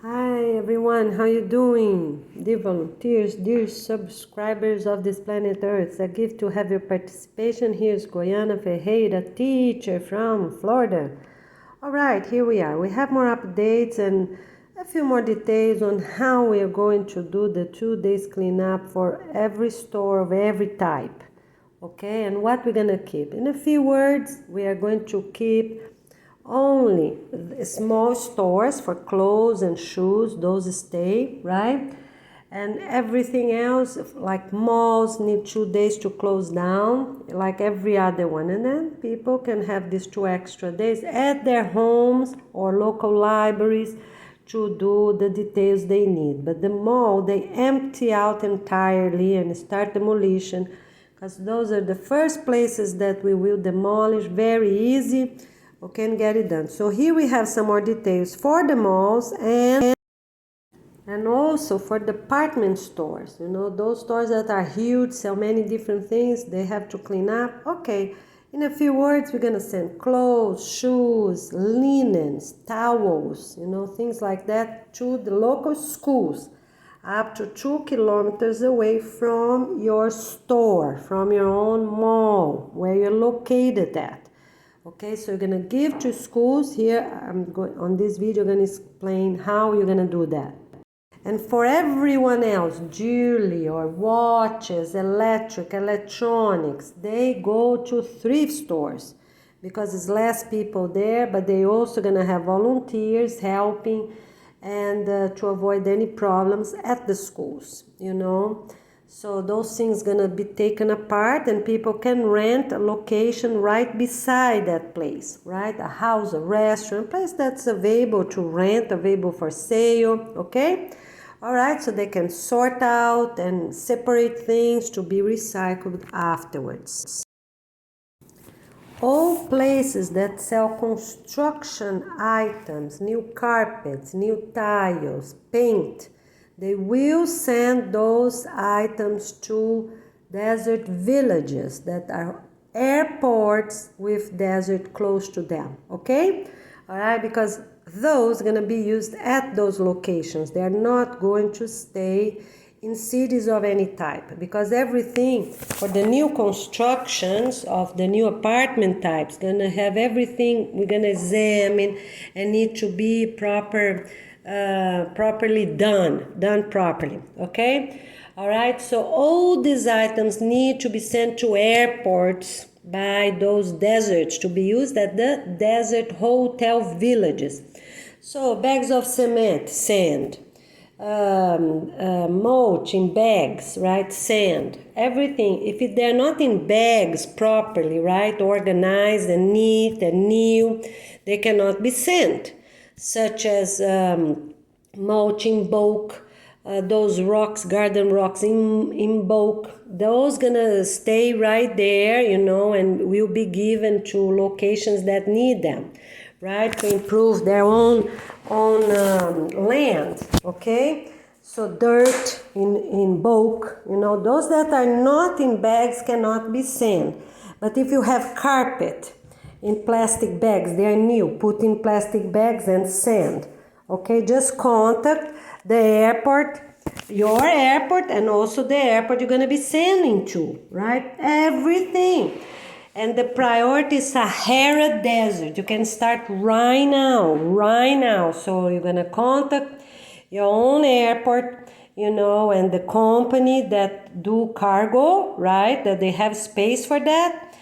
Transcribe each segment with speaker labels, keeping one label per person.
Speaker 1: Hi everyone, how you doing? Dear volunteers, dear subscribers of this planet Earth, it's a gift to have your participation. Here's Goiana Ferreira, teacher from Florida. Alright, here we are. We have more updates and a few more details on how we are going to do the 2 days cleanup for every store of every type. Okay, and what we're going to keep. In a few words, we are going to keep only small stores for clothes and shoes, those stay, right? And everything else, like malls, need 2 days to close down, like every other one. And then people can have these 2 extra days at their homes or local libraries to do the details they need. But the mall, they empty out entirely and start demolition, because those are the first places that we will demolish. Very easy. Okay, and get it done. So here we have some more details for the malls and also for department stores. You know, those stores that are huge, sell many different things, they have to clean up. Okay, in a few words, we're gonna send clothes, shoes, linens, towels, you know, things like that to the local schools up to 2 kilometers away from your store, from your own mall, where you're located at. Okay, so you're gonna give to schools. Here I'm going on this video, I'm gonna explain how you're gonna do that. And for everyone else, jewelry or watches, electronics, they go to thrift stores because it's less people there, but they also gonna have volunteers helping and to avoid any problems at the schools, you know. So those things gonna be taken apart and people can rent a location right beside that place, right? A house, a restaurant, place that's available to rent, available for sale, okay? All right, so they can sort out and separate things to be recycled afterwards. All places that sell construction items, new carpets, new tiles, paint, they will send those items to desert villages that are airports with desert close to them, okay? All right, because those are going to be used at those locations. They are not going to stay in cities of any type, because everything for the new constructions of the new apartment types gonna have everything we're gonna examine and need to be properly done properly. Okay, all right, so all these items need to be sent to airports by those deserts to be used at the desert hotel villages. So bags of cement, sand, mulch in bags, right? Sand, everything. If they're not in bags properly, right, organized and neat and new, they cannot be sent. Such as mulch in bulk, those rocks, garden rocks in bulk, those gonna stay right there, you know, and will be given to locations that need them, right, to improve their own land. Okay, so dirt in bulk, you know, those that are not in bags cannot be sent. But if you have carpet in plastic bags, they are new, put in plastic bags and send. Okay, just contact the airport, your airport, and also the airport you're going to be sending to, right? Everything. And the priority is Sahara Desert. You can start right now. So you're going to contact your own airport, you know, and the company that do cargo, right, that they have space for that,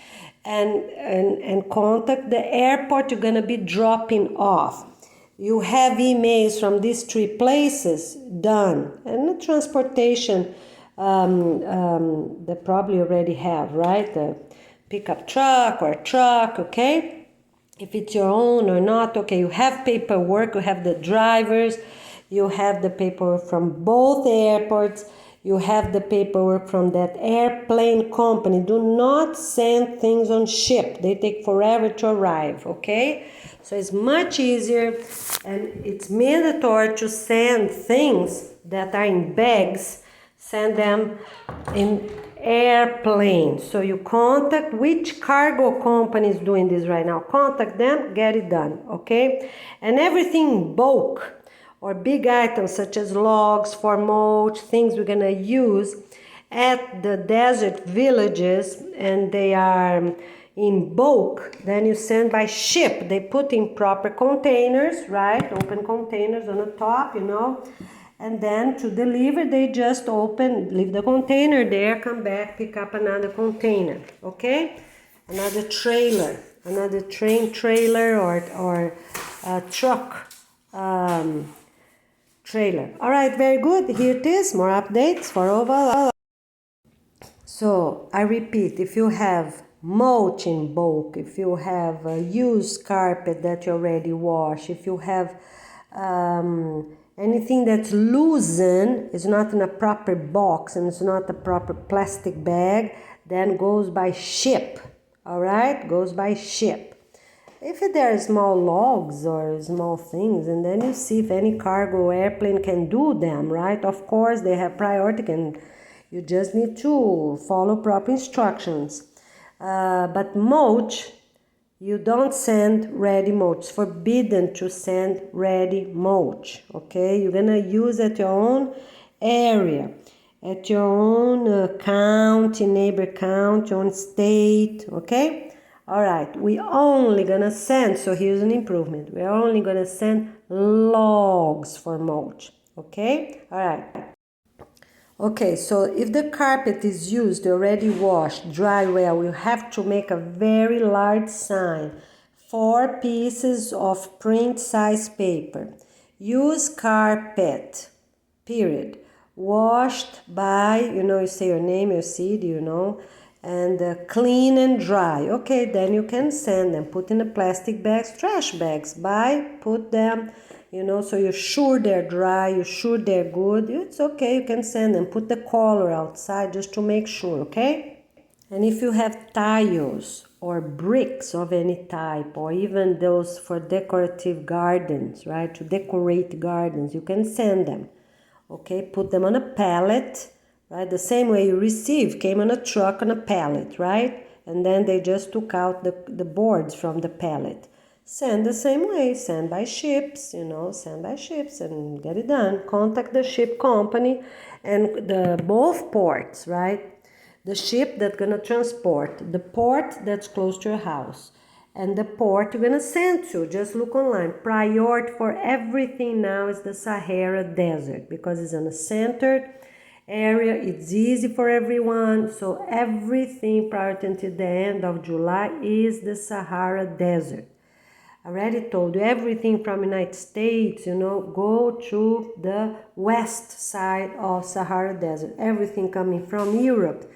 Speaker 1: and contact the airport you're going to be dropping off. You have emails from these 3 places done, and the transportation they probably already have, right? The pickup truck or truck, okay? If it's your own or not, okay, you have paperwork, you have the drivers, you have the paperwork from both airports, you have the paperwork from that airplane company. Do not send things on ship. They take forever to arrive, okay? So it's much easier, and it's mandatory to send things that are in bags, send them in airplanes. So you contact which cargo company is doing this right now. Contact them, get it done, okay? And everything in bulk, or big items such as logs for mulch, things we're gonna use at the desert villages, and they are in bulk, then you send by ship. They put in proper containers, right? Open containers on the top, and then to deliver, they just leave the container there, come back, pick up another container, okay? Another trailer, another train trailer or truck trailer. All right, very good. Here it is, more updates for Oval. So I repeat, if you have mulch in bulk, if you have a used carpet that you already wash, if you have anything that's loosened, is not in a proper box and it's not a proper plastic bag, then goes by ship. All right, goes by ship. If there are small logs or small things, and then you see if any cargo airplane can do them, right? Of course, they have priority, and you just need to follow proper instructions. But mulch, you don't send ready mulch. It's forbidden to send ready mulch, okay? You're gonna use at your own area, at your own county, neighbor county, your own state, okay? All right, we only gonna send, so here's an improvement. We're only gonna send logs for mulch, okay? All right. Okay, so if the carpet is used, already washed, dry well, you have to make a very large sign. 4 pieces of print size paper. Use carpet, period. Washed by, you say your name, your city, and clean and dry. Okay, then you can send them. Put in the plastic bags, trash bags. Put them, so you're sure they're dry, you're sure they're good. It's okay, you can send them. Put the color outside just to make sure, okay? And if you have tiles or bricks of any type, or even those for decorative gardens, right? To decorate gardens, you can send them. Okay, put them on a pallet, right? The same way you receive, came on a truck on a pallet, right? And then they just took out the boards from the pallet. Send the same way, send by ships, send by ships and get it done. Contact the ship company and both ports, right? The ship that's gonna transport, the port that's close to your house, and the port you're gonna send to. Just look online. Priority for everything now is the Sahara Desert because it's in a centered area. It's easy for everyone. So everything priority until the end of July is the Sahara Desert. I already told you everything from United States, go to the west side of Sahara Desert. Everything coming from Europe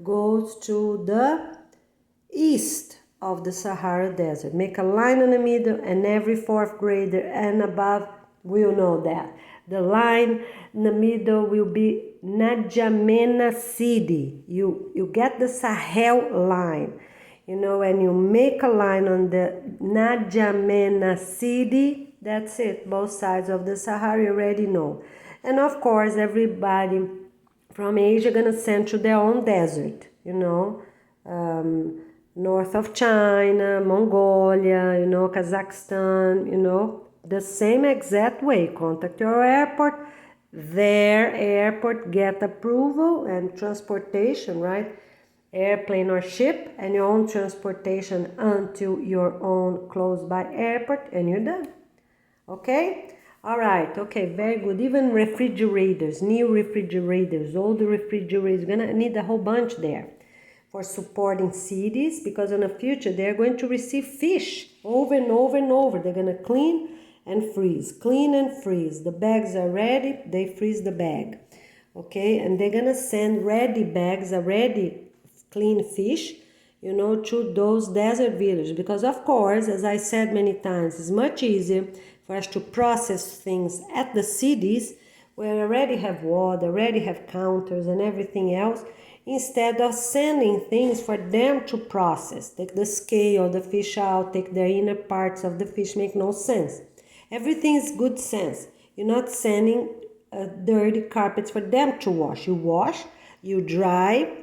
Speaker 1: goes to the east of the Sahara Desert. Make a line in the middle, and every 4th grader and above will know that. The line in the middle will be N'Djamena City. You get the Sahel line, and you make a line on the N'Djamena City. That's it, both sides of the Sahara, you already know. And of course, everybody from Asia gonna send to their own desert, north of China, Mongolia, Kazakhstan, the same exact way. Contact your airport, their airport, get approval and transportation, right? Airplane or ship, and your own transportation until your own close by airport, and you're done. Okay? All right, okay, very good. Even refrigerators, new refrigerators, old refrigerators, gonna need a whole bunch there for supporting cities, because in the future they're going to receive fish over and over and over. They're gonna clean and freeze, clean and freeze. The bags are ready, they freeze the bag. Okay, and they're gonna send ready bags, already clean fish, to those desert villages, because of course, as I said many times, it's much easier for us to process things at the cities where we already have water, already have counters and everything else, instead of sending things for them to process. Take the scale, the fish out, take the inner parts of the fish, make no sense. Everything is good sense. You're not sending dirty carpets for them to wash. You wash, you dry,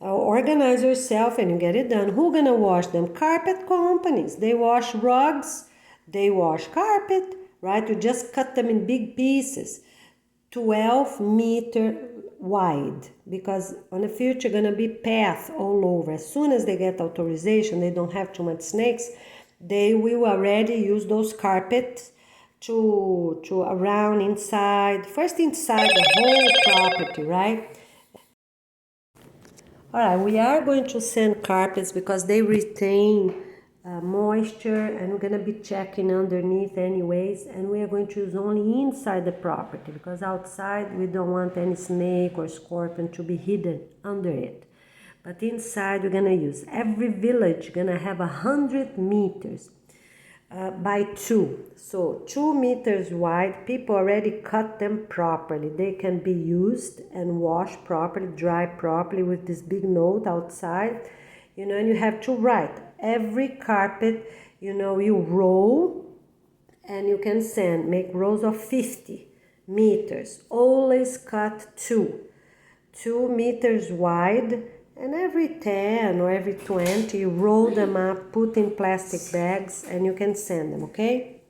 Speaker 1: organize yourself and you get it done. Who's gonna wash them? Carpet companies. They wash rugs, they wash carpet, right? You just cut them in big pieces, 12-meter wide, because on the future gonna be path all over. As soon as they get authorization, they don't have too much snakes, they will already use those carpets to around inside, first inside the whole property, right? All right, we are going to sand carpets because they retain moisture, and we're going to be checking underneath anyways, and we are going to use only inside the property because outside we don't want any snake or scorpion to be hidden under it. But inside we're going to use, every village going to have 100 meters by 2, so 2 meters wide. People already cut them properly. They can be used and washed properly, dry properly with this big note outside, you know. And you have to write every carpet, you know, you roll, and you can sand, make rows of 50 meters, always cut 2 meters wide, and every 10 or every 20, you roll them up, put in plastic bags, and you can send them, okay?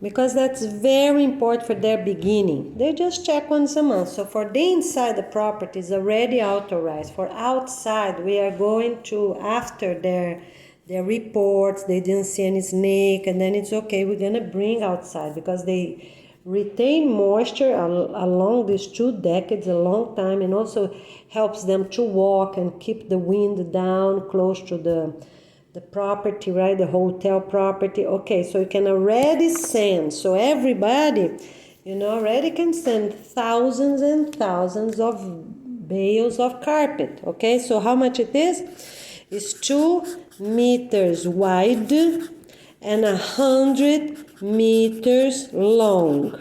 Speaker 1: Because that's very important for their beginning. They just check once a month. So for the inside, the property is already authorized. For outside, we are going to, after their reports, they didn't see any snake, and then it's okay, we're gonna bring outside because they retain moisture along these 2 decades, a long time, and also helps them to walk and keep the wind down close to the property, right? The hotel property. Okay, so you can already send. So everybody, you know, already can send thousands and thousands of bales of carpet. Okay, so how much it is? It's 2 meters wide and 100 meters long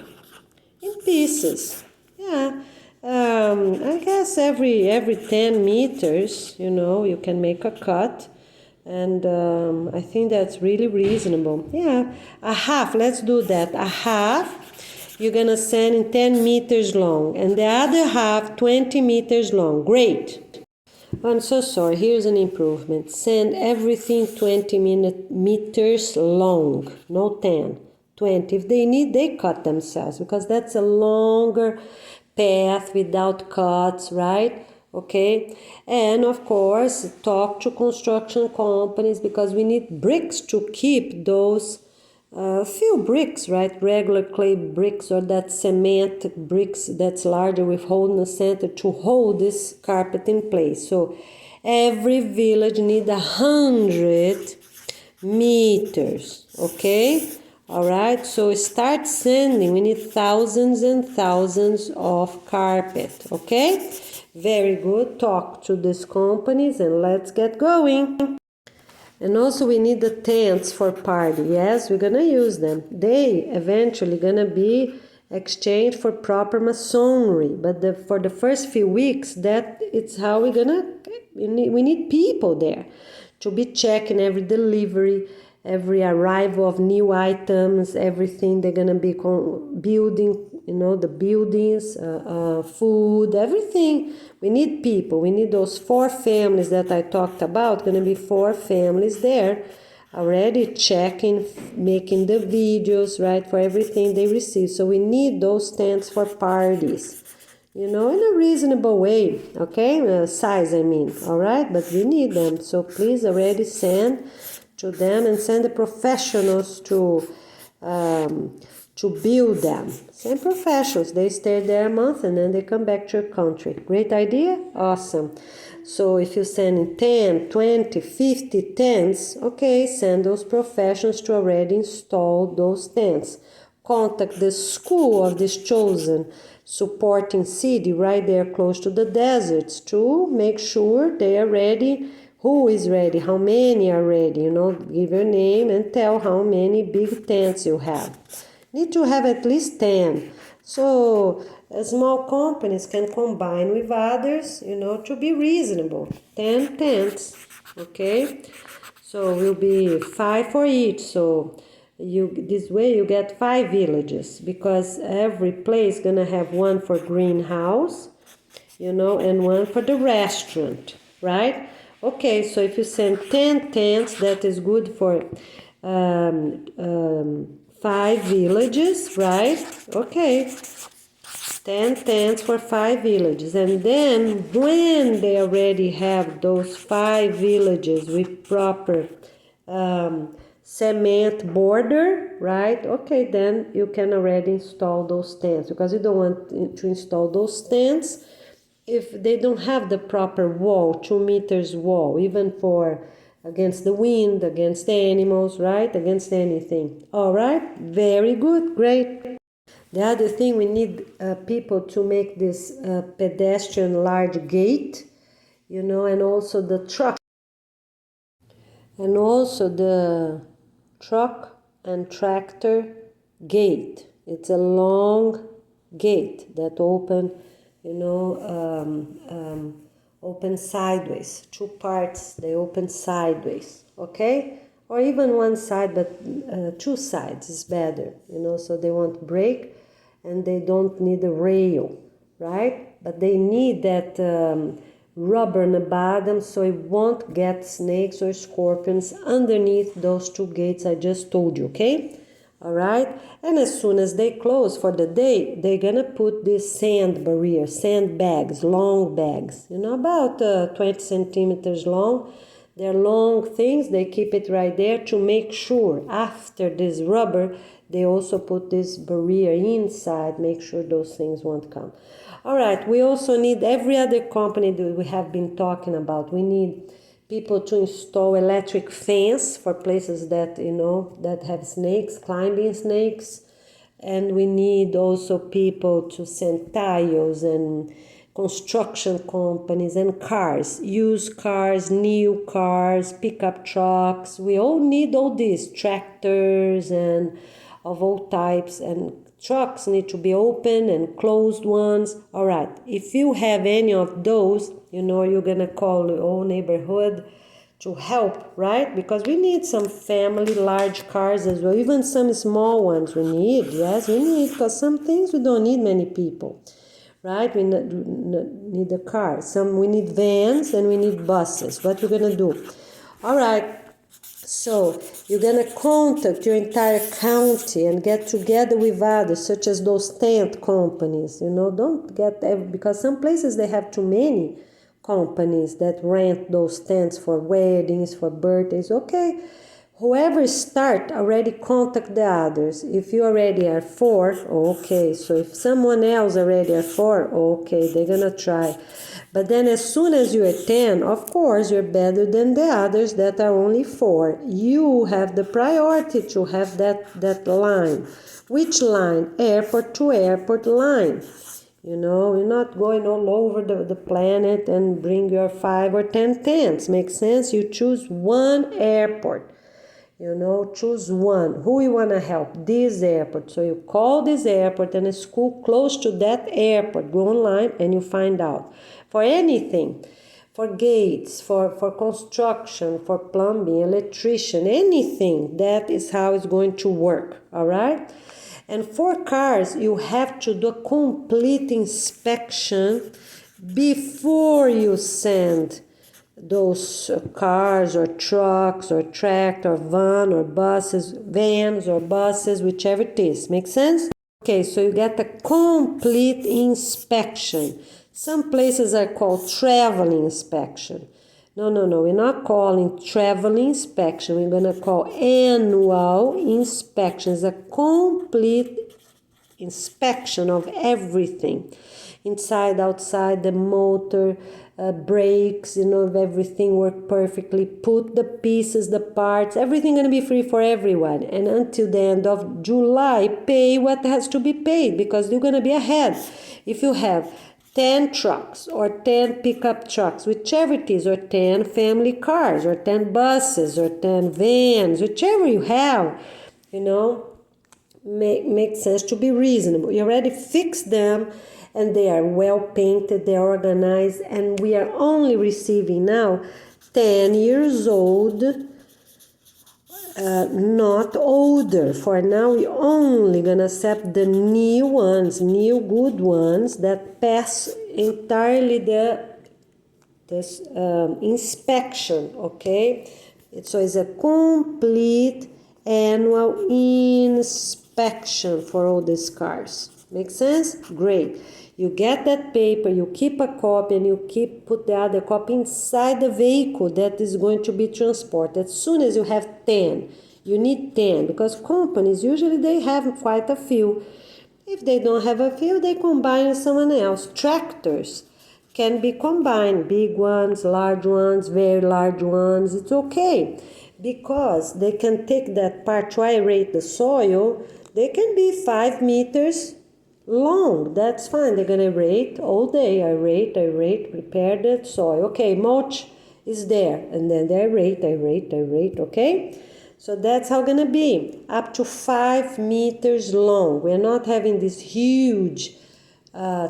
Speaker 1: in pieces. Yeah, I guess every 10 meters, you know, you can make a cut, and I think that's really reasonable. Yeah, a half, let's do that. A half you're gonna send in 10 meters long, and the other half 20 meters long. Great. I'm so sorry, here's an improvement. Send everything 20 meters long, no 10, 20. If they need, they cut themselves because that's a longer path without cuts, right? Okay, and of course, talk to construction companies because we need bricks to keep those few bricks, right? Regular clay bricks or that cement bricks that's larger with hole in the center to hold this carpet in place. So every village needs 100 meters, okay? All right, so start sending. We need thousands and thousands of carpet, okay? Very good. Talk to these companies and let's get going. And also we need the tents for party. Yes, we're gonna use them. They eventually gonna be exchanged for proper masonry. But for the first few weeks, that it's how we need people there to be checking every delivery, every arrival of new items, everything. They're gonna be building, you know, the buildings, food, everything. We need people. We need those 4 families that I talked about. Gonna be 4 families there already checking, making the videos, right, for everything they receive. So we need those tents for parties, you know, in a reasonable way, okay? Size, I mean, all right? But we need them. So please already send to them and send the professionals to build them. Same professionals. They stay there a month and then they come back to your country. Great idea? Awesome. So if you send 10, 20, 50 tents, okay, send those professionals to already install those tents. Contact the school of this chosen supporting city right there close to the deserts to make sure they are ready. Who is ready? How many are ready? You know, give your name and tell how many big tents you have. Need to have at least 10. So small companies can combine with others, you know, to be reasonable. 10 tents, okay? So will be 5 for each. So this way you get 5 villages because every place gonna have one for greenhouse, you know, and one for the restaurant, right? Okay, so if you send 10 tents, that is good for 5 villages, right? Okay. 10 tents for 5 villages. And then when they already have those 5 villages with proper cement border, right? Okay, then you can already install those tents, because you don't want to install those tents if they don't have the proper wall, 2 meters wall, even for against the wind, against the animals, right? Against anything. All right, very good, great. The other thing, we need people to make this pedestrian large gate, you know, and also the truck. And also the truck and tractor gate. It's a long gate that open, you know, open sideways. 2 parts, they open sideways, okay? Or even one side, but 2 sides is better, you know, so they won't break and they don't need a rail, right? But they need that rubber in the bottom so it won't get snakes or scorpions underneath those 2 gates I just told you, okay? All right, and as soon as they close for the day, they're gonna put this sand barrier, sand bags, long bags, you know, about 20 centimeters long. They're long things, they keep it right there to make sure after this rubber, they also put this barrier inside, make sure those things won't come. All right, we also need every other company that we have been talking about. We need people to install electric fence for places that, you know, that have snakes, climbing snakes. And we need also people to send tiles and construction companies and cars, used cars, new cars, pickup trucks. We all need all these tractors and of all types, and trucks need to be open and closed ones. All right, if you have any of those, you know, you're gonna call your whole neighborhood to help, right? Because we need some family large cars as well, even some small ones we need. Yes, we need, because some things we don't need many people, right? We need a car. Some we need vans and we need buses. What we're gonna do? All right. So you're gonna contact your entire county and get together with others, such as those tent companies. You know, don't get because some places they have too many companies that rent those tents for weddings, for birthdays. Okay, whoever start already contact the others. If you already are 4, okay. So if someone else already are 4, okay, they're gonna try. But then as soon as you are 10, of course, you're better than the others that are only 4. You have the priority to have that line. Which line? Airport to airport line. You know, you're not going all over the planet and bring your 5 or 10 tents. Makes sense? You choose one airport. You know, choose one. Who you want to help? This airport. So you call this airport and a school close to that airport. Go online and you find out. For anything, for gates, for construction, for plumbing, electrician, anything, that is how it's going to work. All right? And for cars, you have to do a complete inspection before you send those cars or trucks or tractor or van or buses, vans or buses, whichever it is. Make sense? Okay, so you get a complete inspection. Some places are called traveling inspection. No, we're not calling traveling inspection. We're going to call annual inspection. It's a complete inspection of everything. Inside, outside, the motor, brakes, you know, if everything work perfectly. Put the pieces, the parts, everything going to be free for everyone. And until the end of July, pay what has to be paid, because you're going to be ahead. If you have 10 trucks or 10 pickup trucks, whichever it is, or 10 family cars or 10 buses or 10 vans, whichever you have, you know, make sense to be reasonable. You already fix them and they are well painted, they're organized, and we are only receiving now 10 years old, not older. For now, we only gonna accept the new ones, new good ones that pass entirely this inspection. Okay, so it's a complete annual inspection for all these cars. Make sense? Great. You get that paper, you keep a copy, and you put the other copy inside the vehicle that is going to be transported. As soon as you have 10, you need 10, because companies usually they have quite a few. If they don't have a few, they combine with someone else. Tractors can be combined, big ones, large ones, very large ones. It's okay, because they can take that part to aerate the soil. They can be 5 meters long. That's fine. They're gonna aerate all day. Aerate, prepare the soil. Okay, mulch is there, and then they aerate. Okay, so that's how gonna be up to 5 meters long. We're not having these huge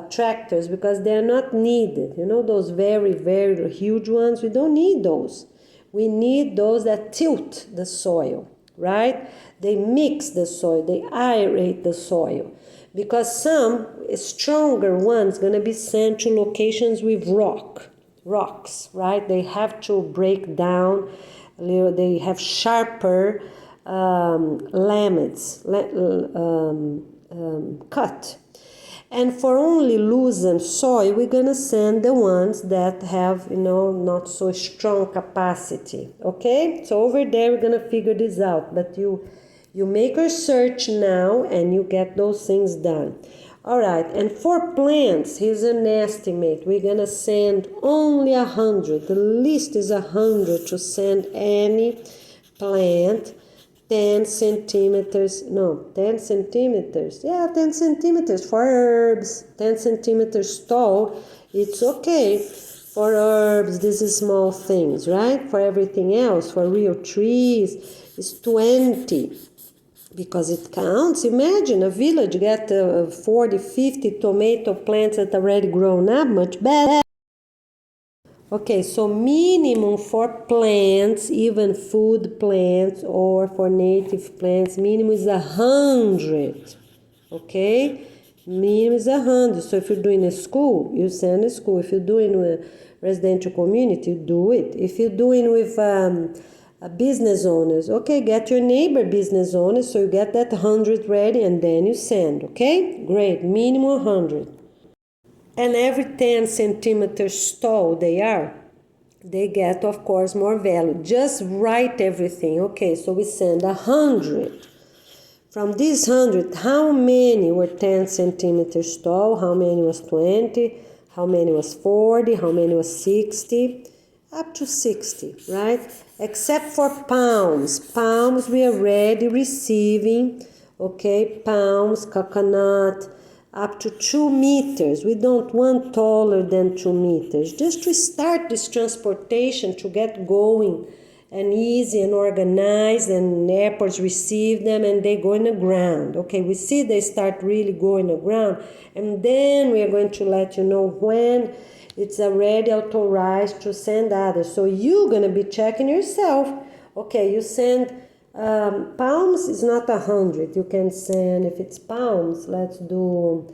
Speaker 1: tractors because they're not needed. You know, those very, very huge ones, we don't need those. We need those that tilt the soil, right? They mix the soil, they aerate the soil, because some stronger ones gonna be sent to locations with rocks, right? They have to break down, they have sharper laments, cut. And for only loosened soil, we're gonna send the ones that have, not so strong capacity, okay? So over there, we're gonna figure this out, but you make a search now and you get those things done. All right, and for plants, here's an estimate. We're gonna send only 100. The least is 100 to send any plant. 10 centimeters, no, 10 centimeters. Yeah, 10 centimeters for herbs, 10 centimeters tall. It's okay for herbs, these small things, right? For everything else, for real trees, it's 20. Because it counts. Imagine a village get 40, 50 tomato plants that are already grown up, much better. Okay, so minimum for plants, even food plants or for native plants, minimum is 100. Okay, minimum is 100. So if you're doing a school, you send a school. If you're doing a residential community, you do it. If you're doing with business owners, okay, get your neighbor business owners, so you get that 100 ready and then you send. Okay, great, minimum 100. And every 10 centimeters tall they get, of course, more value. Just write everything. Okay, so we send 100. From these 100, how many were 10 centimeters tall? How many was 20? How many was 40? How many was 60? Up to 60, right? Except for palms. Palms we are already receiving, okay? Palms, coconut, up to 2 meters. We don't want taller than 2 meters. Just to start this transportation, to get going and easy and organized, and airports receive them and they go in the ground. Okay, we see they start really going in the ground, and then we are going to let you know when it's already authorized to send others. So you're going to be checking yourself. Okay, you send palms is not 100. You can send, if it's palms, let's do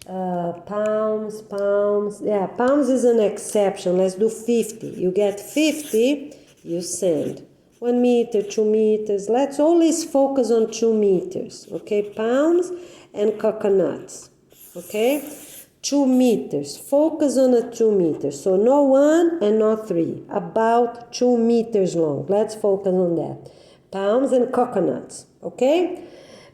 Speaker 1: palms. Yeah, palms is an exception. Let's do 50. You get 50, you send 1 meter, 2 meters. Let's always focus on 2 meters. Okay, palms and coconuts. Okay, 2 meters. Focus on a 2 meters. So no 1 and not 3. About 2 meters long. Let's focus on that. Palms and coconuts, okay?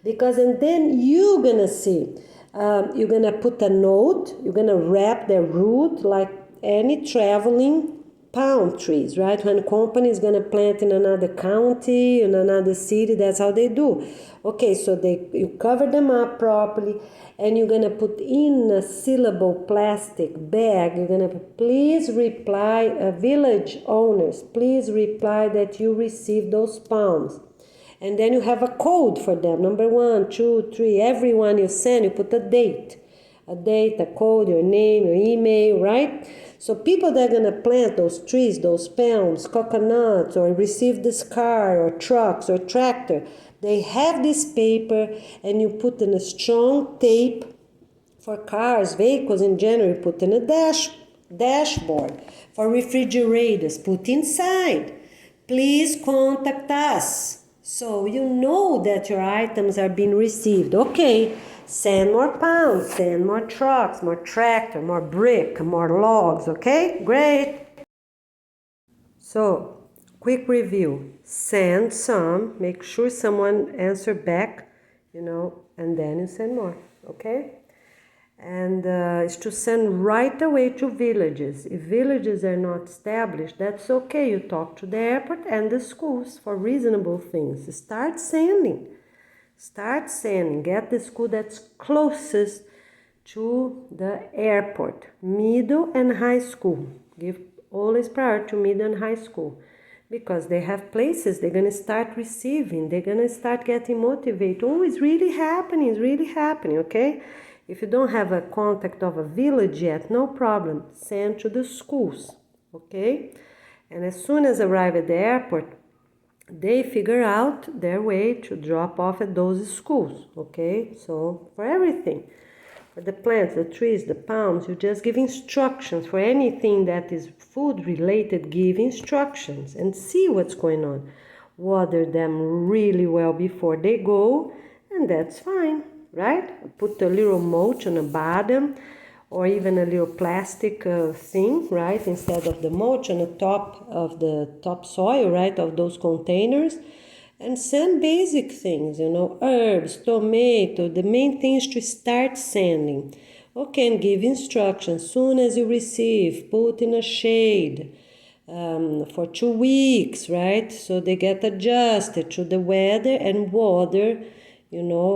Speaker 1: Because, and then you're gonna see, you're gonna put a note, you're gonna wrap the root like any traveling palm trees, right? When a company is gonna plant in another county, in another city, that's how they do. Okay, so you cover them up properly, and you're gonna put in a sealable plastic bag. You're gonna please reply, village owners, please reply that you received those palms. And then you have a code for them. Number 1, 2, 3. Everyone you send, you put a date, a code, your name, your email, right? So people that are gonna plant those trees, those palms, coconuts, or receive this car or trucks or tractor, they have this paper, and you put in a strong tape for cars, vehicles in general. You put in a dashboard. For refrigerators, put inside. Please contact us. So you know that your items are being received. Okay, send more pounds, send more trucks, more tractor, more brick, more logs. Okay, great. So, quick review. Send some, make sure someone answer back, and then you send more. Okay? And it's to send right away to villages. If villages are not established, that's okay. You talk to the airport and the schools for reasonable things. Start sending. Start sending. Get the school that's closest to the airport. Middle and high school. Give always priority to middle and high school. Because they have places they're going to start receiving. They're going to start getting motivated. Oh, it's really happening, okay? If you don't have a contact of a village yet, no problem. Send to the schools, okay? And as soon as arrive at the airport, they figure out their way to drop off at those schools, okay? So for everything, for the plants, the trees, the palms, you just give instructions. For anything that is food related, give instructions and see what's going on. Water them really well before they go, and that's fine, right? Put a little mulch on the bottom, or even a little plastic thing, right? Instead of the mulch on the top of the topsoil, right? Of those containers. And send basic things, herbs, tomato. The main thing is to start sending. Okay, and give instructions. Soon as you receive, put in a shade for 2 weeks, right? So they get adjusted to the weather, and water,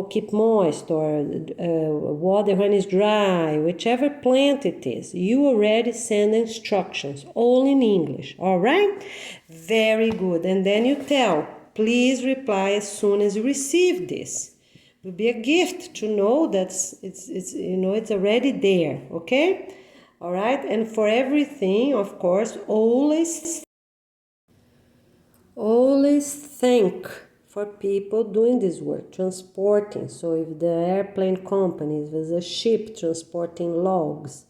Speaker 1: keep moist, or water when it's dry, whichever plant it is. You already send instructions, all in English, all right? Very good. And then you tell, please reply as soon as you receive this. It will be a gift to know that it's already there, okay? All right, and for everything, of course, always thank for people doing this work, transporting. So if the airplane company, if there's a ship transporting logs,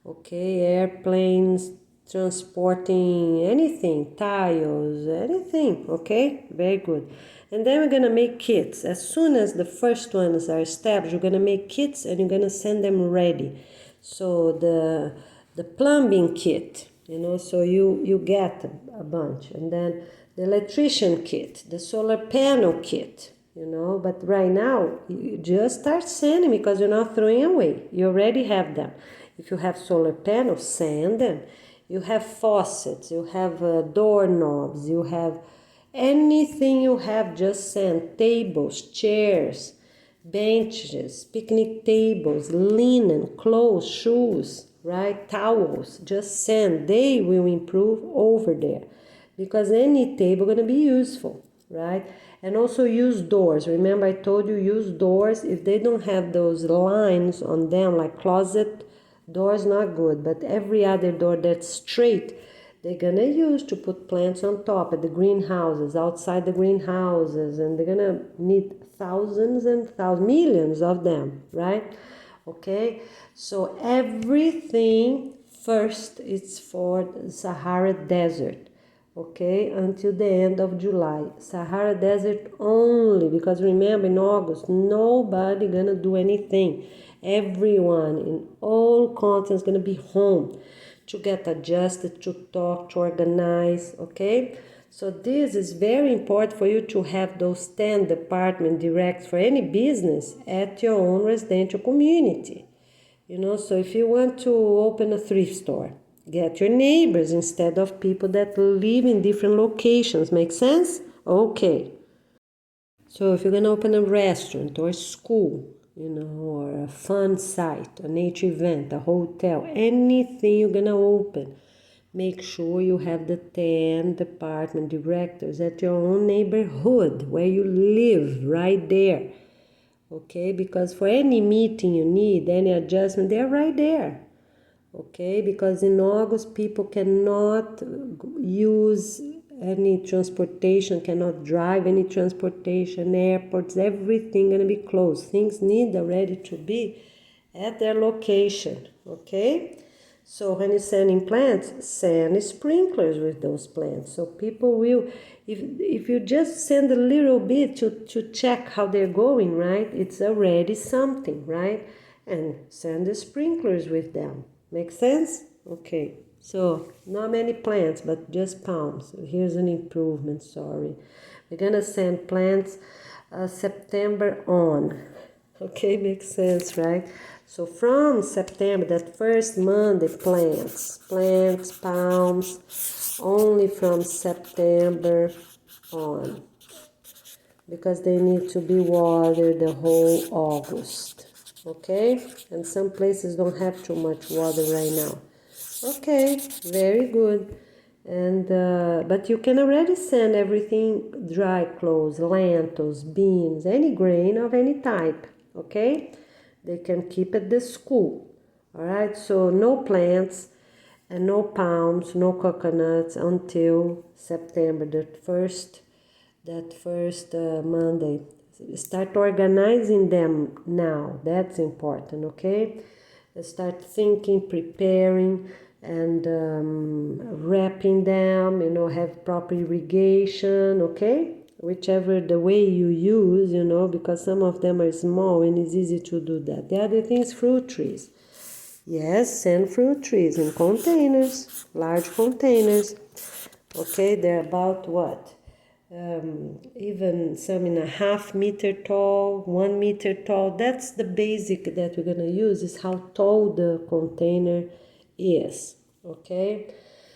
Speaker 1: okay, airplanes transporting anything, tiles, anything, okay, very good. And then we're gonna make kits. As soon as the first ones are established, you're gonna make kits and you're gonna send them ready. So the plumbing kit, so you get a bunch, and then the electrician kit, the solar panel kit, but right now you just start sending because you're not throwing away. You already have them. If you have solar panels, send them. You have faucets, you have doorknobs, you have anything you have, just send. Tables, chairs, benches, picnic tables, linen, clothes, shoes, right? Towels, just send. They will improve over there because any table going to be useful, right? And also use doors. Remember I told you, use doors. If they don't have those lines on them, like closet doors, not good, but every other door that's straight, they're gonna use to put plants on top at the greenhouses, outside the greenhouses, and they're gonna need thousands and thousands, millions of them, right? Okay, so everything first is for the Sahara Desert, okay, until the end of July. Sahara Desert only, because remember in August, nobody gonna do anything. Everyone in all continents gonna be home to get adjusted, to talk, to organize, okay? So this is very important for you to have those 10 department directs for any business at your own residential community. So if you want to open a thrift store, get your neighbors instead of people that live in different locations. Make sense? Okay. So if you're going to open a restaurant or a school, or a fun site, a nature event, a hotel, anything you're going to open, make sure you have the 10 department directors at your own neighborhood where you live, right there. Okay, because for any meeting you need, any adjustment, they're right there. Okay, because in August people cannot use any transportation, cannot drive any transportation, airports, everything gonna be closed. Things need already to be at their location. Okay, So when you're sending plants, send sprinklers with those plants. So people will, if you just send a little bit to check how they're going, right? It's already something, right? And send the sprinklers with them. Make sense? Okay. So not many plants, but just palms. Here's an improvement, sorry. We're gonna send plants September on. Okay, makes sense, right? So from September, that first Monday, plants, palms, only from September on, because they need to be watered the whole August, okay? And some places don't have too much water right now. Okay, very good. And but you can already send everything, dry clothes, lentils, beans, any grain of any type, okay? They can keep at the school, all right? So no plants and no palms, no coconuts until September, that first Monday. Start organizing them now. That's important, okay? Start thinking, preparing, and wrapping them, have proper irrigation, okay? Whichever the way you use, because some of them are small and it's easy to do that. The other thing is fruit trees. Yes, send fruit trees in containers, large containers. Okay, they're about what? Even some in a half-meter tall, 1 meter tall. That's the basic that we're gonna use, is how tall the container is. Okay,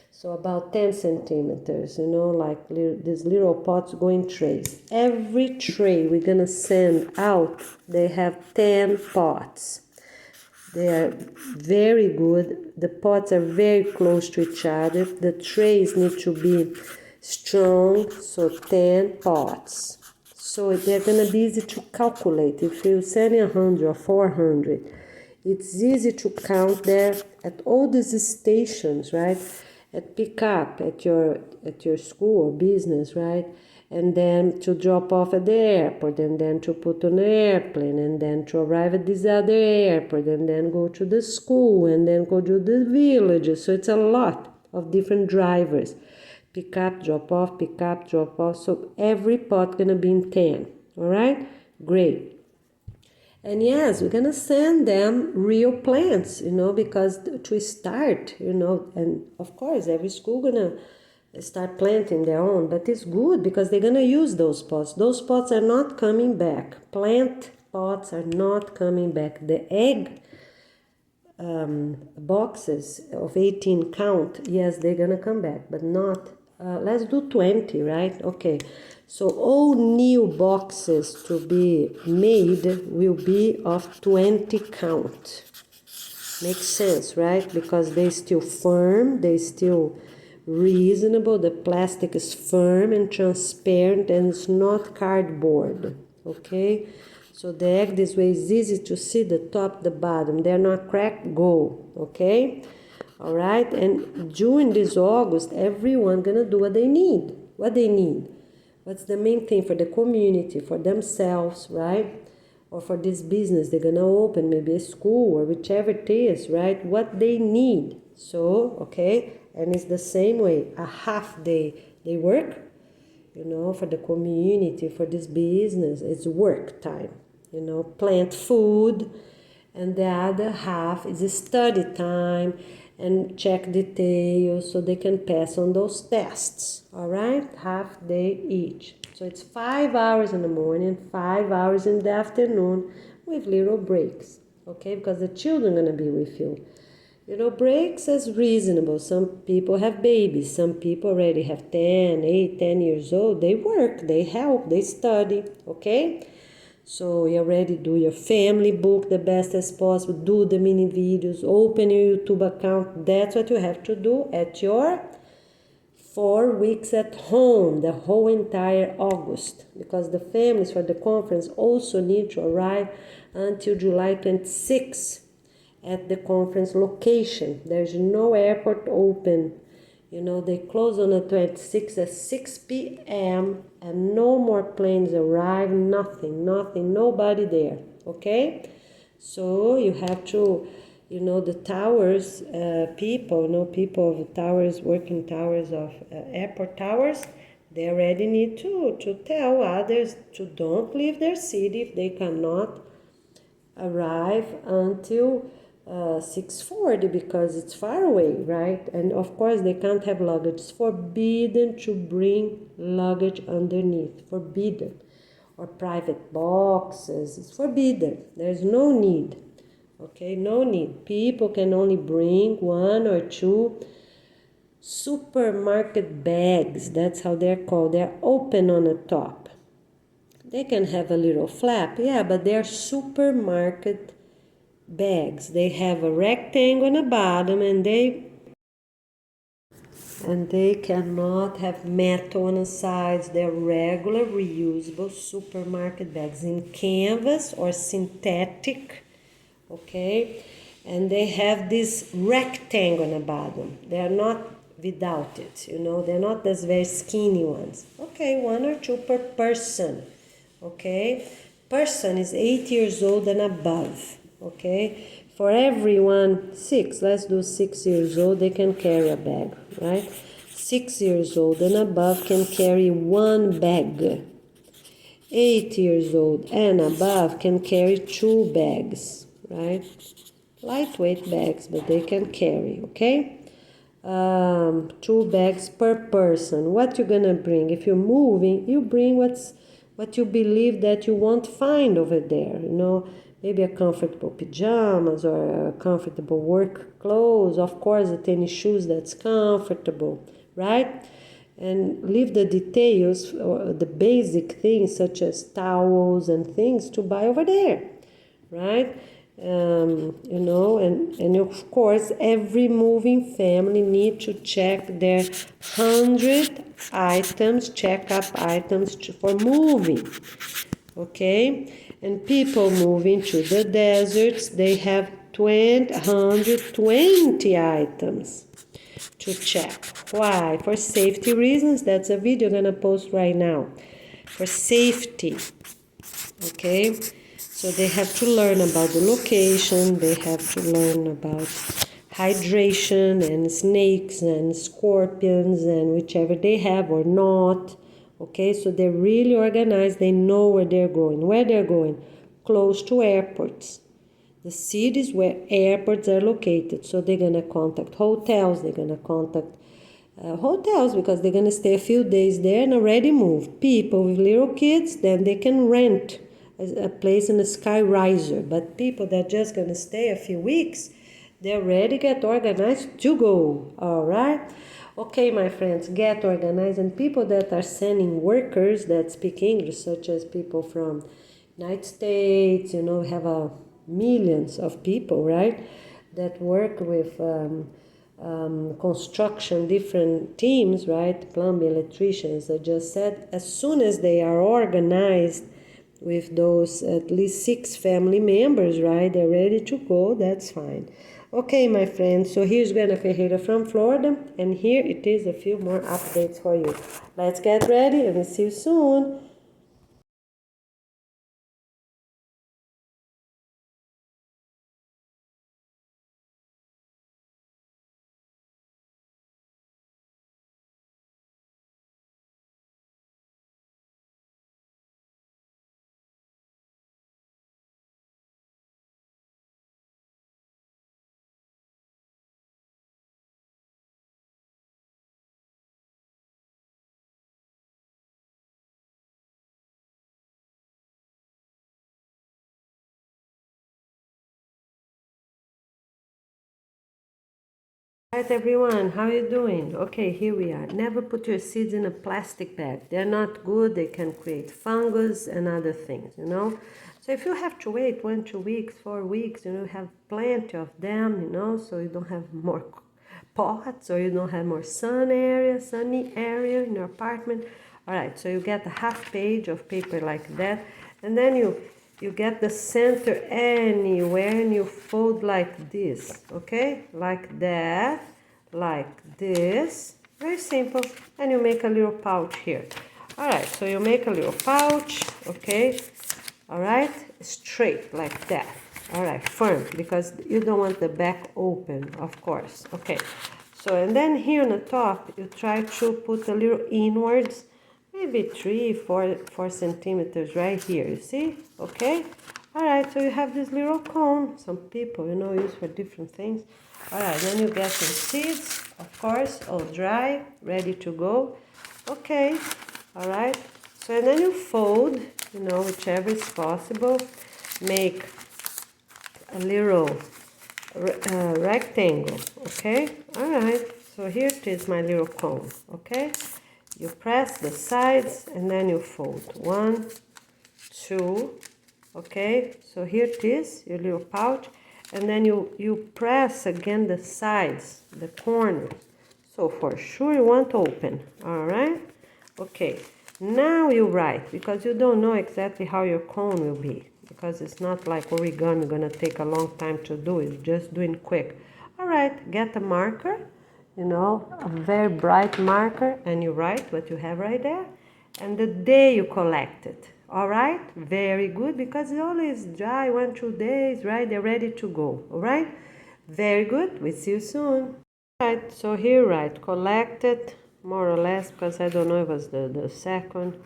Speaker 1: so about 10 centimeters, like these little pots go in trays. Every tray we're gonna send out, they have 10 pots. They are very good. The pots are very close to each other. The trays need to be strong, so 10 pots. So they're going to be easy to calculate. If you send 100 or 400, it's easy to count there at all these stations, right? At pick up at your school or business, right? And then to drop off at the airport, and then to put on an airplane, and then to arrive at this other airport, and then go to the school, and then go to the villages. So it's a lot of different drivers. Pick up, drop off, pick up, drop off. So every pot gonna be in 10. All right? Great. And yes, we're gonna send them real plants, because to start, and of course every school gonna start planting their own, but it's good because they're gonna use those pots. Those pots are not coming back. Plant pots are not coming back. The egg boxes of 18 count, yes, they're gonna come back, but not, let's do 20, right? Okay, so all new boxes to be made will be of 20 count. Makes sense, right? Because they still firm, they still reasonable. The plastic is firm and transparent, and it's not cardboard, okay? So the egg this way is easy to see the top, the bottom. They're not cracked, go, okay? All right, and during this August, everyone gonna do what they need. What they need. What's the main thing for the community, for themselves, right? Or for this business they're gonna open, maybe a school or whichever it is, right? What they need. So, okay, and it's the same way. A half day they work, for the community, for this business, it's work time. Plant food, and the other half is study time and check details so they can pass on those tests. All right, half day each. So it's 5 hours in the morning, 5 hours in the afternoon, with little breaks, okay? Because the children are gonna be with you. Breaks is reasonable. Some people have babies. Some people already have 10 years old. They work, they help, they study, okay? So you already do your family book the best as possible, do the mini videos, open your YouTube account. That's what you have to do at your 4 weeks at home, the whole entire August, because the families for the conference also need to arrive until July 26th at the conference location. There's no airport open. They close on the 26th at 6 p.m. and no more planes arrive, nothing, nobody there, okay? So you have to you know, the towers, people, you know, people of towers, working towers of airport towers, they already need to tell others to don't leave their city if they cannot arrive until 6:40 because it's far away, right? And of course they can't have luggage. It's forbidden to bring luggage underneath, forbidden, or private boxes. It's forbidden. There's no need. Okay, no need. People can only bring 1 or 2 supermarket bags. That's how they're called. They're open on the top. They can have a little flap, yeah, but they're supermarket bags. They have a rectangle on the bottom, and they cannot have metal on the sides. They're regular reusable supermarket bags in canvas or synthetic, okay? And they have this rectangle on the bottom. They're not without it, you know, they're not those very skinny ones. Okay, 1 or 2 per person, okay? Person is 8 years old and above, okay? For everyone, 6, let's do 6 years old, they can carry a bag, right? 6 years old and above can carry 1 bag. 8 years old and above can carry 2 bags, right? Lightweight bags, but they can carry, okay? 2 bags per person. What you're gonna bring? If you're moving, you bring what you believe that you won't find over there, you know, maybe a comfortable pajamas or a comfortable work clothes, of course the tennis shoes that's comfortable, right? And leave the details or the basic things such as towels and things to buy over there, right? You know, and of course every moving family need to check their 100 items, check-up items for moving, okay? And people moving to the deserts, they have 120 items to check. Why? For safety reasons. That's a video I'm gonna post right now. For safety, okay? So they have to learn about the location, they have to learn about hydration and snakes and scorpions and whichever they have or not. Okay, so they're really organized, they know where they're going, close to airports. The cities where airports are located, so they're gonna contact hotels, they're gonna contact hotels because they're gonna stay a few days there and already move. People with little kids, then they can rent a place in a sky riser, but people that are just gonna stay a few weeks, they already get organized to go. All right, okay, my friends, get organized. And people that are sending workers that speak English, such as people from United States, you know, we have millions of people, right, that work with construction, different teams, right, plumbing, electricians. I just said, as soon as they are organized with those at least 6 family members, right, they're ready to go, that's fine. Okay, my friends, so here's Guiana Ferreira from Florida, and here it is a few more updates for you. Let's get ready and we'll see you soon. Alright everyone, how you doing? Okay, here we are. Never put your seeds in a plastic bag. They're not good, they can create fungus and other things, you know. So if you have to wait 1, 2 weeks, 4 weeks, you know, have plenty of them, you know, so you don't have more pots or you don't have more sunny area in your apartment. Alright, so you get a half page of paper like that, and then you get the center anywhere and you fold like this, okay, like that, like this, very simple. And you make a little pouch here. All right, so you make a little pouch, okay, all right, straight like that. All right, firm, because you don't want the back open, of course. Okay, so and then here on the top, you try to put a little inwards, maybe 4 centimeters right here, you see? Okay, all right, so you have this little cone. Some people, use for different things. All right, then you get some seeds, of course, all dry, ready to go. Okay, all right, so and then you fold, whichever is possible. Make a little rectangle, okay? All right, so here it is, my little cone, okay? You press the sides and then you fold. 1, 2, okay? So here it is, your little pouch, and then you press again the sides, the corners. So for sure you want open, all right? Okay, now you write, because you don't know exactly how your cone will be, because it's not like origami, gonna take a long time to do it, just doing quick. All right, get a marker, a very bright marker, and you write what you have right there, and the day you collect it. All right, very good, because it always dry 1-2 days, right? They're ready to go. All right, very good. We see you soon. All right, so here, right, collected more or less, because I don't know if it was the second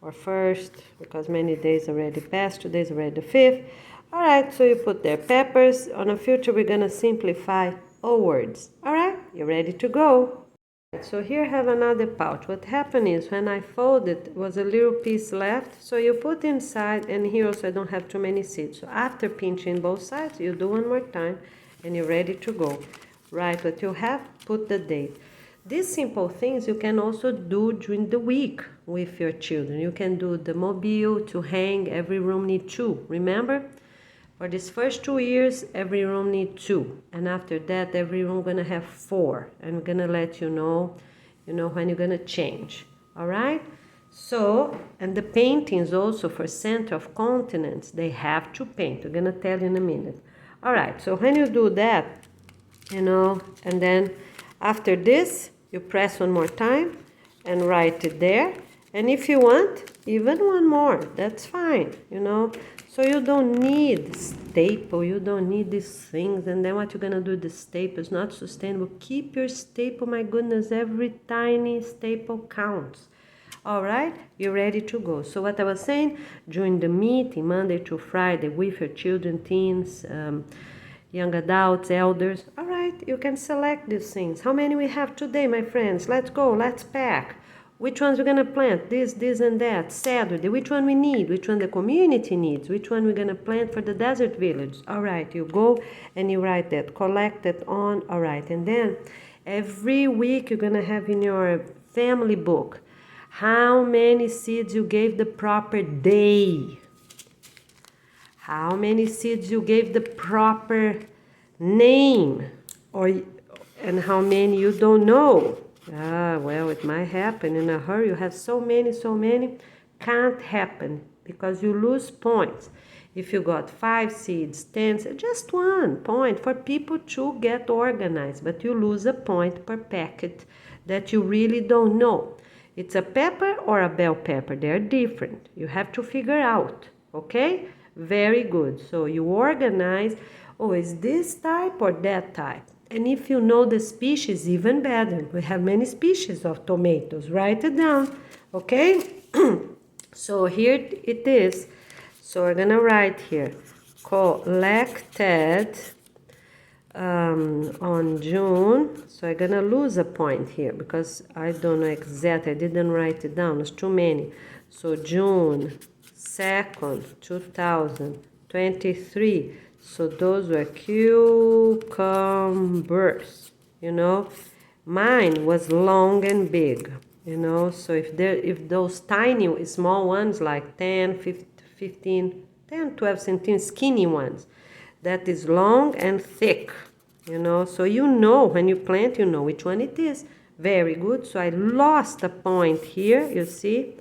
Speaker 1: or first, because many days already passed. Today's already the 5th. All right, so you put there peppers. On the future, we're gonna simplify all words. All right, you're ready to go. So here I have another pouch. What happened is when I folded, was a little piece left. So you put inside, and here also I don't have too many seeds. So after pinching both sides, you do one more time, and you're ready to go. Write what you have, put the date. These simple things you can also do during the week with your children. You can do the mobile to hang. Every room needs 2. Remember? For these first 2 years, every room needs 2. And after that, every room gonna have 4. And we're gonna let you know when you're gonna change. All right? So, and the paintings also for center of continents, they have to paint. We're gonna tell you in a minute. All right, so when you do that, and then after this, you press one more time and write it there. And if you want, even one more, that's fine, So you don't need staple, you don't need these things. And then what you're gonna do with the staple is not sustainable. Keep your staple, my goodness, every tiny staple counts. All right, you're ready to go. So what I was saying, during the meeting, Monday to Friday, with your children, teens, young adults, elders. All right, you can select these things. How many we have today, my friends? Let's go, let's pack. Which ones we're gonna plant? This, and that. Saturday. Which one we need? Which one the community needs? Which one we're gonna plant for the desert village? All right, you go and you write that. Collect it on. All right, and then every week you're gonna have in your family book how many seeds you gave the proper day. How many seeds you gave the proper name, and how many you don't know. Well, it might happen in a hurry. You have so many, can't happen, because you lose points. If you got 5 seeds, 10, just 1 point for people to get organized, but you lose a point per packet that you really don't know. It's a pepper or a bell pepper. They're different. You have to figure out, okay? Very good. So you organize, is this type or that type? And if you know the species, even better. We have many species of tomatoes. Write it down, okay? So here it is. So we're gonna write here, collected on June. So I'm gonna lose a point here because I don't know exactly. I didn't write it down. It's too many. So June 2nd, 2023. So those were cucumbers. Mine was long and big. So if those tiny small ones like 10, 15, 10, 12 centimeters, skinny ones, that is long and thick, so when you plant, which one it is. Very good. So I lost a point here, you see,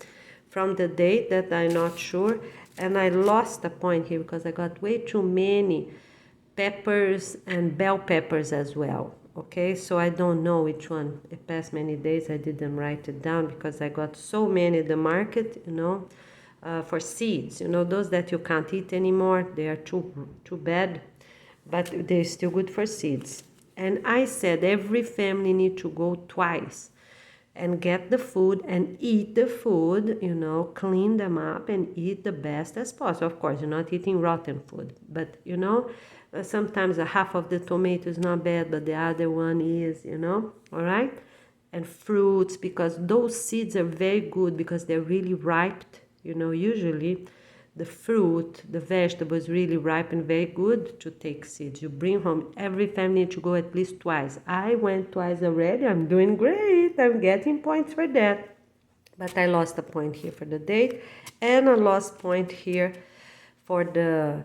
Speaker 1: from the date that I'm not sure, and I lost a point here because I got way too many peppers and bell peppers as well. Okay, so I don't know which one. It passed many days, I didn't write it down because I got so many at the market, for seeds. You know, those that you can't eat anymore, they are too bad, but they're still good for seeds. And I said every family need to go twice and get the food and eat the food, you know, clean them up and eat the best as possible. Of course, you're not eating rotten food, but you know, sometimes a half of the tomato is not bad, but the other one is, you know, all right? And fruits, because those seeds are very good because they're really ripe, you know, usually the fruit, the vegetables really ripe and very good to take seeds. You bring home, every family to go at least twice. I went twice already. I'm doing great. I'm getting points for that. But I lost a point here for the date and a lost point here for the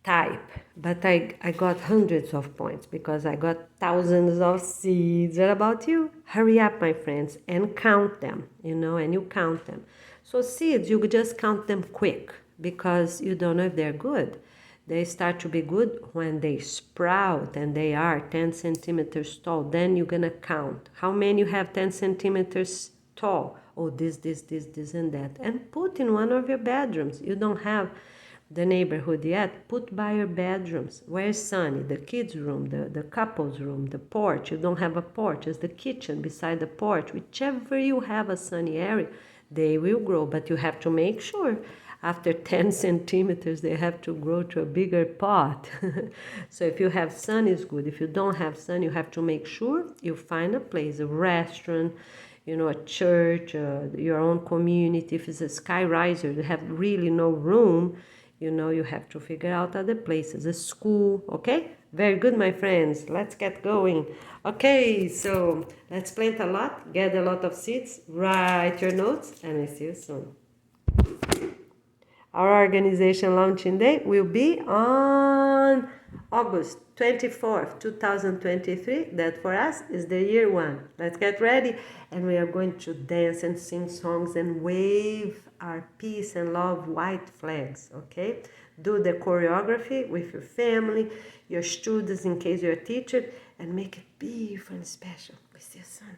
Speaker 1: type. But I got hundreds of points because I got thousands of seeds. What about you? Hurry up, my friends, and count them, you know, and you count them. So seeds, you just count them quick because you don't know if they're good. They start to be good when they sprout and they are 10 centimeters tall. Then you're going to count how many you have 10 centimeters tall. Oh, this, and that. And put in one of your bedrooms. You don't have the neighborhood yet. Put by your bedrooms. Where's sunny? The kids' room, the couple's room, the porch. You don't have a porch. It's the kitchen beside the porch. Whichever you have a sunny area, they will grow. But you have to make sure after 10 centimeters, they have to grow to a bigger pot. So if you have sun, it's good. If you don't have sun, you have to make sure you find a place, a restaurant, you know, a church, your own community. If it's a skyriser, you have really no room, you know, you have to figure out other places, a school, okay? Very good, my friends. Let's get going. Okay, so let's plant a lot, get a lot of seeds, write your notes, and I see you soon. Our organization launching day will be on August 24th, 2023. That for us is the year one. Let's get ready. And we are going to dance and sing songs and wave our peace and love white flags, okay? Do the choreography with your family, your students in case you're a teacher, and make it beautiful and special. We see you soon.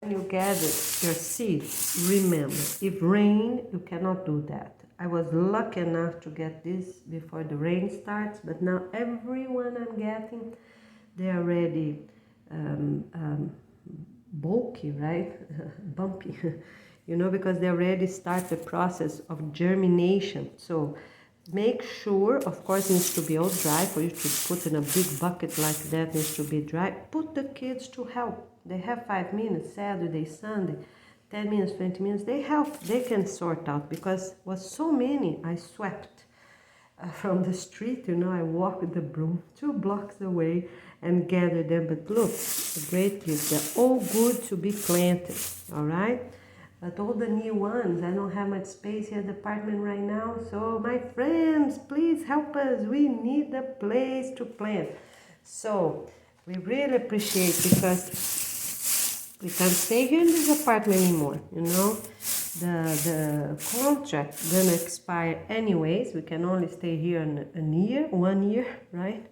Speaker 1: When you gather your seeds, remember, if rain, you cannot do that. I was lucky enough to get this before the rain starts, but now everyone I'm getting, they're already bulky, right? Bumpy, you know, because they already start the process of germination. So make sure, of course, it needs to be all dry for you to put in a big bucket like that, needs to be dry. Put the kids to help. They have 5 minutes, Saturday, Sunday, 10 minutes, 20 minutes. They help, they can sort out because was so many. I swept from the street, you know, I walked with the broom 2 blocks away and gathered them. But look, the great gifts, they're all good to be planted, all right? But all the new ones, I don't have much space here at the apartment right now. So my friends, please help us. We need a place to plant. So we really appreciate because we can't stay here in this apartment anymore, you know. The contract gonna expire anyways. We can only stay here a year, 1 year, right?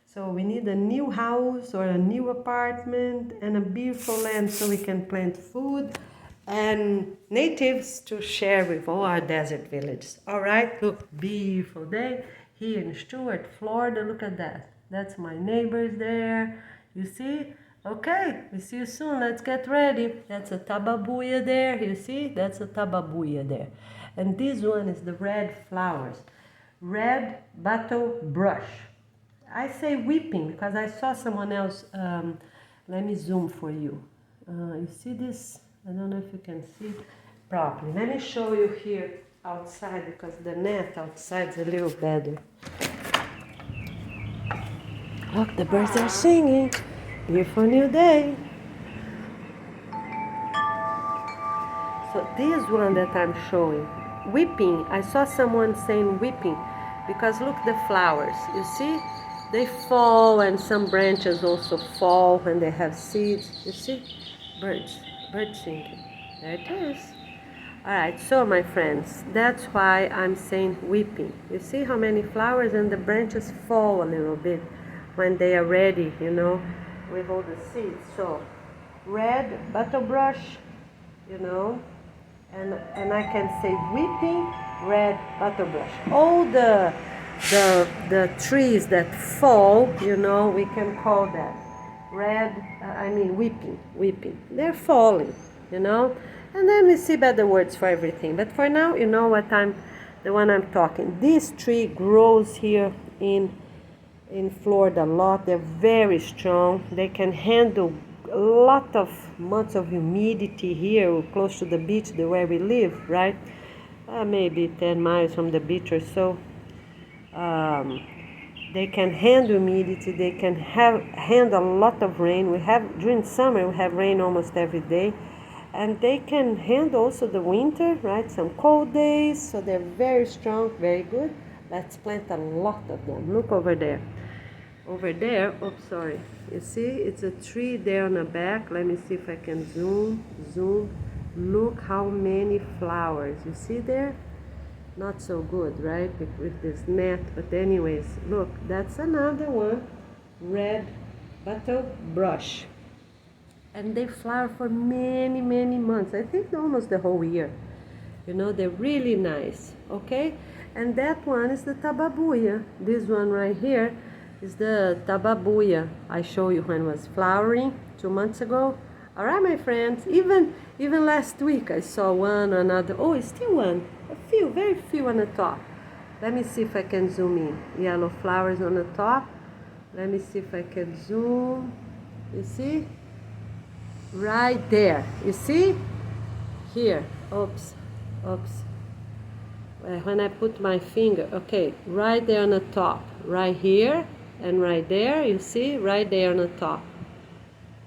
Speaker 1: So we need a new house or a new apartment and a beautiful land so we can plant food and natives to share with all our desert villages. All right, look, beautiful day here in Stuart, Florida. Look at that. That's my neighbors there. You see? Okay, we see you soon. Let's get ready. That's a tababuya there. You see? That's a tababuya there. And this one is the red flowers. Red battle brush. I say weeping because I saw someone else. Let me zoom for you. You see this? I don't know if you can see properly. Let me show you here outside because the net outside is a little better. Look, the birds are singing. Beautiful new day. So this one that I'm showing, weeping. I saw someone saying weeping because look the flowers. You see? They fall and some branches also fall when they have seeds. You see? Birds singing. There it is. All right, so my friends, that's why I'm saying weeping. You see how many flowers and the branches fall a little bit when they are ready, you know, with all the seeds. So red butterbrush, you know, and I can say weeping red butterbrush. All the trees that fall, you know, we can call that red. Weeping. They're falling, you know. And then we see better words for everything. But for now, you know what the one I'm talking. This tree grows here in Florida a lot. They're very strong. They can handle a lot of months of humidity here close to the beach where we live, right? Maybe 10 miles from the beach or so. Um, they can handle humidity. They can handle a lot of rain. During summer we have rain almost every day, and they can handle also the winter, right? Some cold days. So they're very strong, very good. Let's plant a lot of them. Look over there. Over there, oops, sorry. You see, it's a tree there on the back. Let me see if I can zoom. Look how many flowers. You see there? Not so good, right? With this net. But anyways, look, that's another one. Red butterbrush. And they flower for many, many months. I think almost the whole year. You know, they're really nice, okay? And that one is the tababuia. This one right here is the tababuia I showed you when it was flowering 2 months ago. All right, my friends, even last week I saw one, another. Oh, it's still one. A few, very few on the top. Let me see if I can zoom in. Yellow flowers on the top. Let me see if I can zoom. You see? Right there. You see? Here. Oops. When I put my finger, okay, right there on the top. Right here and right there. You see? Right there on the top.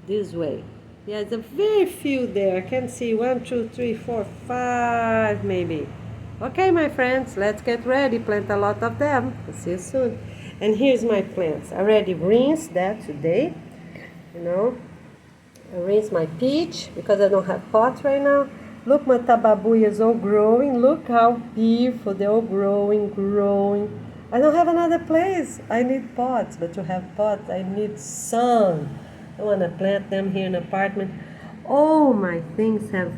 Speaker 1: This way. Yeah, it's a very few there. I can see 1, 2, 3, 4, 5 maybe. Okay, my friends, let's get ready. Plant a lot of them. I'll see you soon. And here's my plants. I already rinsed that today. You know, I rinsed my peach because I don't have pots right now. Look, my tababuia is all growing. Look how beautiful. They're all growing. I don't have another place. I need pots, but to have pots, I need sun. I want to plant them here in the apartment. All my things have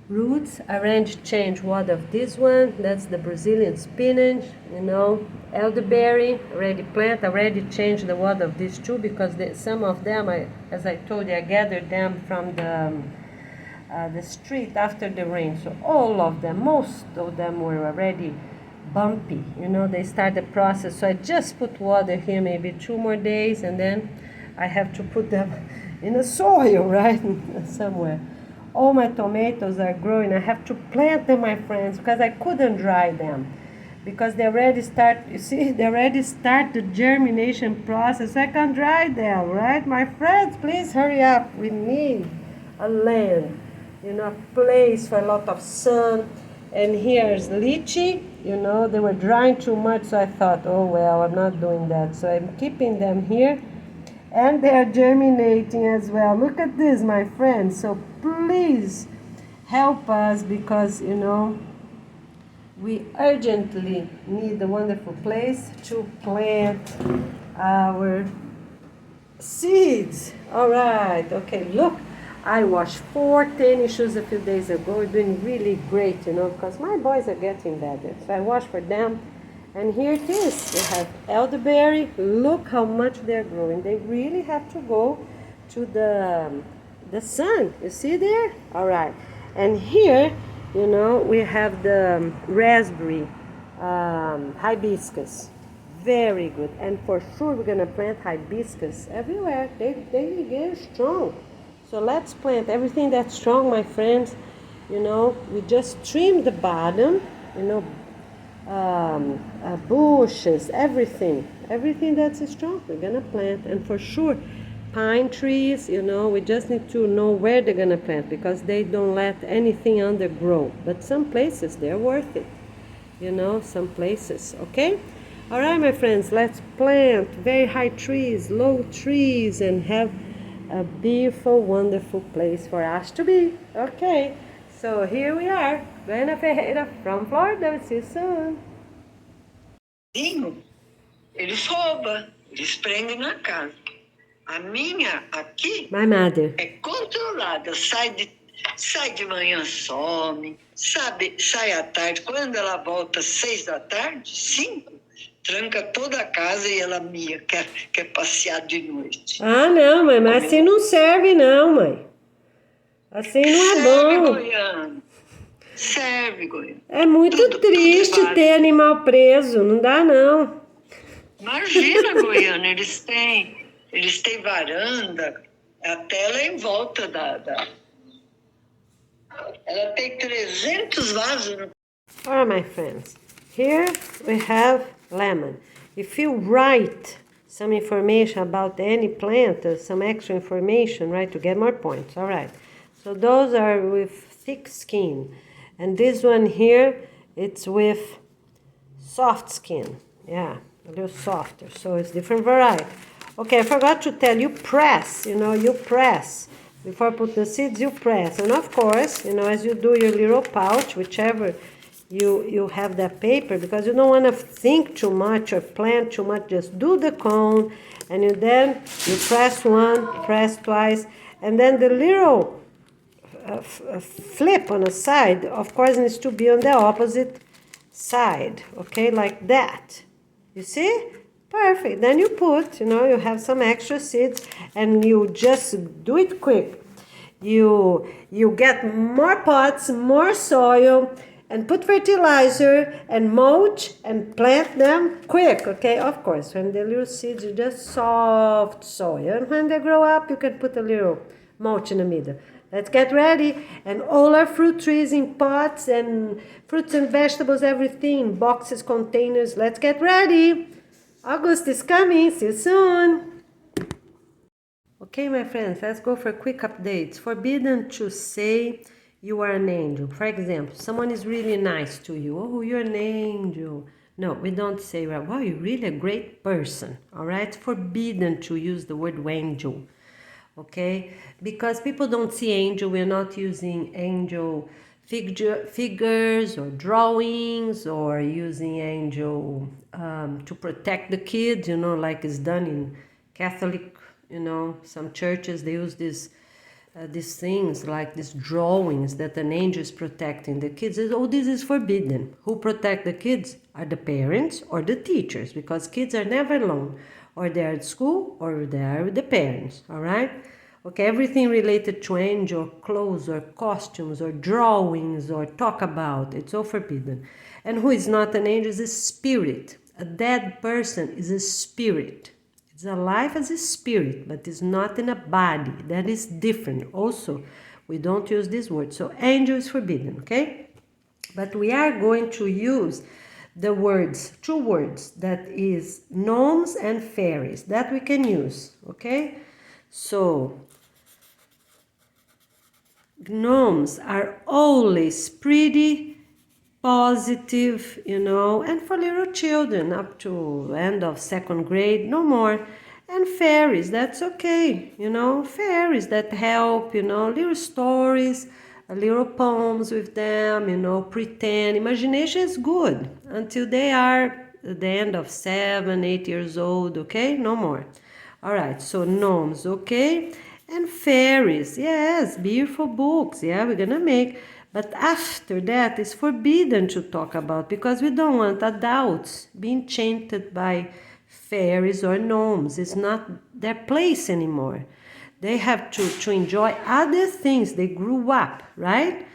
Speaker 1: roots. I already changed one of this one. That's the Brazilian spinach, you know, elderberry. Already changed the water of these two because some of them, as I told you, I gathered them from the street after the rain. So all of them, most of them were already bumpy. You know, they start the process. So I just put water here maybe 2 more days, and then I have to put them in the soil, right? Somewhere. All my tomatoes are growing. I have to plant them, my friends, because I couldn't dry them. Because they already start, you see, they already start the germination process. I can't dry them, right? My friends, please hurry up. We need a land, you know, a place for a lot of sun. And here's lychee, you know, they were drying too much, so I thought, oh, well, I'm not doing that. So I'm keeping them here. And they are germinating as well. Look at this, my friends. So please help us because, you know, we urgently need a wonderful place to plant our seeds. All right. Okay, look. I washed 4 tennis shoes a few days ago. We're doing really great, you know, because my boys are getting better. So I washed for them. And here it is. They have elderberry. Look how much they're growing. They really have to go to the sun. You see there? All right. And here, you know, we have the raspberry hibiscus. Very good. And for sure, we're going to plant hibiscus everywhere. They get strong. So let's plant everything that's strong, my friends. You know, we just trim the bottom, you know, bushes, everything that's strong we're gonna plant. And for sure pine trees, you know, we just need to know where they're gonna plant because they don't let anything undergrow, but some places they're worth it, you know, some places. Okay, all right, my friends, let's plant very high trees, low trees, and have a beautiful, wonderful place for us to be. Okay, so here we are, Goiânia Ferreira from Florida. We'll see you soon.
Speaker 2: Eles roubam, eles prendem na casa. A minha aqui
Speaker 1: My mother.
Speaker 2: é controlada, sai de Sai de manhã, some. Sabe, sai à tarde. Quando ela volta às 6 da tarde, 5, tranca toda a casa e ela mia, quer passear de noite.
Speaker 1: Ah, não, mãe, mas assim não serve não, mãe. Assim não é
Speaker 2: Serve,
Speaker 1: bom.
Speaker 2: Goiano. Serve, Goiano.
Speaker 1: É muito
Speaker 2: Tudo
Speaker 1: triste
Speaker 2: vale.
Speaker 1: ter animal preso, não dá não.
Speaker 2: Imagina, Goiano, eles têm varanda, a tela é em volta ela tem 300 vasos.
Speaker 1: Alright, my friends, here we have lemon. If you write some information about any plant, some extra information, right, to get more points. All right, so those are with thick skin, and this one here, it's with soft skin. Yeah, a little softer, so it's different variety. Okay, I forgot to tell you, press, you press. Before put the seeds, you press. And of course, as you do your little pouch, whichever you have that paper, because you don't want to think too much or plan too much, just do the cone, and then you press one, press twice, and then the little flip on the side, of course, needs to be on the opposite side, okay, like that. You see? Perfect. Then you put, you have some extra seeds, and you just do it quick. You get more pots, more soil, and put fertilizer and mulch and plant them quick, okay? Of course, when the little seeds are just soft soil, and when they grow up, you can put a little mulch in the middle. Let's get ready. And all our fruit trees in pots and fruits and vegetables, everything, boxes, containers. Let's get ready. August is coming. See you soon. Okay, my friends, let's go for quick updates. Forbidden to say you are an angel. For example, someone is really nice to you. Oh, you're an angel. No, we don't say, wow, you're really a great person. All right? Forbidden to use the word angel. Okay? Because people don't see angel. We're not using angel figures or drawings or using angel to protect the kids, like it's done in Catholic, some churches, they use these things like these drawings that an angel is protecting the kids. Oh, this is forbidden. Who protect the kids are the parents or the teachers, because kids are never alone, or they're at school or they're with the parents. All right? Okay, everything related to angel, clothes or costumes or drawings or talk about, it's all forbidden. And who is not an angel is a spirit. A dead person is a spirit. It's alive as a spirit, but it's not in a body. That is different. Also, we don't use this word. So angel is forbidden, okay? But we are going to use the words, 2 words, that is gnomes and fairies, that we can use, okay? So gnomes are always pretty, positive, and for little children up to end of 2nd grade, no more. And fairies, that's okay, fairies that help, little stories, little poems with them, pretend. Imagination is good until they are at the end of 7, 8 years old, okay? No more. All right, so gnomes, okay? And fairies, yes, beautiful books, yeah, we're gonna make. But after that, it's forbidden to talk about, because we don't want adults being enchanted by fairies or gnomes. It's not their place anymore. They have to enjoy other things. They grew up, right?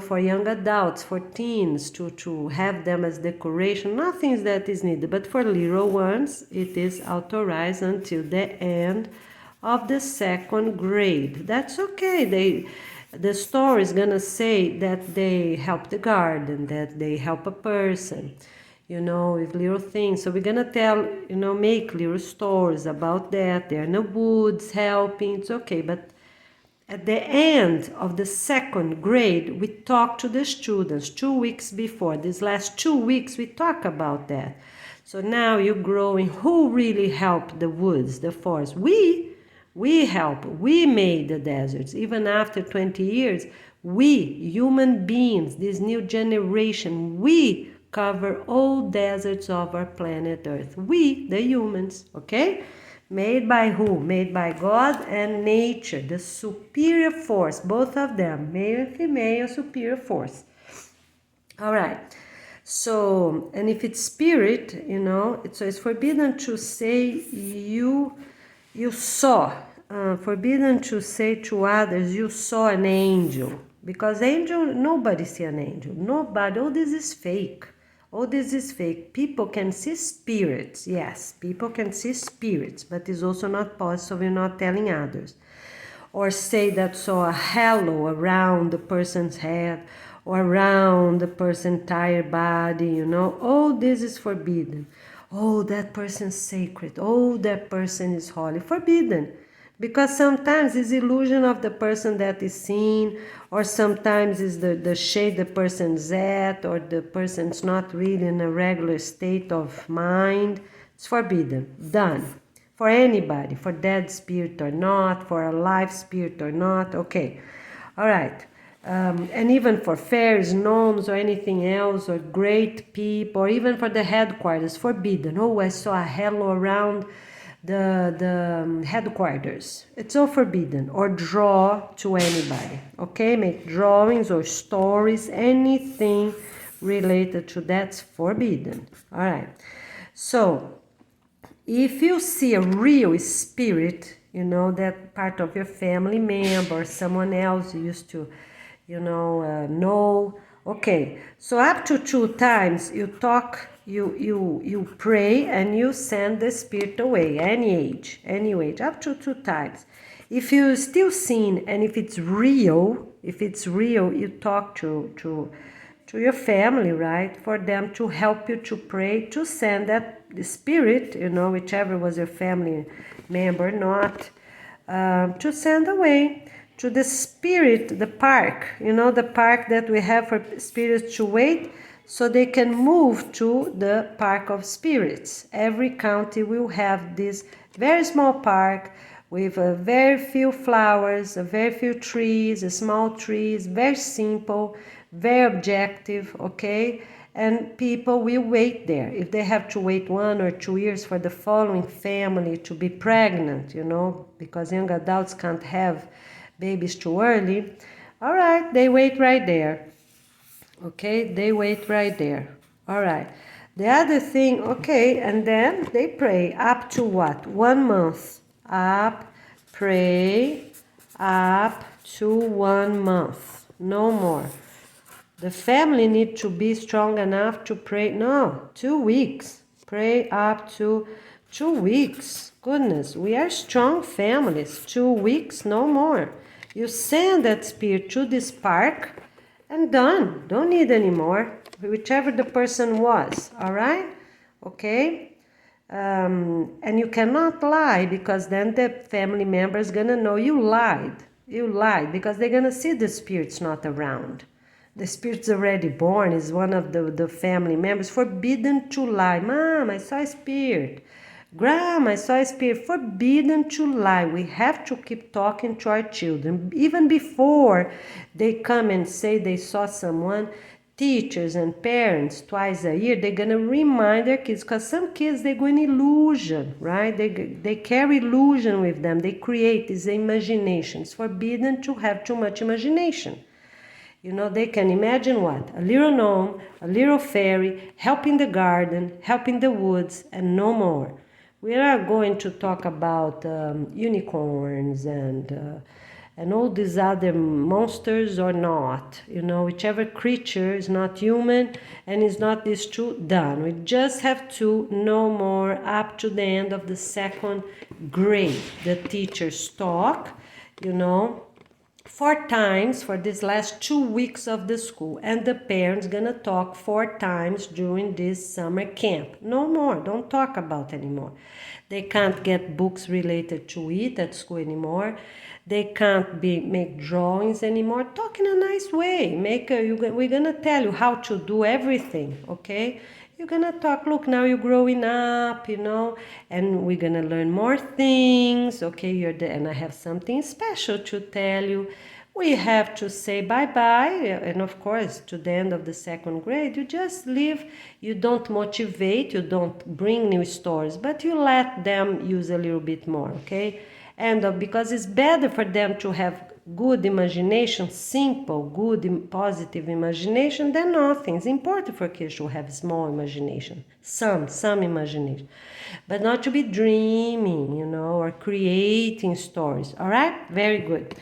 Speaker 1: For young adults, for teens, to have them as decoration, nothing that is needed. But for little ones, it is authorized until the end of the 2nd grade. That's okay. The story is gonna say that they help the garden, that they help a person, with little things. So we're gonna tell, make little stories about that. They're in the woods helping. It's okay. But at the end of the 2nd grade, we talk to the students 2 weeks before. These last 2 weeks, we talk about that. So now you're growing. Who really helped the woods, the forest? We help. We made the deserts. Even after 20 years, we, human beings, this new generation, we cover all deserts of our planet Earth. We, the humans, okay? Made by who? Made by God and nature, the superior force, both of them, male and female, superior force. All right. So, and if it's spirit, so it's forbidden to say you saw. Forbidden to say to others you saw an angel, because angel, nobody see an angel. Nobody. All this is fake. All this is fake. People can see spirits. Yes, people can see spirits, but it's also not possible. You're not telling others. Or say that saw a halo around the person's head or around the person's entire body, All this is forbidden. Oh, that person's sacred. Oh, that person is holy. Forbidden. Because sometimes it's illusion of the person that is seen, or sometimes it's the shade the person's at, or the person's not really in a regular state of mind. It's forbidden. Done. For anybody, for dead spirit or not, for a live spirit or not. Okay. All right. And even for fairies, gnomes, or anything else, or great people, or even for the headquarters, forbidden. Oh, I saw a halo around the headquarters. It's all forbidden. Or draw to anybody. Okay, make drawings or stories, anything related to that's forbidden. All right. So if you see a real spirit, that part of your family member or someone else you used to know. Okay, so up to 2 times you talk, you pray, and you send the spirit away. Any age, up to 2 times. If you still seen, and if it's real, you talk to your family, right? For them to help you to pray, to send that spirit, whichever was your family member, not to send away to the spirit, the park, the park that we have for spirits to wait, so they can move to the park of spirits. Every county will have this very small park with very few flowers, very few trees, small trees, very simple, very objective, okay? And people will wait there. If they have to wait 1 or 2 years for the following family to be pregnant, because young adults can't have babies too early, all right, they wait right there. Okay, they wait right there. All right. The other thing, okay, and then they pray up to what? 1 month. Pray up to 1 month. No more. The family need to be strong enough to pray. No, 2 weeks. Pray up to 2 weeks. Goodness, we are strong families. 2 weeks, no more. You send that spirit to this park and done. Don't need any more. Whichever the person was. All right? Okay? And you cannot lie, because then the family member is going to know you lied. You lied, because they're going to see the spirit's not around. The spirit's already born, is one of the family members. Forbidden to lie. Mom, I saw a spirit. Grandma, I saw a spirit. Forbidden to lie. We have to keep talking to our children. Even before they come and say they saw someone, teachers and parents twice a year, they're going to remind their kids, because some kids, they go in illusion, right? They carry illusion with them. They create this imagination. It's forbidden to have too much imagination. They can imagine what? A little gnome, a little fairy, helping the garden, helping the woods, and no more. We are going to talk about unicorns and all these other monsters or not. Whichever creature is not human and is not these 2, done. We just have 2, no more, up to the end of the 2nd grade. The teachers talk, 4 times for these last 2 weeks of the school, and the parents gonna talk 4 times during this summer camp. No more, don't talk about anymore. They can't get books related to it at school anymore. They can't make drawings anymore. Talk in a nice way. We're gonna tell you how to do everything, okay? You're gonna talk, look, now you're growing up, and we're gonna learn more things, okay? And I have something special to tell you. we have to say bye-bye, and of course, to the end of the second grade, you just leave. You don't motivate, you don't bring new stories, but you let them use a little bit more, okay? And because it's better for them to have good imagination, simple, good, positive imagination than nothing. It's important for kids to have small imagination, some imagination, but not to be dreaming, or creating stories. All right? Very good.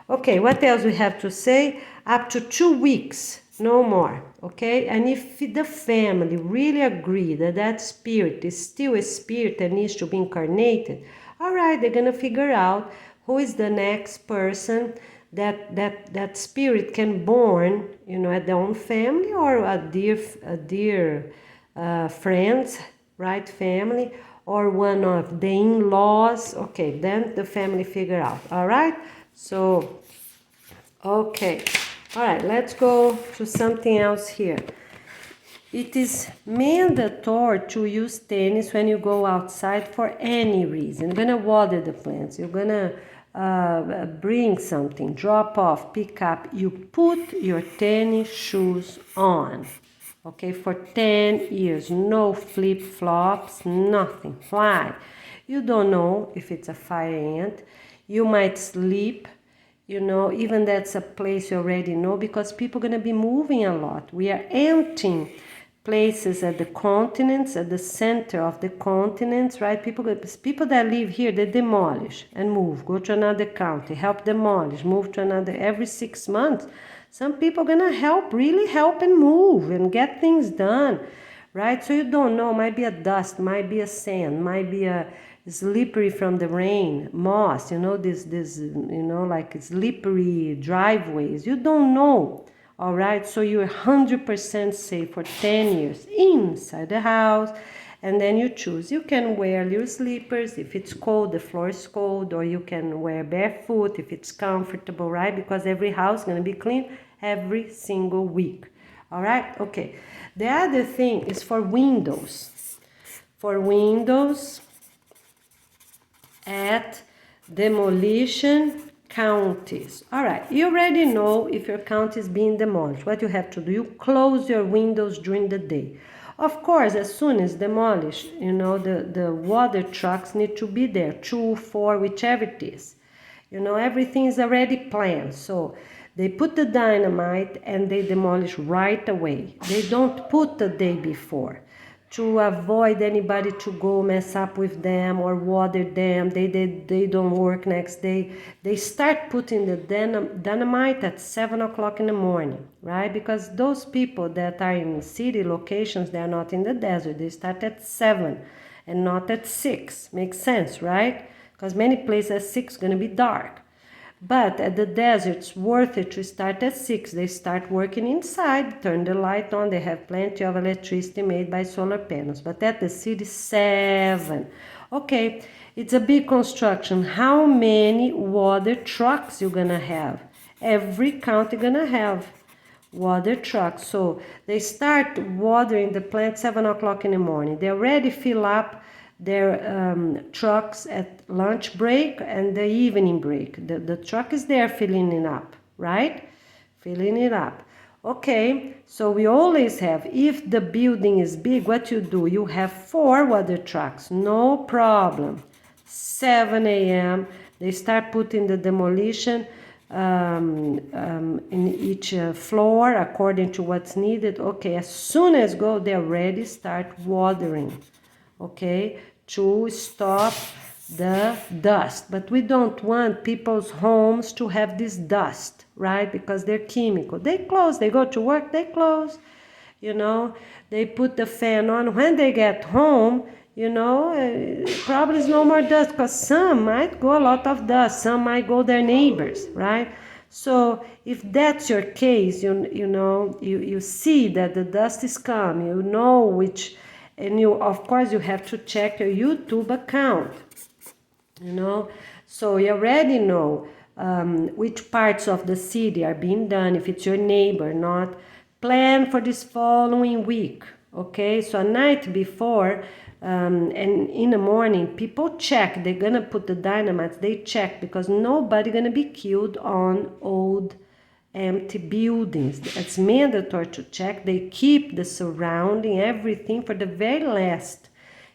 Speaker 1: Okay, what else we have to say? Up to 2 weeks, no more, okay? And if the family really agree that that spirit is still a spirit that needs to be incarnated, all right, they're gonna figure out who is the next person that spirit can born, at their own family or a dear friends, right, family, or one of the in-laws. Okay, then the family figure out, all right? So, okay, all right, let's go to something else here. It is mandatory to use tennis when you go outside for any reason. You're gonna water the plants, you're gonna bring something, drop off, pick up. You put your tennis shoes on, okay, for 10 years. No flip-flops, nothing. Fly. You don't know if it's a fire ant. You might sleep. Even that's a place you already know, because people are going to be moving a lot. We are emptying places at the continents, at the center of the continents, right? People that live here, they demolish and move, go to another county, help demolish, move to another. Every 6 months, some people are going to really help and move and get things done, right? So you don't know, might be a dust, might be a sand, might be a slippery from the rain, moss, this like slippery driveways. You don't know, all right? So you're 100% safe for 10 years inside the house, and then you choose. You can wear your slippers if it's cold, the floor is cold, or you can wear barefoot if it's comfortable, right? Because every house is going to be clean every single week, all right? Okay, the other thing is for windows. For windows at demolition counties. All right, you already know if your county is being demolished. What you have to do, you close your windows during the day. Of course, as soon as demolished, the water trucks need to be there, 2, 4, whichever it is. Everything is already planned. So they put the dynamite and they demolish right away. They don't put the day before, to avoid anybody to go mess up with them or water them. They don't work next day. They start putting the dynamite at 7 o'clock in the morning, right? Because those people that are in city locations, they are not in the desert. They start at 7 and not at 6. Makes sense, right? Because many places at 6 is going to be dark. But at the desert, it's worth it to start at 6. They start working inside, turn the light on. They have plenty of electricity made by solar panels. But at the city, 7. Okay, it's a big construction. How many water trucks you gonna have? Every county gonna have water trucks. So they start watering the plant 7 o'clock in the morning. They already fill up their trucks at lunch break and the evening break. The truck is there filling it up, right? Filling it up. Okay, so we always have, if the building is big, what you do? You have 4 water trucks, no problem. 7 a.m., they start putting the demolition in each floor according to what's needed. Okay, as soon as go, they already start watering, okay, to stop the dust. But we don't want people's homes to have this dust, right? Because they're chemical. They close, they go to work, they close, they put the fan on. When they get home, probably is no more dust, because some might go a lot of dust, some might go their neighbors, right? So if that's your case, you see that the dust is coming, which. And of course, you have to check your YouTube account, So you already know which parts of the city are being done, if it's your neighbor, not. Plan for this following week, Okay, so a night before and in the morning, people check. They're gonna put the dynamite. They check because nobody gonna be killed on old empty buildings. It's mandatory to check. They keep the surrounding, everything for the very last.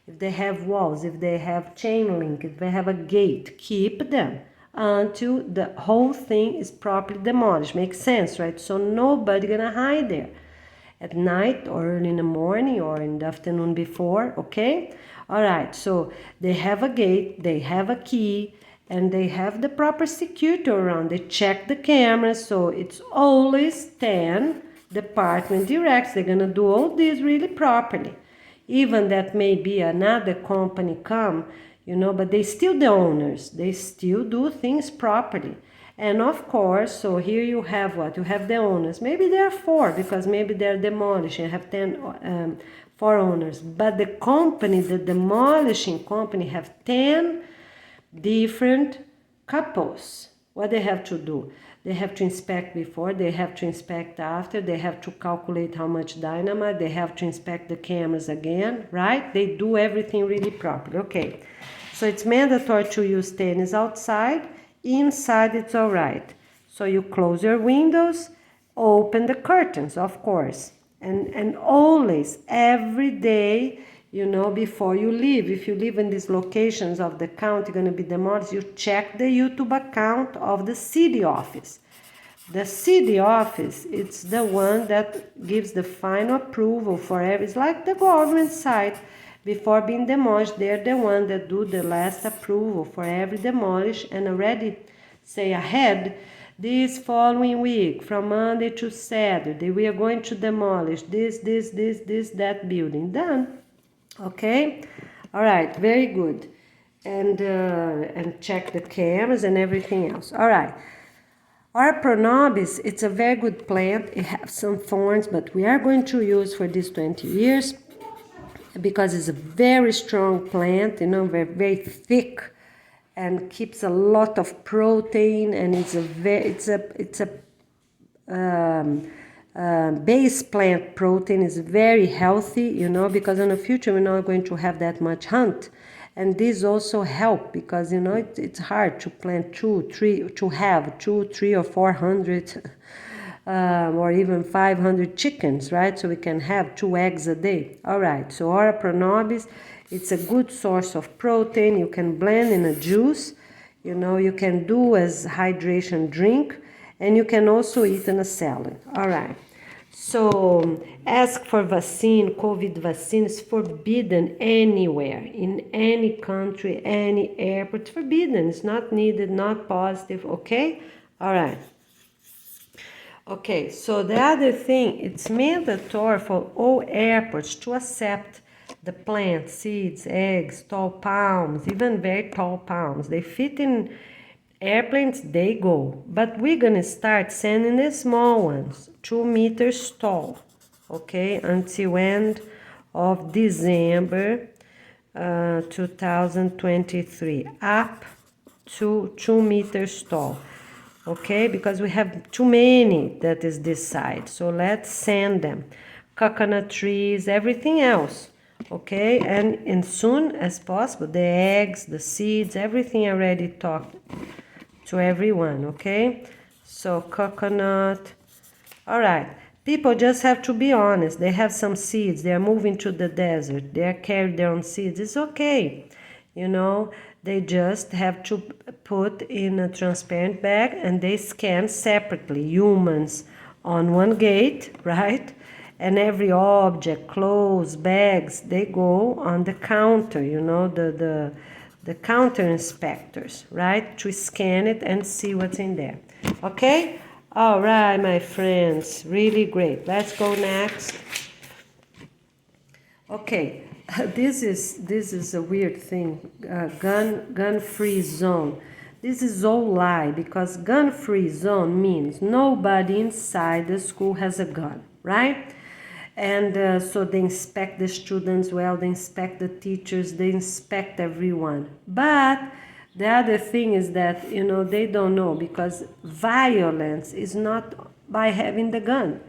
Speaker 1: If they have walls, if they have chain link, if they have a gate, keep them until the whole thing is properly demolished. Makes sense, right? So nobody gonna hide there at night or early in the morning or in the afternoon before, okay? All right, so they have a gate, they have a key, and they have the proper security around. They check the cameras, so it's always 10 department directs. They're gonna do all this really properly. Even that may be another company come, but they still the owners. They still do things properly. And of course, so here you have what? You have the owners. Maybe there are 4 because maybe they're demolishing. You have 4 owners. But the company, the demolishing company, have 10 different couples. What they have to do? They have to inspect before, they have to inspect after, they have to calculate how much dynamite, they have to inspect the cameras again, right? They do everything really properly. Okay, so it's mandatory to use tennis outside. Inside it's all right. So you close your windows, open the curtains, of course. And always, every day, before you leave, if you live in these locations of the county going to be demolished, you check the YouTube account of the city office. The city office, it's the one that gives the final approval for every, it's like the government site. Before being demolished, they're the one that do the last approval for every demolish and already say ahead, this following week, from Monday to Saturday, we are going to demolish this, that building. Done. Okay, all right, very good, and check the cameras and everything else. All right, our Pronobis, it's a very good plant. It has some thorns, but we are going to use for these 20 years because it's a very strong plant, very, very thick, and keeps a lot of protein, and it's a base plant protein is very healthy, because in the future we're not going to have that much hunt. And this also help because, it's hard to plant 2, 3, to have 2, 3 or 400 or even 500 chickens, right? So we can have 2 eggs a day. All right, so Ora pronobis, it's a good source of protein. You can blend in a juice, you can do as hydration drink, and you can also eat in a salad. All right. So ask for vaccine. COVID vaccine is forbidden anywhere, in any country, any airport. It's forbidden. It's not needed, not positive. Okay? All right. Okay, so the other thing, it's mandatory for all airports to accept the plant, seeds, eggs, tall palms, even very tall palms. They fit in airplanes, they go. But we're gonna start sending the small ones, 2 meters tall, okay, until end of December 2023, up to 2 meters tall, okay, because we have too many that is this side. So let's send them. Coconut trees, everything else. Okay, and soon as possible, the eggs, the seeds, everything already talked to everyone, okay? So coconut, all right. People just have to be honest. They have some seeds. They are moving to the desert. They are carrying their own seeds. It's okay, They just have to put in a transparent bag and they scan separately. Humans on one gate, right? And every object, clothes, bags, they go on the counter, the counter inspectors, right? To scan it and see what's in there. Okay? All right, my friends. Really great. Let's go next. Okay. This is a weird thing. Gun-free zone. This is all lie because gun-free zone means nobody inside the school has a gun, right? And so they inspect the students well, they inspect the teachers, they inspect everyone. But the other thing is that, they don't know because violence is not by having the gun.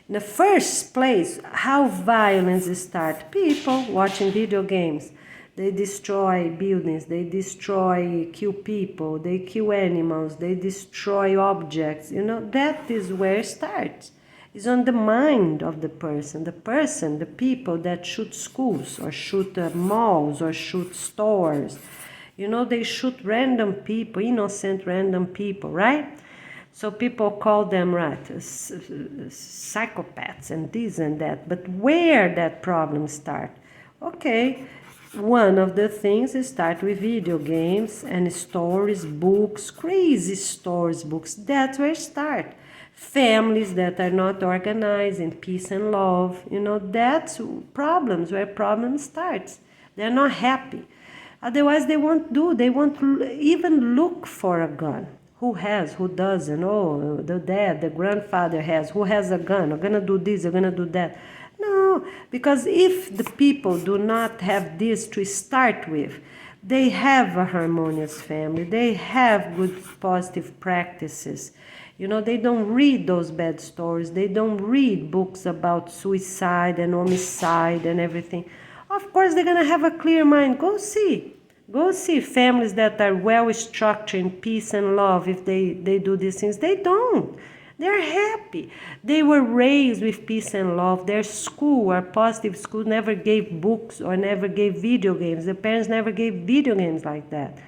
Speaker 1: In the first place, how violence starts. People watching video games. They destroy buildings, they kill people, they kill animals, they destroy objects. That is where it starts. It's on the mind of the person, the people that shoot schools or shoot malls or shoot stores. They shoot random people, innocent random people, right? So people call them, right, psychopaths and this and that. But where that problem starts? Okay, one of the things is start with video games and stories, books, crazy stories, books. That's where it starts. Families that are not organized in peace and love. That's problems, where problem starts. They're not happy. Otherwise, they won't even look for a gun. Who has, who doesn't? Oh, the dad, the grandfather has. Who has a gun? I'm going to do this, I'm going to do that. No, because if the people do not have this to start with, they have a harmonious family, they have good positive practices. They don't read those bad stories, they don't read books about suicide and homicide and everything. Of course, they're going to have a clear mind. Go see families that are well structured in peace and love. If they do these things, they don't. They're happy. They were raised with peace and love. Their school, or positive school, never gave books or never gave video games. The parents never gave video games like that.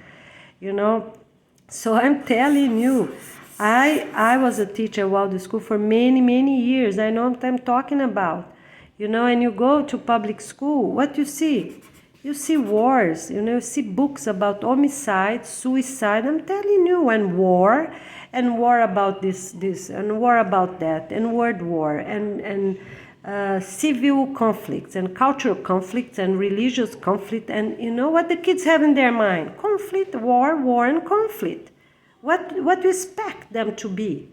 Speaker 1: So I'm telling you, I was a teacher at Waldo School for many, many years. I know what I'm talking about. And you go to public school, what you see? You see wars, you see books about homicide, suicide. I'm telling you, and war about this, and war about that, and world war, and civil conflicts, and cultural conflicts, and religious conflict. And you know what the kids have in their mind? Conflict, war, and conflict. What you expect them to be?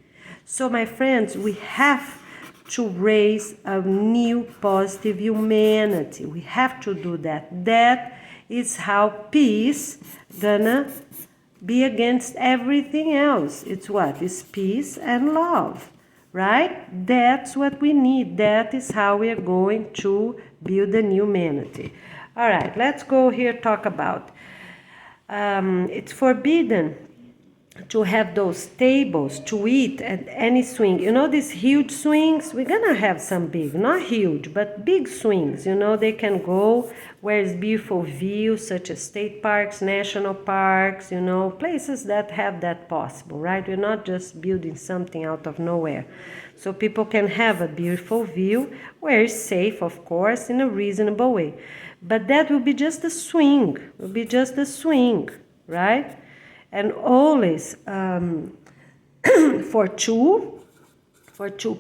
Speaker 1: So, my friends, we have to raise a new positive humanity. We have to do that. That is how peace gonna be against everything else. It's what? It's peace and love, right? That's what we need. That is how we are going to build a new humanity. All right, let's go here talk about. It's forbidden to have those tables to eat at any swing. These huge swings, we're gonna have some big, not huge, but big swings. They can go where it's beautiful views, such as state parks, national parks, places that have that possible, right? We're not just building something out of nowhere. So people can have a beautiful view where it's safe, of course, in a reasonable way. But that will be just a swing, right? And always for two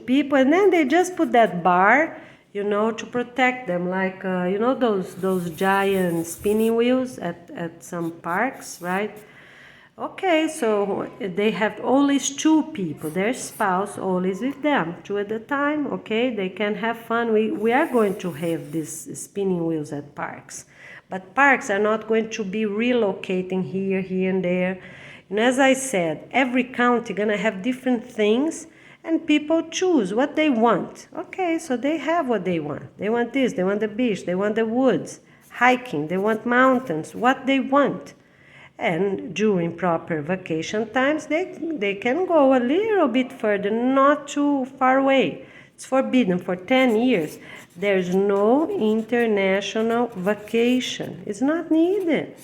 Speaker 1: people, and then they just put that bar, to protect them, like those giant spinning wheels at some parks, right? Okay, so they have always two people, their spouse always with them, two at a time. Okay, they can have fun. We are going to have these spinning wheels at parks. But parks are not going to be relocating here and there. And as I said, every county gonna have different things, and people choose what they want. Okay, so they have what they want. They want this, they want the beach, they want the woods, hiking, they want mountains, what they want. And during proper vacation times, they can go a little bit further, not too far away. It's forbidden for 10 years. There's no international vacation. It's not needed.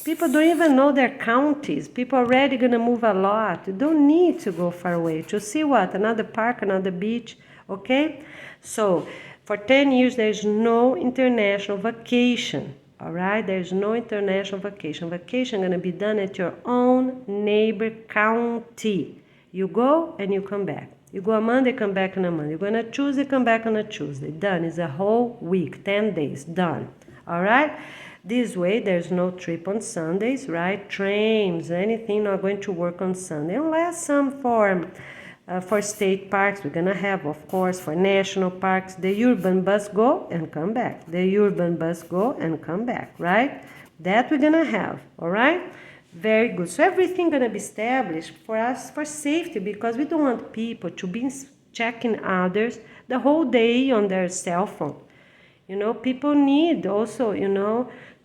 Speaker 1: People don't even know their counties. People are already going to move a lot. You don't need to go far away. To see what? Another park, another beach, okay? So, for 10 years, there's no international vacation, all right? There's no international vacation. Vacation going to be done at your own neighbor county. You go and you come back. You go on Monday, come back on a Monday. You go on a Tuesday, come back on a Tuesday. Done. It's a whole week, 10 days, done. All right? This way, there's no trip on Sundays, right? Trains, anything not going to work on Sunday. Unless some for state parks, we're going to have, of course, for national parks, the urban bus go and come back. The urban bus go and come back, right? That we're going to have, all right? Very good. So everything going to be established for us for safety, because we don't want people to be checking others the whole day on their cell phone. People need also,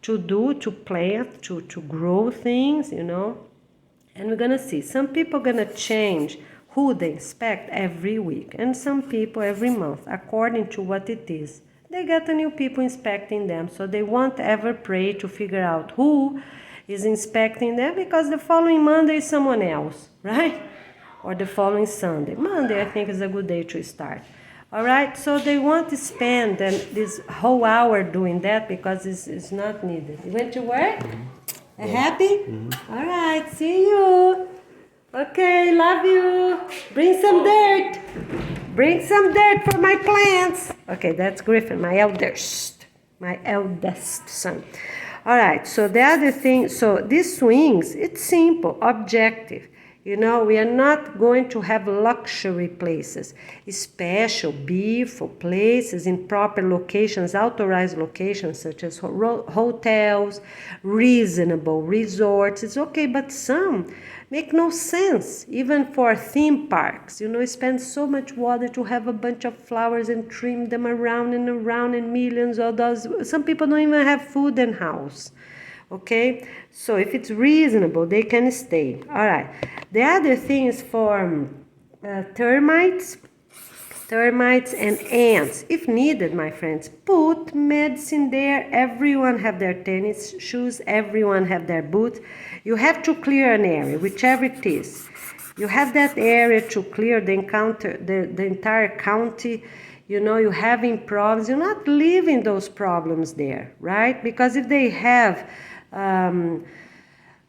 Speaker 1: to plant, to grow things, And we're gonna see, some people gonna change who they inspect every week, and some people every month, according to what it is. They get a new people inspecting them, so they won't ever pray to figure out who is inspecting them, because the following Monday is someone else, right? Or the following Sunday. Monday, I think, is a good day to start. All right, so they won't spend this whole hour doing that because it's not needed. You went to work? Happy? All right, see you. Okay, love you. Bring some dirt. Bring some dirt for my plants. Okay, that's Griffin, my eldest son. All right, so the other thing, so these swings, it's simple, objective. We are not going to have luxury places, special, beautiful places in proper locations, authorized locations such as hotels, reasonable resorts. It's okay, but some make no sense, even for theme parks. Spend so much water to have a bunch of flowers and trim them around and millions of those. Some people don't even have food in house. Okay, so if it's reasonable, they can stay. All right. The other thing is for termites and ants. If needed, my friends, put medicine there. Everyone have their tennis shoes. Everyone have their boots. You have to clear an area, whichever it is. You have that area to clear the entire county. You're having problems. You're not leaving those problems there, right? Because if they have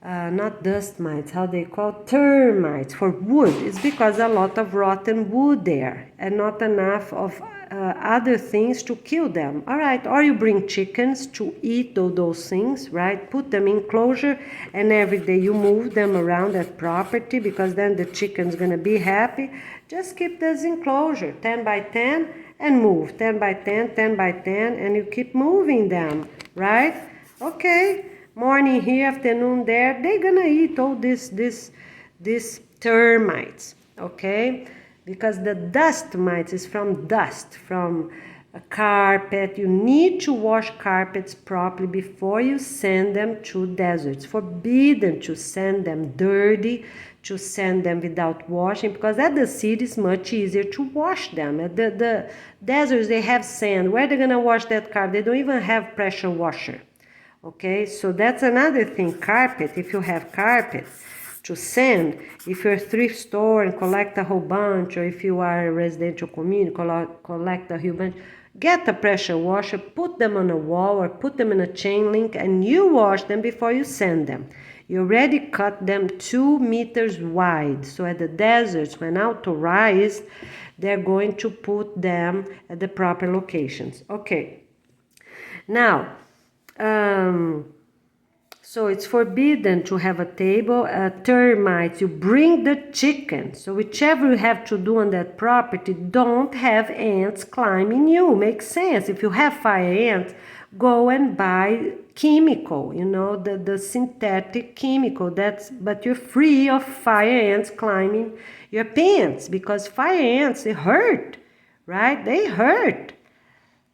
Speaker 1: not dust mites, how they call termites for wood, it's because a lot of rotten wood there and not enough of other things to kill them. All right, or you bring chickens to eat all those things, right? Put them in enclosure, and every day you move them around that property, because then the chicken's gonna be happy. Just keep this enclosure 10 by 10 and move 10 by 10, 10 by 10, and you keep moving them, right? Okay. Morning here, afternoon there, they're gonna eat all these termites, okay? Because the dust mites is from dust, from a carpet. You need to wash carpets properly before you send them to deserts. Forbidden to send them dirty, to send them without washing, because at the city it's much easier to wash them. At the deserts, they have sand. Where are they gonna wash that car? They don't even have pressure washer. Okay, so that's another thing. Carpet, if you have carpet to send, if you're a thrift store and collect a whole bunch, or if you are a residential community, collect a whole bunch, get a pressure washer, put them on a wall or put them in a chain link, and you wash them before you send them. You already cut them 2 meters wide. So at the deserts, when authorized, they're going to put them at the proper locations. Okay, now, so it's forbidden to have a table. Termites, you bring the chicken. So whichever you have to do on that property, don't have ants climbing you. Makes sense. If you have fire ants, go and buy chemical, the synthetic chemical. But you're free of fire ants climbing your pants, because fire ants, they hurt, right? They hurt.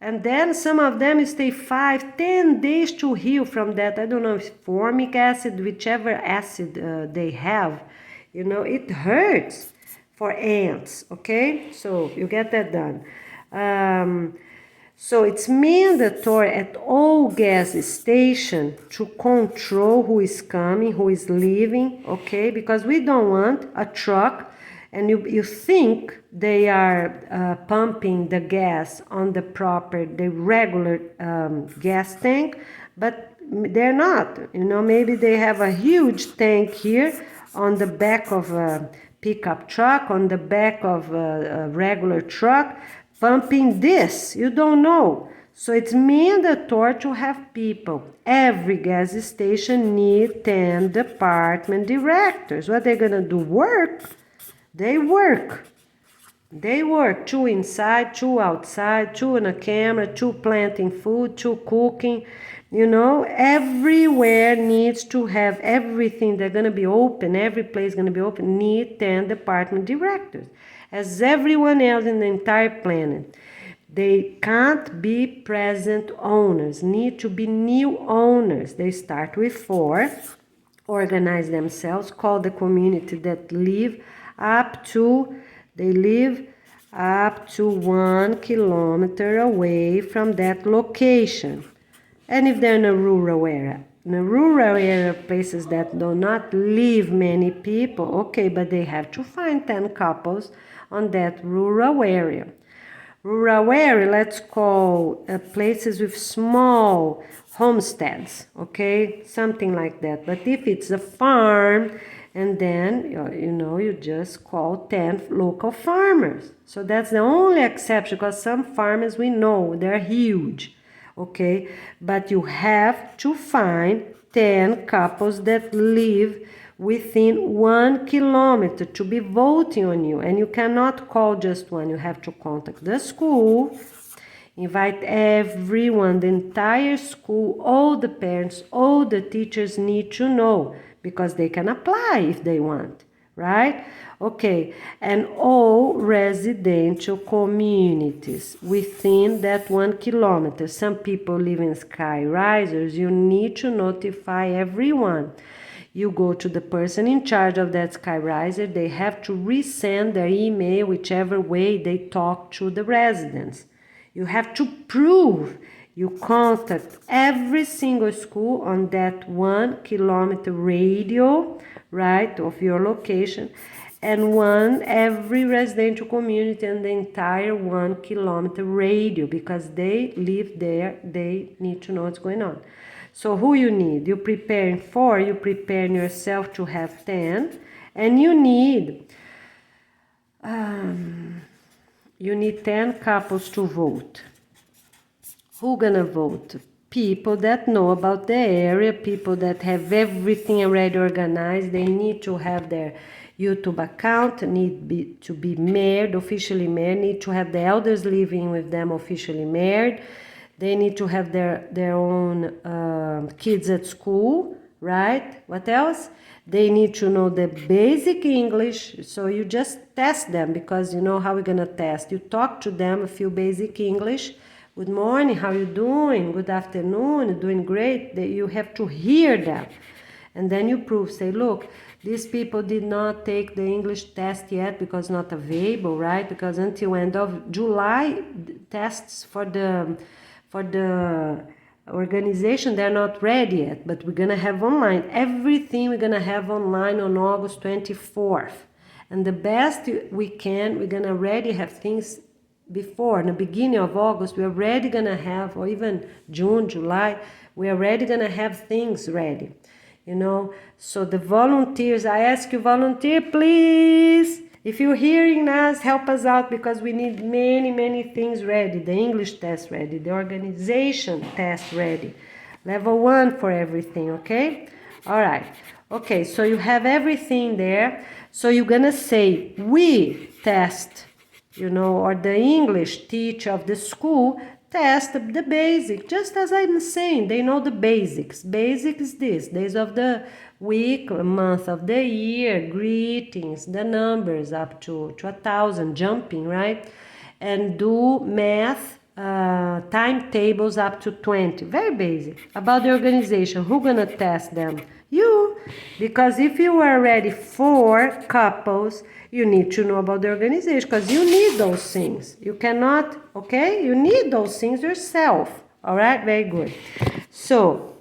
Speaker 1: And then some of them stay 5-10 days to heal from that. I don't know if formic acid, whichever acid they have, it hurts for ants, okay? So you get that done. So it's mandatory at all gas stations to control who is coming, who is leaving, okay? Because we don't want a truck and you think they are pumping the gas on the regular gas tank, but they're not. Maybe they have a huge tank here on the back of a pickup truck, on the back of a regular truck, pumping this. You don't know. So it's mandatory to have people. Every gas station needs 10 department directors. What they're gonna do? Work. They work. 2 inside, 2 outside, 2 on a camera, 2 planting food, 2 cooking. Everywhere needs to have everything. They're going to be open. Every place is going to be open. Need 10 department directors. as everyone else in the entire planet. They can't be present owners, need to be new owners. They start with 4, organize themselves, call the community that live up to 1 kilometer away from that location. And if they're in a rural area, places that do not live many people, okay, but they have to find 10 couples on that rural area. Rural area, let's call places with small homesteads, okay, something like that. But if it's a farm, and then, you just call 10 local farmers. So that's the only exception, because some farmers we know, they're huge, okay? But you have to find 10 couples that live within 1 kilometer to be voting on you. And you cannot call just one. You have to contact the school, invite everyone, the entire school, all the parents, all the teachers need to know, because they can apply if they want, right? Okay, and all residential communities within that 1 kilometer. Some people live in sky risers. You need to notify everyone. You go to the person in charge of that sky riser. They have to resend their email, whichever way they talk to the residents. You have to prove you contact every single school on that 1 kilometer radius, right, of your location, and every residential community in the entire 1 kilometer radius, because they live there, they need to know what's going on. So who you need? You preparing 4, you preparing yourself to have 10, and you need 10 couples to vote. Who gonna vote? People that know about the area, people that have everything already organized. They need to have their YouTube account, need to be married, officially married, need to have the elders living with them officially married. They need to have their own kids at school, right? What else? They need to know the basic English. So you just test them, because you know how we're gonna test. You talk to them a few basic English. Good morning, how you doing? Good afternoon, doing great. You have to hear them. And then you prove, say, look, these people did not take the English test yet because not available, right? Because until end of July, tests for the organization, they're not ready yet, but we're gonna have online. Everything we're gonna have online on August 24th. And the best we can, we're gonna already have things before, in the beginning of August, we're already gonna have, or even June, July, we're already gonna have things ready, So the volunteers, I ask you, volunteer, please. If you're hearing us, help us out, because we need many things ready. The English test ready, the organization test ready. Level 1 for everything, okay? All right. Okay, so you have everything there. So you're gonna say, we test, or the English teacher of the school test the basic, just as I'm saying, they know the basics. Basic is this, days of the week, month of the year, greetings, the numbers up to 1,000, jumping, right? And do math, timetables up to 20, very basic. About the organization, who gonna test them? You, because if you are ready for couples, you need to know about the organization, because you need those things. You cannot, okay? You need those things yourself. All right, very good. So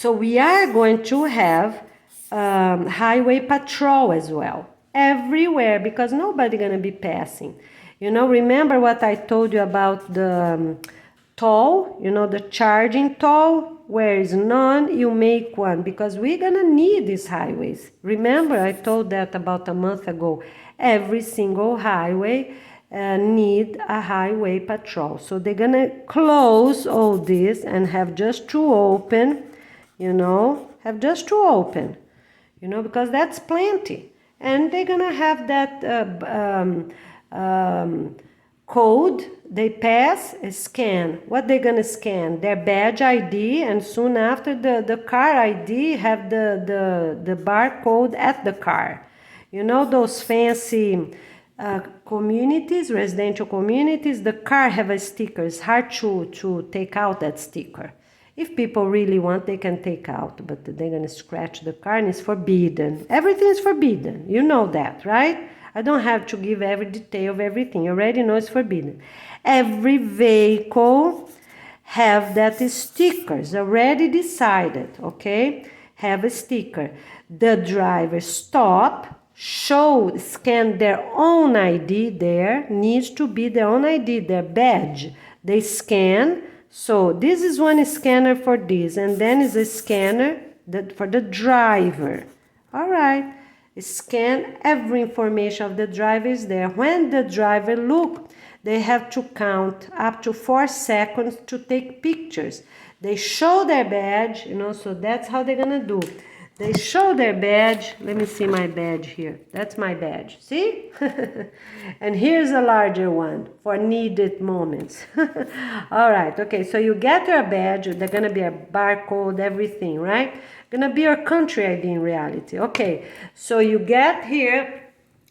Speaker 1: we are going to have highway patrol as well, everywhere, because nobody gonna be passing. Remember what I told you about the toll, the charging toll? Where is none, you make one, because we're gonna need these highways. Remember, I told that about a month ago. Every single highway need a highway patrol. So they're gonna close all this and have just two open, have just two open, because that's plenty. And they're gonna have that code, they pass, scan. What they gonna scan? Their badge ID, and soon after the car ID have the barcode at the car. Those fancy communities, residential communities, the car have a sticker. It's hard to take out that sticker. If people really want, they can take out, but they're going to scratch the car and it's forbidden. Everything is forbidden. You know that, right? I don't have to give every detail of everything. You already know it's forbidden. Every vehicle have that stickers already decided, okay? Have a sticker. The driver stop, scan their own ID there, needs to be their own ID, their badge. They scan. So this is one scanner for this, and then is a scanner for the driver. All right, scan every information of the driver is there. When the driver look, they have to count up to 4 seconds to take pictures. They show their badge, so that's how they're gonna do. They show their badge. Let me see my badge here. That's my badge, see? And here's a larger one for needed moments. All right, okay, so you get your badge. There's gonna be a barcode, everything, right? Gonna be your country ID in reality. Okay, so you get here,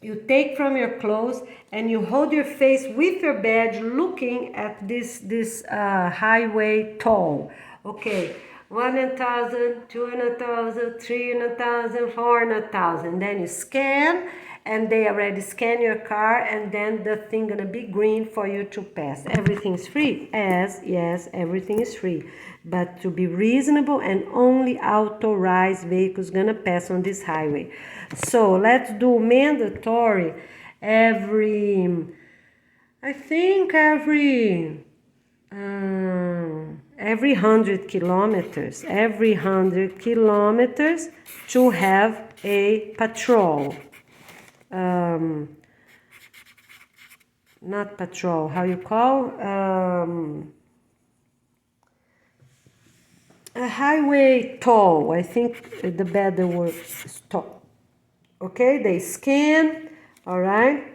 Speaker 1: you take from your clothes and you hold your face with your badge looking at this highway toll. Okay. 1,000, 2,000, 3,000, 4,000. Then you scan, and they already scan your car, and then the thing gonna be green for you to pass. Everything's free. Yes, everything is free, but to be reasonable, and only authorized vehicles gonna pass on this highway. So let's do mandatory every 100 kilometers, to have a patrol. Not patrol, how you call? A highway toll, I think the better word is toll. Okay, they scan, all right?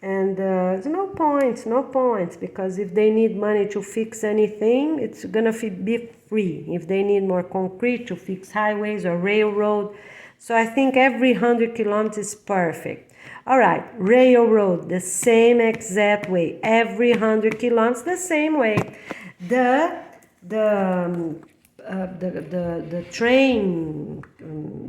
Speaker 1: And there's no points, because if they need money to fix anything, it's gonna be free. If they need more concrete to fix highways or railroad. So I think every 100 kilometers is perfect. All right, railroad, the same exact way. Every 100 kilometers, the same way. The train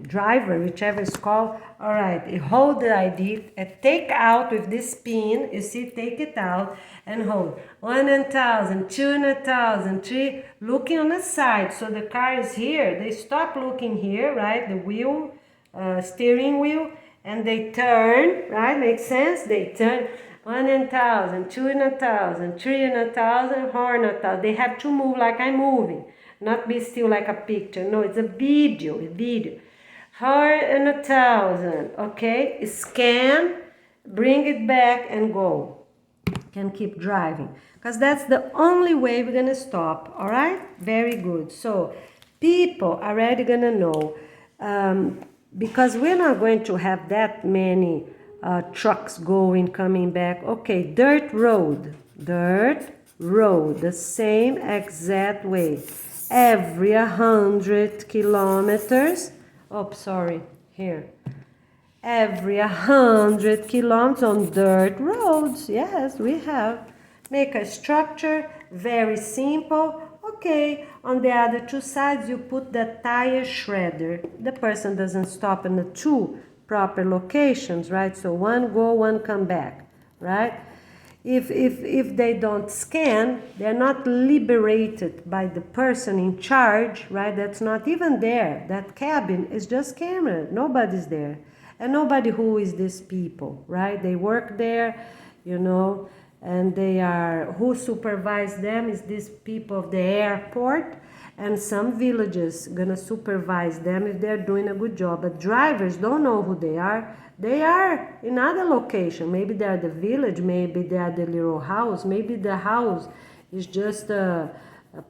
Speaker 1: driver, whichever is called, all right, you hold the ID and take out with this pin, you see, take it out and hold 1,000, 2,000, 3, looking on the side. So the car is here, they stop looking here, right, the wheel, steering wheel, and they turn, right, makes sense, they turn 1,000, 2,000, 3,000, 4,000. They have to move like I'm moving. Not be still like a picture. No, it's a video. 1,000. Okay, scan, bring it back and go. Can keep driving, because that's the only way we're gonna stop. All right, very good. So people are already gonna know, because we're not going to have that many trucks coming back. Okay, dirt road, the same exact way. Every 100 kilometers, every 100 kilometers on dirt roads. Yes, we have. Make a structure, very simple. Okay, on the other 2 sides, you put the tire shredder. The person doesn't stop in the 2 proper locations, right? So one go, one come back, right? If they don't scan, they're not liberated by the person in charge, right? That's not even there. That cabin is just camera. Nobody's there. And nobody who is these people, right? They work there, and who supervise them is these people of the airport, and some villages gonna supervise them if they're doing a good job. But drivers don't know who they are. They are in other location. Maybe they are the village, maybe they are the little house, maybe the house is just a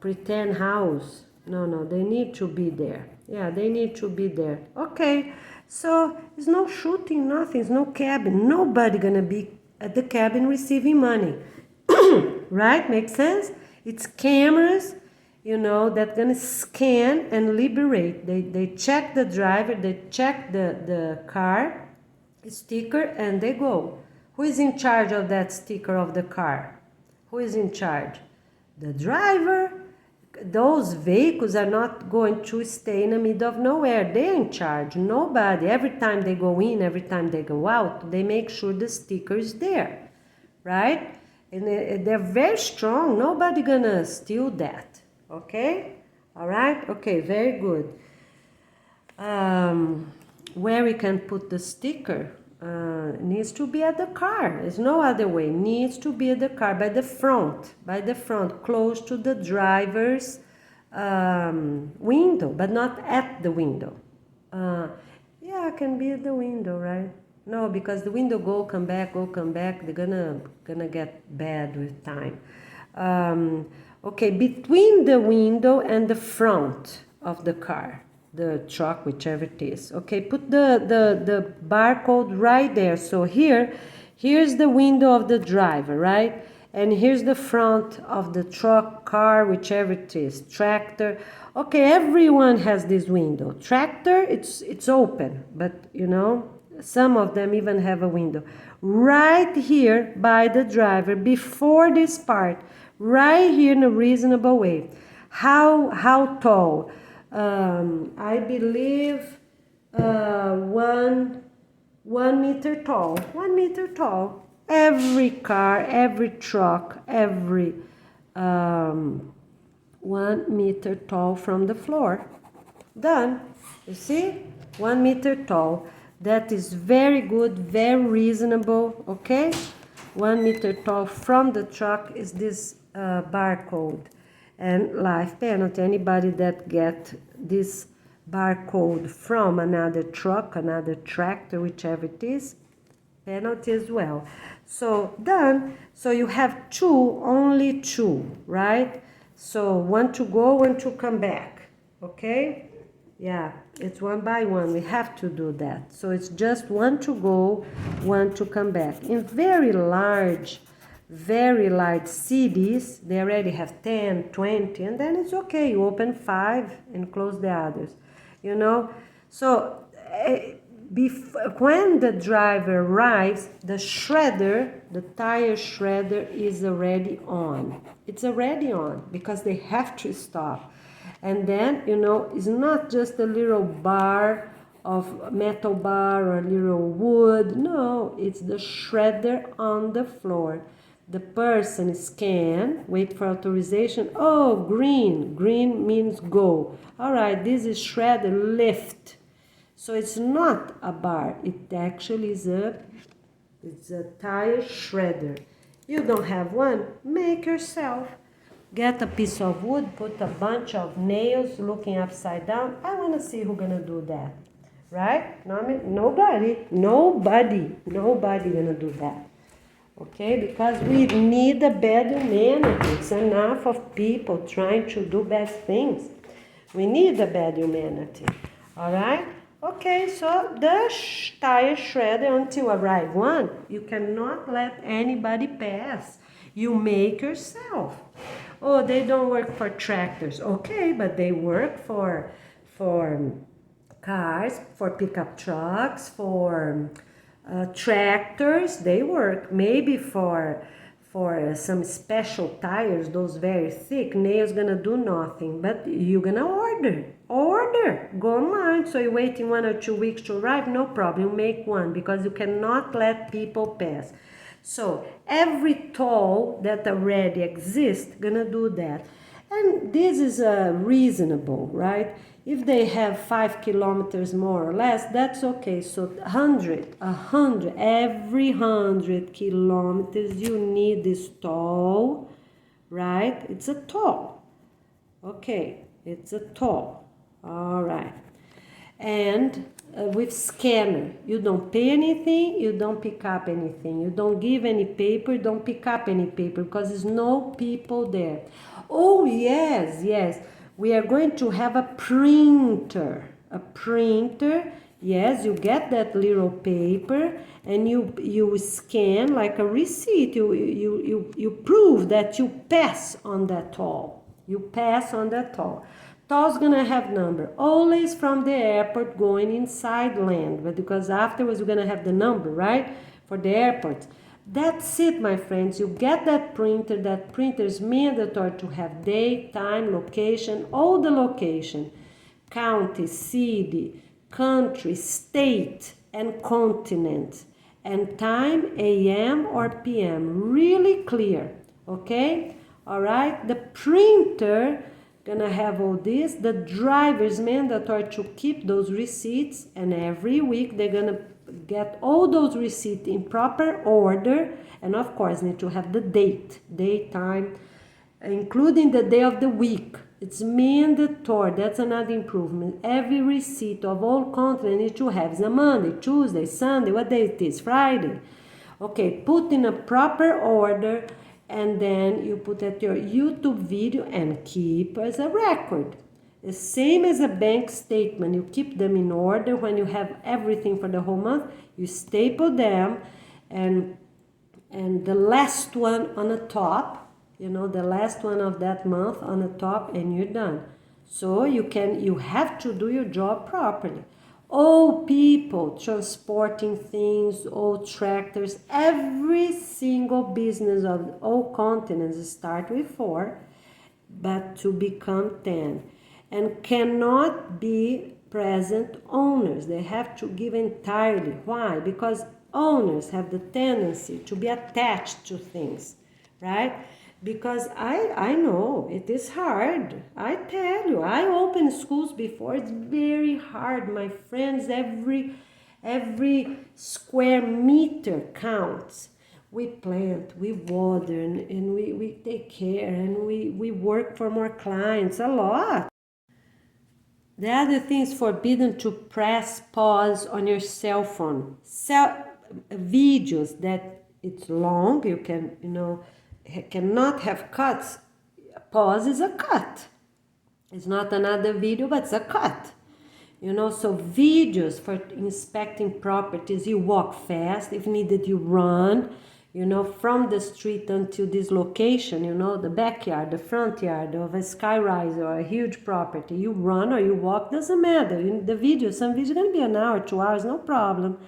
Speaker 1: pretend house. No, they need to be there. Yeah, they need to be there. Okay, so it's no shooting, nothing, it's no cabin. Nobody gonna be at the cabin receiving money. Right, makes sense? It's cameras, that gonna scan and liberate. They check the driver, they check the car sticker, and they go. Who is in charge of that sticker of the car? Who is in charge? The driver. Those vehicles are not going to stay in the middle of nowhere. They're in charge. Nobody. Every time they go in, every time they go out, they make sure the sticker is there, right? And they're very strong. Nobody gonna steal that. Okay? All right? Okay, very good. Where we can put the sticker needs to be at the car. There's no other way. Needs to be at the car, by the front, close to the driver's window, but not at the window. Yeah, it can be at the window, right? No, because the window go, come back. They're gonna get bad with time. Okay, between the window and the front of the car, the truck, whichever it is. Okay, put the barcode right there. So here's the window of the driver, right? And here's the front of the truck, car, whichever it is, tractor. Okay, everyone has this window. Tractor, it's open, but you know, some of them even have a window. Right here by the driver, before this part, right here in a reasonable way. How tall? I believe 1 meter tall. 1 meter tall. Every car, every truck, every 1 meter tall from the floor. Done. You see? 1 meter tall. That is very good, very reasonable. Okay? 1 meter tall from the truck is this barcode. And life penalty. Anybody that get this barcode from another truck, another tractor, whichever it is, penalty as well. So done. So you have only two, right? So 1 to go, 1 to come back. Okay? Yeah, it's 1 by 1. We have to do that. So it's just 1 to go, 1 to come back. In very large cities, they already have 10, 20, and then it's okay. You open 5 and close the others, you know. So when the driver arrives, the tire shredder is already on. It's already on because they have to stop. And then, you know, it's not just a little metal bar or a little wood. No, it's the shredder on the floor. The person scan, wait for authorization. Oh, green means go. All right, this is shredder lift. So it's not a bar. It actually is it's a tire shredder. You don't have one? Make yourself. Get a piece of wood, put a bunch of nails looking upside down. I want to see who's gonna do that, right? No, I mean, nobody gonna do that. Okay, because we need a better humanity. It's enough of people trying to do bad things. We need a better humanity. All right? Okay, so the tire shredder, until arrive 1, you cannot let anybody pass. You make yourself. Oh, they don't work for tractors. Okay, but they work for cars, for pickup trucks, for tractors. They work. Maybe for some special tires, those very thick, nails gonna do nothing. But you're gonna order. Go online. So you're waiting 1 or 2 weeks to arrive, no problem. You make one because you cannot let people pass. So every toll that already exists gonna do that. And this is reasonable, right? If they have 5 kilometers more or less, that's okay. So 100, every 100 kilometers you need this toll, right? It's a toll. Okay, it's a toll. All right. And with scanner, you don't pay anything, you don't pick up anything, you don't give any paper, don't pick up any paper because there's no people there. Oh, yes, we are going to have a printer. Yes, you get that little paper and you scan like a receipt. You prove that you pass on that toll. Toll's gonna have number, always from the airport going inside land, but because afterwards we're gonna have the number, right, for the airport. That's it, my friends. You get that printer. That printer is mandatory to have date, time, location, all the location, county, city, country, state, and continent, and time, AM or PM, really clear, okay? All right, the printer gonna have all this. The driver is mandatory to keep those receipts, and every week they're gonna get all those receipts in proper order, and of course need to have the date, time, including the day of the week. It's mandatory. That's another improvement. Every receipt of all content need to have. It's a Monday, Tuesday, Sunday, what day it is? Friday. Okay, put in a proper order, and then you put at your YouTube video and keep as a record. The same as a bank statement. You keep them in order. When you have everything for the whole month, you staple them, and the last one on the top, the last one of that month on the top, and you're done. So you have to do your job properly. All people transporting things, all tractors, every single business of all continents start with 4, but to become 10, and cannot be present owners. They have to give entirely. Why? Because owners have the tendency to be attached to things, right? Because I know it is hard. I tell you, I opened schools before. It's very hard, my friends. Every square meter counts. We plant, we water, and we take care, and we work for more clients a lot. The other thing is forbidden to press pause on your cell phone. Videos that it's long, you can, cannot have cuts. Pause is a cut. It's not another video, but it's a cut. So videos for inspecting properties, you walk fast. If needed, you run, from the street until this location, the backyard, the front yard of a skyrise or a huge property. You run or you walk, doesn't matter. The video, some videos going to be an hour, 2 hours, no problem.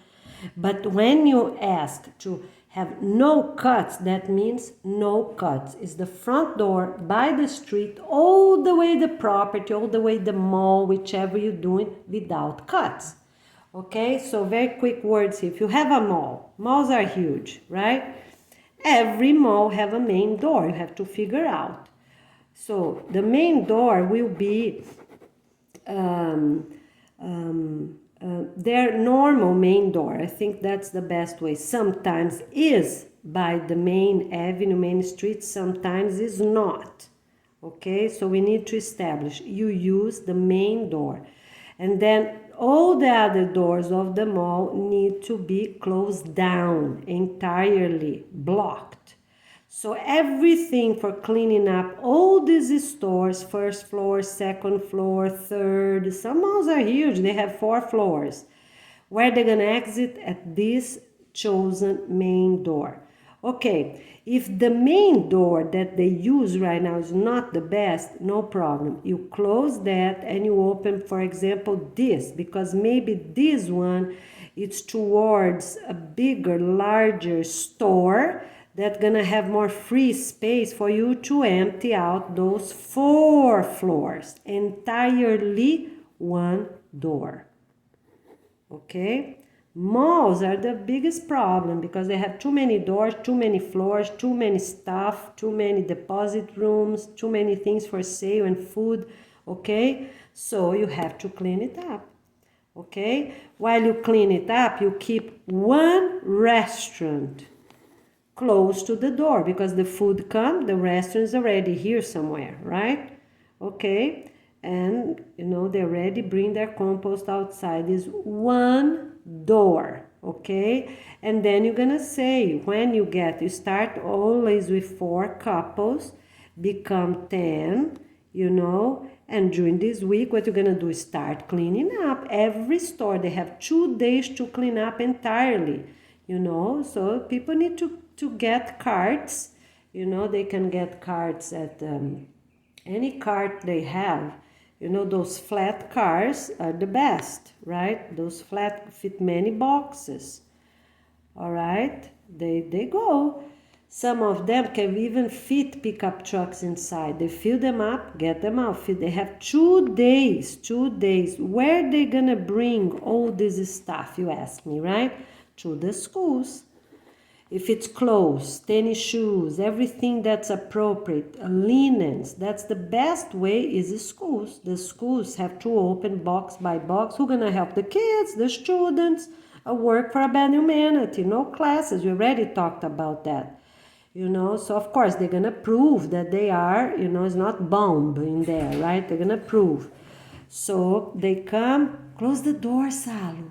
Speaker 1: But when you ask to have no cuts, that means no cuts. It's the front door, by the street, all the way the property, all the way the mall, whichever you're doing, without cuts. Okay, so very quick words here. If you have a mall, malls are huge, right? Every mall have a main door. You have to figure out. So the main door will be their normal main door. I think that's the best way. Sometimes is by the main avenue, main street, sometimes is not. Okay, so we need to establish. You use the main door. And then all the other doors of the mall need to be closed down, entirely blocked. So everything for cleaning up all these stores, first floor, second floor, third, some malls are huge, they have 4 floors, where they're gonna exit at this chosen main door. Okay, if the main door that they use right now is not the best, no problem. You close that and you open, for example, this, because maybe this one, it's towards a bigger, larger store that's gonna have more free space for you to empty out those 4 floors, entirely one door. Okay? Malls are the biggest problem because they have too many doors, too many floors, too many stuff, too many deposit rooms, too many things for sale and food, okay? So you have to clean it up, okay? While you clean it up, you keep one restaurant close to the door because the food comes, the restaurant is already here somewhere, right? Okay, and they already bring their compost outside. Is one door, okay? And then you're gonna say, when you start always with 4 couples, become 10, and during this week, what you're gonna do is start cleaning up. Every store, they have 2 days to clean up entirely, so people need to get carts, they can get carts at any cart they have. Those flat cars are the best, right? Those flat fit many boxes, all right? They go. Some of them can even fit pickup trucks inside. They fill them up, get them out. They have 2 days, 2 days. Where they gonna bring all this stuff, you ask me, right? To the schools. If it's clothes, tennis shoes, everything that's appropriate, linens, that's the best way is the schools. The schools have to open box by box. Who's gonna help the kids, the students? A work for a bad humanity, no classes. We already talked about that. So of course they're gonna prove that they are, it's not bomb in there, right? They're gonna prove. So they come, close the door, Salo.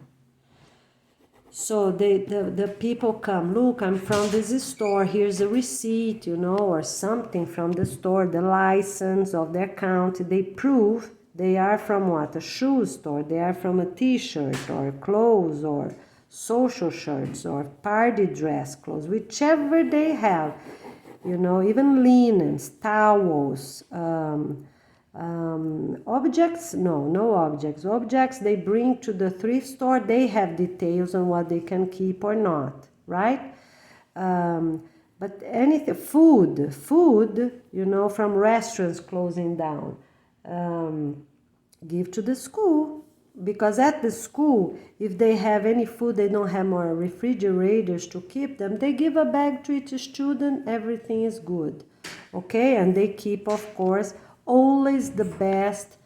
Speaker 1: So the people come, look, I'm from this store, here's a receipt, or something from the store, the license of their county. They prove they are from what? A shoe store, they are from a t-shirt or clothes or social shirts or party dress clothes, whichever they have, even linens, towels, objects, no objects. Objects they bring to the thrift store, they have details on what they can keep or not, right? But anything, food, from restaurants closing down, give to the school. Because at the school, if they have any food, they don't have more refrigerators to keep them, they give a bag to each student, everything is good. Okay, and they keep, of course, always the best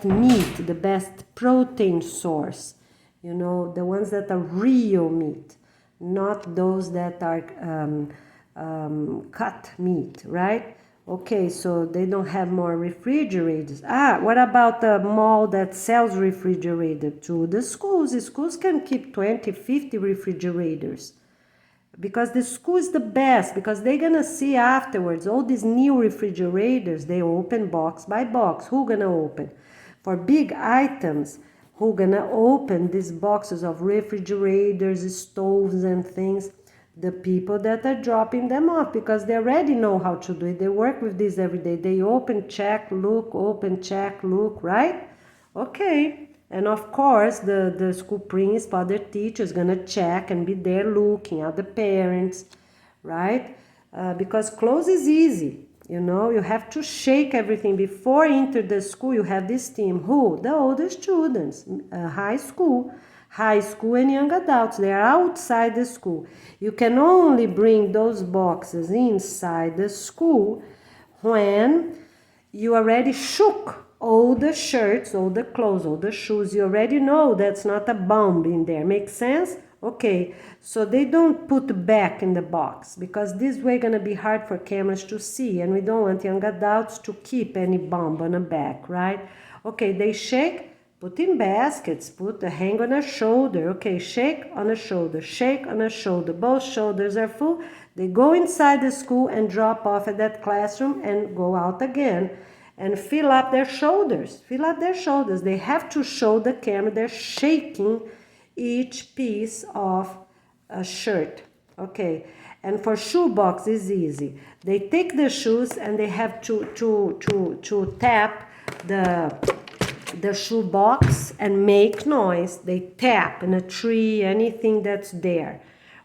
Speaker 1: meat, the best protein source, the ones that are real meat, not those that are cut meat, right? Okay, so they don't have more refrigerators. What about the mall that sells refrigerator too? The schools can keep 20, 50 refrigerators. Because the school is the best, because they're gonna see afterwards all these new refrigerators, they open box by box. Who gonna open? For big items, who gonna open these boxes of refrigerators, stoves and things? The people that are dropping them off, because they already know how to do it. They work with this every day. They open, check, look, open, check, look, right? Okay. And of course, the school principal, other teachers gonna check and be there looking at the parents, right? Because clothes is easy, you have to shake everything. Before you enter the school, you have this team. Who? The older students, high school and young adults. They are outside the school. You can only bring those boxes inside the school when you already shook all the shirts, all the clothes, all the shoes. You already know that's not a bomb in there. Make sense? Okay, so they don't put back in the box, because this way gonna be hard for cameras to see, and we don't want young adults to keep any bomb on the back, right? Okay, they shake, put in baskets, hang on a shoulder. Okay, shake on a shoulder, shake on a shoulder. Both shoulders are full. They go inside the school and drop off at that classroom and go out again. And fill up their shoulders. They have to show the camera they're shaking each piece of a shirt. Okay, and for shoe box is easy. They take the shoes and they have to tap the shoe box and make noise. They tap in a tree, anything that's there,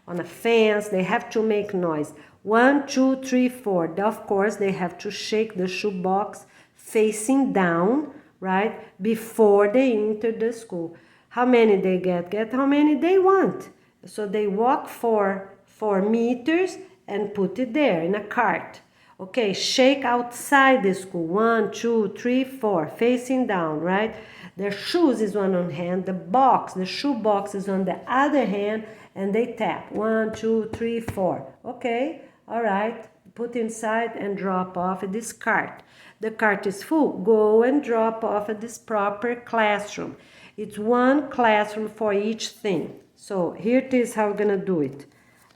Speaker 1: on a fence. They have to make noise. 1, 2, 3, 4. Of course, they have to shake the shoe box facing down, right, before they enter the school. How many they get how many they want. So they walk 4 meters and put it there in a cart. Okay, shake outside the school. 1, 2, 3, 4, facing down, right? Their shoes is one on hand, the shoe box is on the other hand, and they tap. 1, 2, 3, 4. Okay, all right. Put inside and drop off at this cart. The cart is full. Go and drop off at this proper classroom. It's one classroom for each thing. So here it is how we're gonna do it.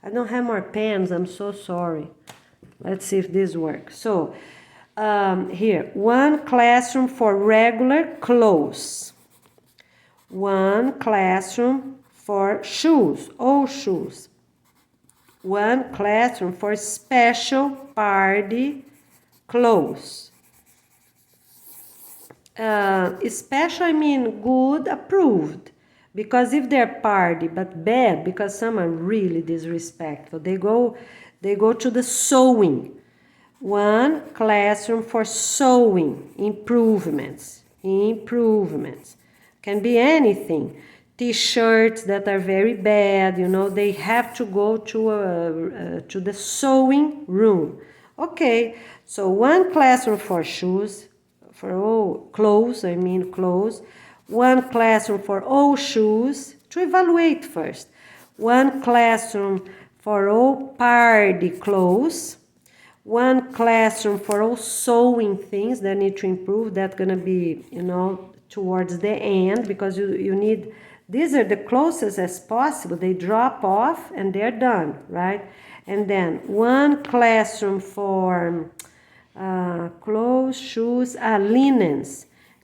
Speaker 1: I don't have more pens. I'm so sorry. Let's see if this works. So here, one classroom for regular clothes. One classroom for shoes, all shoes. One classroom for special party clothes. Special, I mean good, approved. Because if they're party, but bad, because some are really disrespectful, they go to the sewing. One classroom for sewing, improvements. Can be anything. T-shirts that are very bad, they have to go to the sewing room. Okay, so one classroom for shoes, for all clothes. One classroom for all shoes, to evaluate first. One classroom for all party clothes. One classroom for all sewing things that need to improve. That's going to be, towards the end, because you need, these are the closest as possible. They drop off and they're done, right? And then one classroom for clothes, shoes,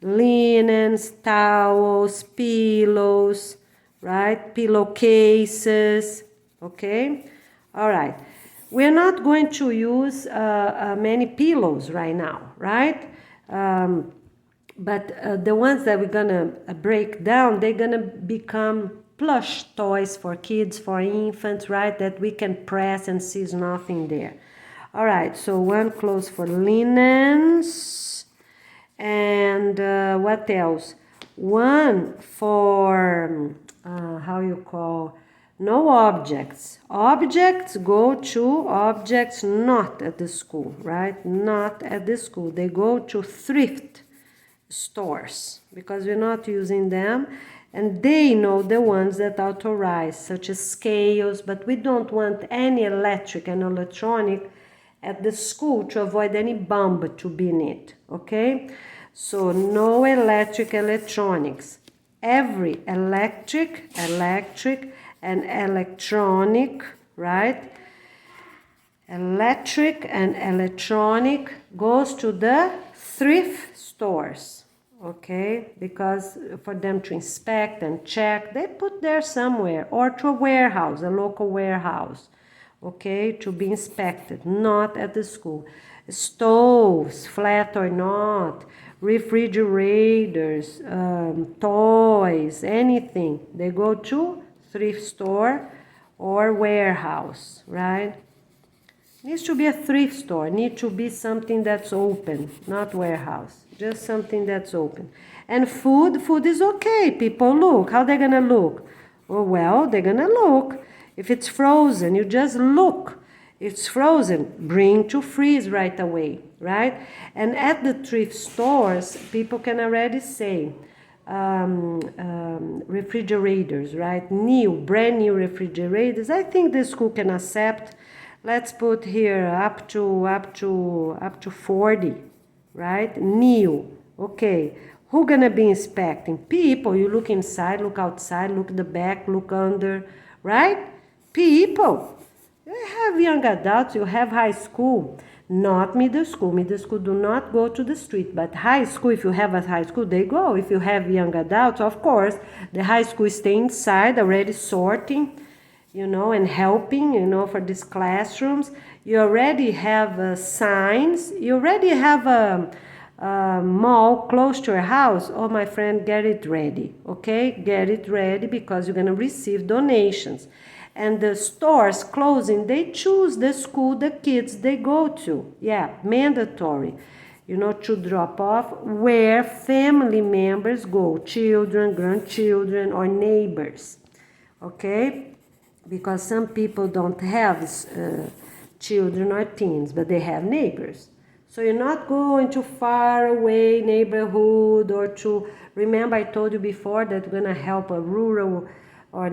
Speaker 1: linens, towels, pillows, right? Pillowcases, okay? All right. We're not going to use many pillows right now, right? But the ones that we're gonna break down, they're gonna become plush toys for kids, for infants, right? That we can press and see nothing there. All right, so one clothes for linens. And what else? One for, no objects. Objects go to objects not at the school, right? Not at the school. They go to thrift stores because we're not using them. And they know the ones that authorize, such as scales, but we don't want any electric and electronic at the school to avoid any bomb to be in it, okay? So no electronics. Every electric and electronic, right? Electric and electronic goes to the thrift stores, okay? Because for them to inspect and check, they put there somewhere, or to a warehouse, a local warehouse, okay, to be inspected, not at the school. Stoves, flat or not, refrigerators, toys, anything, they go to thrift store or warehouse, right? Needs to be a thrift store, need to be something that's open, not warehouse, just something that's open. And food is okay. People look, how they gonna look? Oh, well, they're gonna look. If it's frozen, you just look. It's frozen, bring to freeze right away, right? And at the thrift stores, people can already say, refrigerators, right? Brand new refrigerators. I think the school can accept. Let's put here up to 40, right? New, okay. Who gonna be inspecting? People. You look inside, look outside, look the back, look under, right? People. You have young adults, you have high school, not middle school. Middle school do not go to the street, but high school, if you have a high school, they go. If you have young adults, of course, the high school stay inside already sorting, and helping, for these classrooms. You already have signs. You already have a mall close to your house. Oh, my friend, get it ready, okay? Get it ready because you're going to receive donations. And the stores closing, they choose the school the kids they go to. Yeah, mandatory, to drop off where family members go, children, grandchildren, or neighbors, okay? Because some people don't have children or teens, but they have neighbors. So you're not going to far away neighborhood or to, remember I told you before that we're going to help a rural or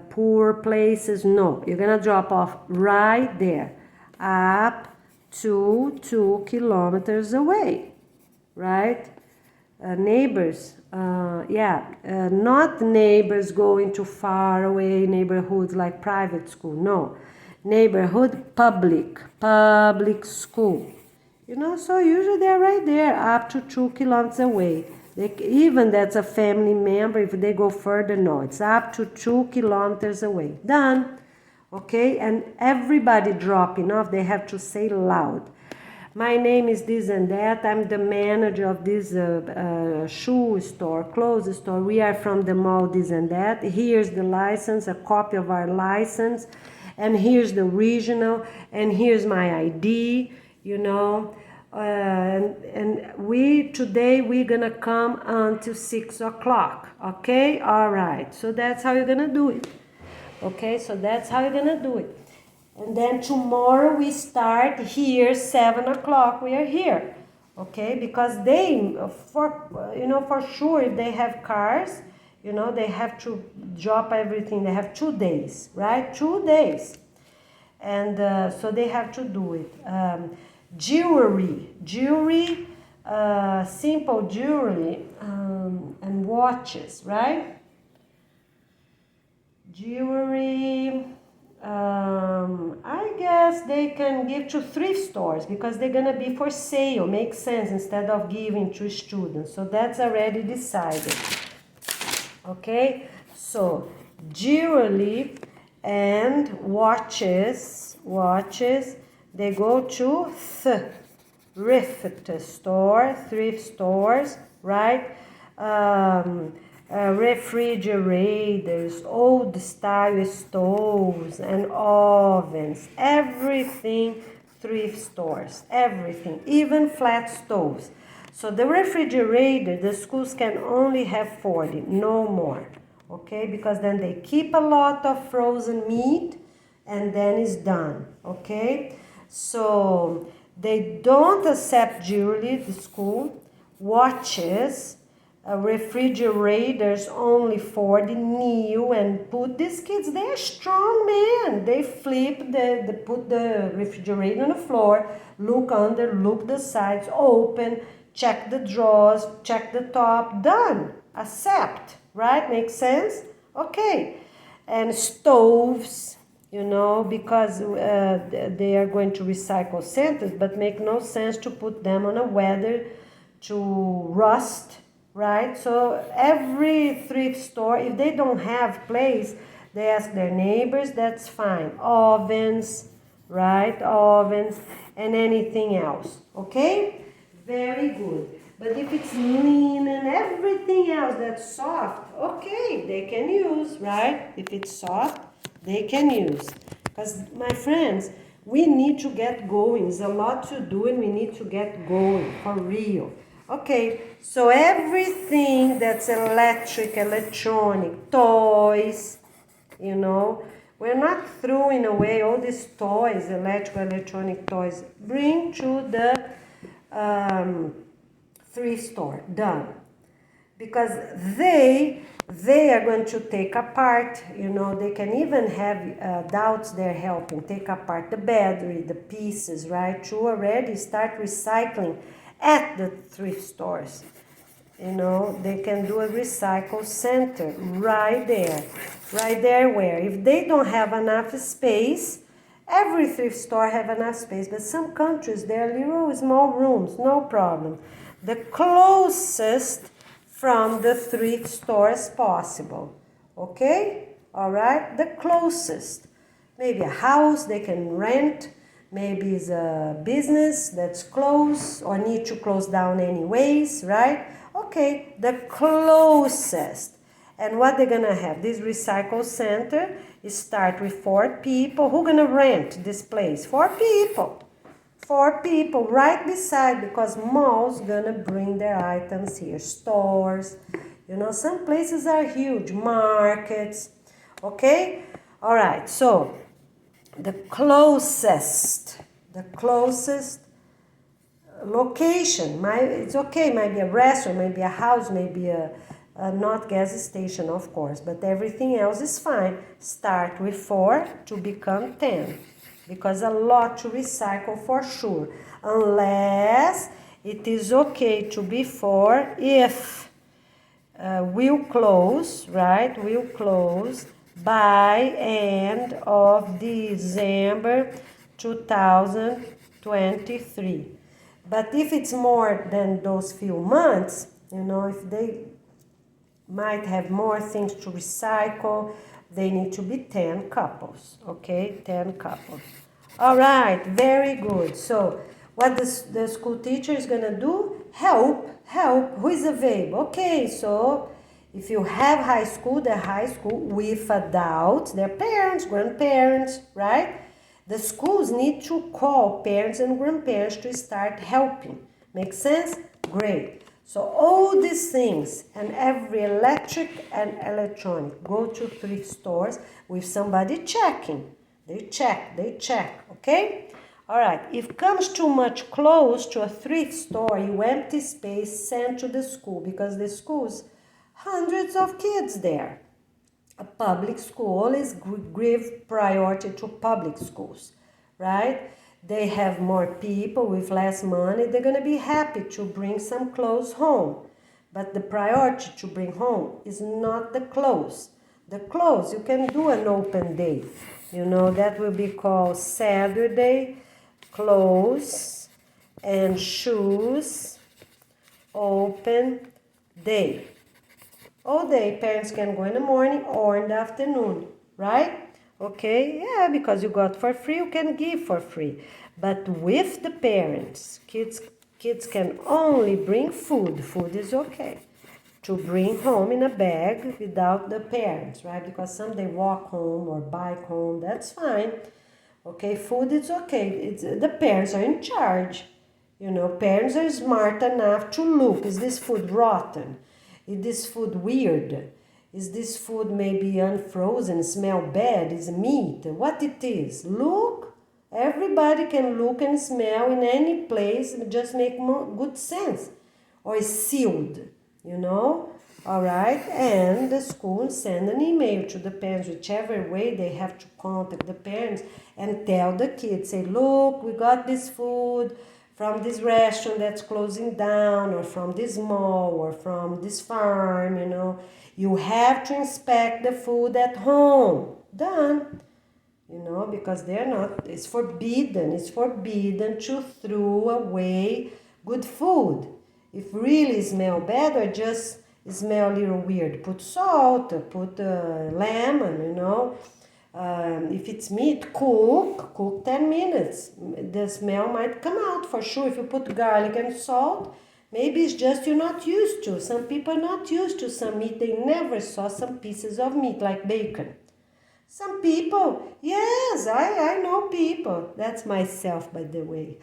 Speaker 1: poor places. No, you're going to drop off right there, up to 2 kilometers away, right? Neighbors, not neighbors going to far away neighborhoods like private school, no. Neighborhood, public school. So usually they're right there, up to 2 kilometers away. Even that's a family member, if they go further, no, it's up to 2 kilometers away. Done, okay? And everybody dropping off, they have to say loud. My name is this and that. I'm the manager of this shoe store, clothes store. We are from the mall this and that. Here's the license, a copy of our license, and here's the regional, and here's my ID, you know. And today we're gonna come until 6 o'clock, okay? All right, so that's how you're gonna do it, okay? So that's how you're gonna do it. And then tomorrow we start here, 7 o'clock, we are here, okay? Because they, for sure, if they have cars, you know, they have to drop everything. They have 2 days, right? 2 days. And so they have to do it. Jewelry, simple jewelry, and watches, right? Jewelry, I guess they can give to thrift stores because they're gonna be for sale, makes sense, instead of giving to students. So that's already decided. Okay, so jewelry and watches, they go to thrift stores, right? Refrigerators, old style stoves and ovens, everything thrift stores, everything, even flat stoves. So the refrigerator, the schools can only have 40, no more, okay? Because then they keep a lot of frozen meat and then it's done, okay? So they don't accept jewelry, the school, watches, refrigerators only 40, new, and put these kids, they're strong, man. They flip, they put the refrigerator on the floor, look under, look the sides, open, check the drawers, check the top, done, accept, right? Makes sense? Okay. And stoves, you know, because they are going to recycle centers, but make no sense to put them on a weather to rust, right? So every thrift store, if they don't have place, they ask their neighbors, that's fine. Ovens, right? Ovens and anything else, okay? Very good. But if it's lean and everything else that's soft, okay, they can use, right? If it's soft, they can use. Because, my friends, we need to get going. There's a lot to do and we need to get going, for real. Okay, so everything that's electric, electronic, toys, you know, we're not throwing away all these toys, electronic toys. Bring to the thrift store, done. Because they are going to take apart, you know, they can even have adults there helping, take apart the battery, the pieces, right, to already start recycling at the thrift stores. You know, they can do a recycle center right there where if they don't have enough space, every thrift store have enough space, but some countries, they're little small rooms, no problem. The closest from the thrift store as possible, okay? All right, the closest. Maybe a house they can rent, maybe it's a business that's close or need to close down anyways, right? Okay, the closest. And what they're gonna have, this recycle center, start with 4 people. Who gonna rent this place? 4 people. 4 people right beside, because malls gonna bring their items here. Stores, you know, some places are huge. Markets, okay? All right, so the closest location, it's okay, might be a restaurant, maybe a house, maybe a not gas station, of course, but everything else is fine. Start with 4 to become 10, because a lot to recycle for sure, unless it is okay to be 4 if we'll close, right? We'll close by end of December 2023. But if it's more than those few months, you know, if they might have more things to recycle, they need to be 10 couples, okay? 10 couples. All right, very good. So What the school teacher is going to do? Help. Who is available? Okay, so if you have the high school with adults, their parents, grandparents, right? The schools need to call parents and grandparents to start helping. Make sense? Great. So all these things and every electric and electronic go to thrift stores with somebody checking. They check, okay? All right, if comes too much close to a thrift store, you empty space sent to the school because the school's hundreds of kids there. A public school always give priority to public schools, right? They have more people with less money. They're going to be happy to bring some clothes home. But the priority to bring home is not the clothes. The clothes, you can do an open day. That will be called Saturday clothes and shoes open day. All day, parents can go in the morning or in the afternoon, right? Okay, yeah, because you got for free, you can give for free. But with the parents, kids can only bring food. Food is okay to bring home in a bag without the parents, right? Because some they walk home or bike home, that's fine. Okay, food is okay. The parents are in charge. Parents are smart enough to look, is this food rotten? Is this food weird? Is this food maybe unfrozen, smell bad? Is meat? What it is? Look. Everybody can look and smell in any place and just make good sense. Or is sealed, All right. And the school send an email to the parents, whichever way they have to contact the parents and tell the kids, say, look, we got this food from this restaurant that's closing down, or from this mall, or from this farm, You have to inspect the food at home. Done. Because it's forbidden to throw away good food. If really smell bad or just smell a little weird, put salt, put lemon, if it's meat, cook 10 minutes. The smell might come out for sure. If you put garlic and salt, maybe it's just you're not used to. Some people are not used to some meat. They never saw some pieces of meat like bacon. Some people, yes, I know people. That's myself, by the way.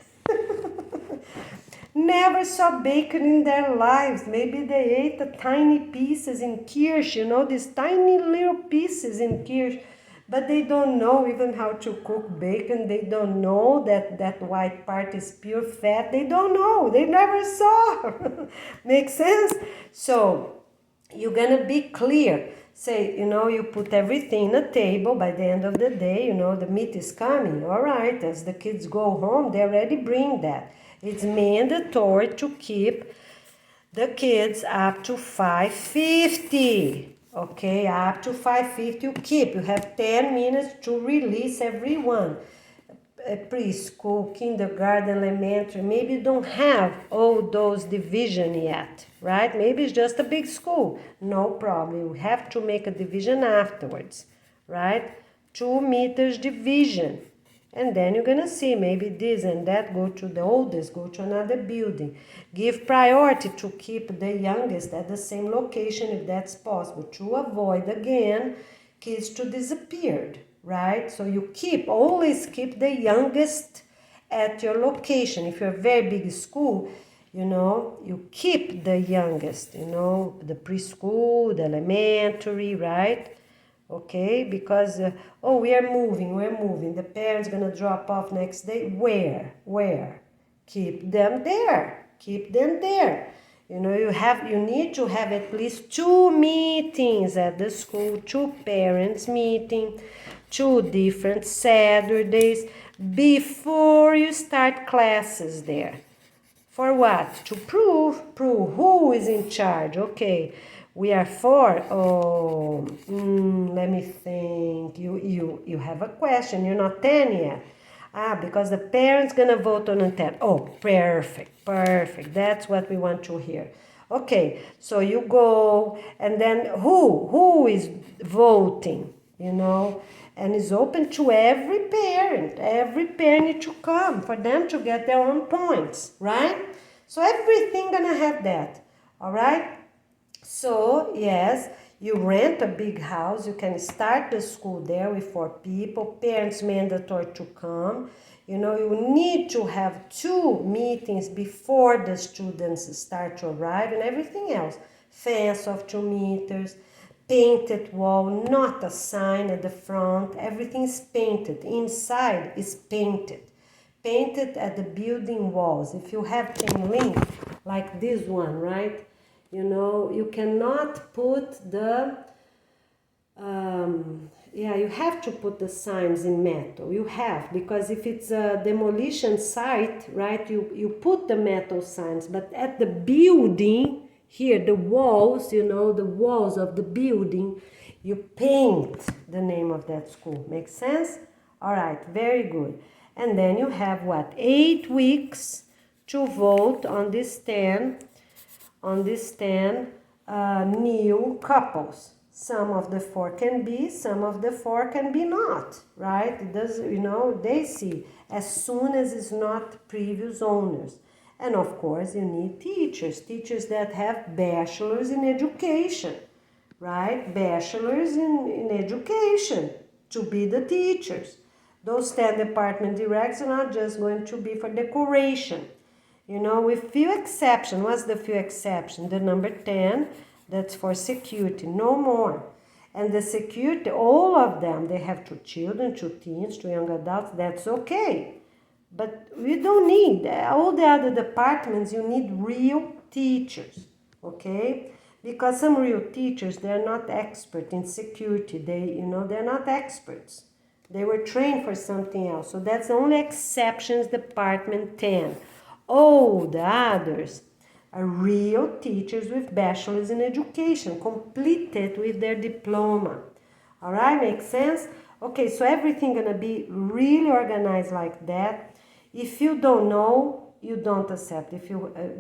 Speaker 1: Never saw bacon in their lives. Maybe they ate the tiny pieces in kirsch, these tiny little pieces in kirsch. But they don't know even how to cook bacon. They don't know that white part is pure fat. They don't know. They never saw. Make sense? So you're going to be clear. Say, you put everything in a table. By the end of the day, the meat is coming. All right, as the kids go home, they already bring that. It's mandatory to keep the kids up to 5:50. Okay, up to 5:50 you keep. You have 10 minutes to release everyone. Preschool, kindergarten, elementary, maybe you don't have all those division yet, right? Maybe it's just a big school. No problem. You have to make a division afterwards, right? 2 meters division. And then you're going to see maybe this and that go to the oldest, go to another building. Give priority to keep the youngest at the same location if that's possible, to avoid, again, kids to disappear, right? So you always keep the youngest at your location. If you're a very big school, you keep the youngest, the preschool, the elementary, right? Okay, because, we're moving. The parents going to drop off next day. Where? Keep them there. You need to have at least 2 meetings at the school, 2 parents meeting, 2 different Saturdays before you start classes there. For what? To prove who is in charge. Okay. We are 4. Let me think. You have a question. You're not 10 yet. Because the parents gonna vote on a 10. Oh, perfect. That's what we want to hear. Okay, so you go, and then who is voting? you know, and it's open to every parent. Every parent need to come for them to get their own points, right? So everything gonna have that, all right? So, yes, you rent a big house, you can start the school there with 4 people, parents mandatory to come. You know, you need to have 2 meetings before the students start to arrive and everything else. Fence of 2 meters, painted wall, not a sign at the front, everything is painted. Inside is painted. Painted at the building walls. If you have chain link, like this one, right? You know, you cannot put the, you have to put the signs in metal. You have, because if it's a demolition site, right, you put the metal signs, but at the building, here, the walls, you know, the walls of the building, you paint the name of that school. Make sense? All right, very good. And then you have what? 8 weeks to vote on this 10 new couples. Some of the 4 can be, some of the 4 can be not, right? It does, you know, they see as soon as it's not previous owners. And of course, you need teachers that have bachelors in education, right? Bachelors in education to be the teachers. Those 10 department directors are not just going to be for decoration. You know, with few exceptions. What's the few exception? The number 10, that's for security, no more. And the security, all of them, they have 2 children, 2 teens, 2 young adults, that's okay. But we don't need, all the other departments, you need real teachers, okay? Because some real teachers, they're not expert in security. They're not experts. They were trained for something else. So that's the only exceptions, department 10. All the others are real teachers with bachelors in education, completed with their diploma. All right, makes sense? Okay, so everything gonna be really organized like that. If you don't know, you don't accept.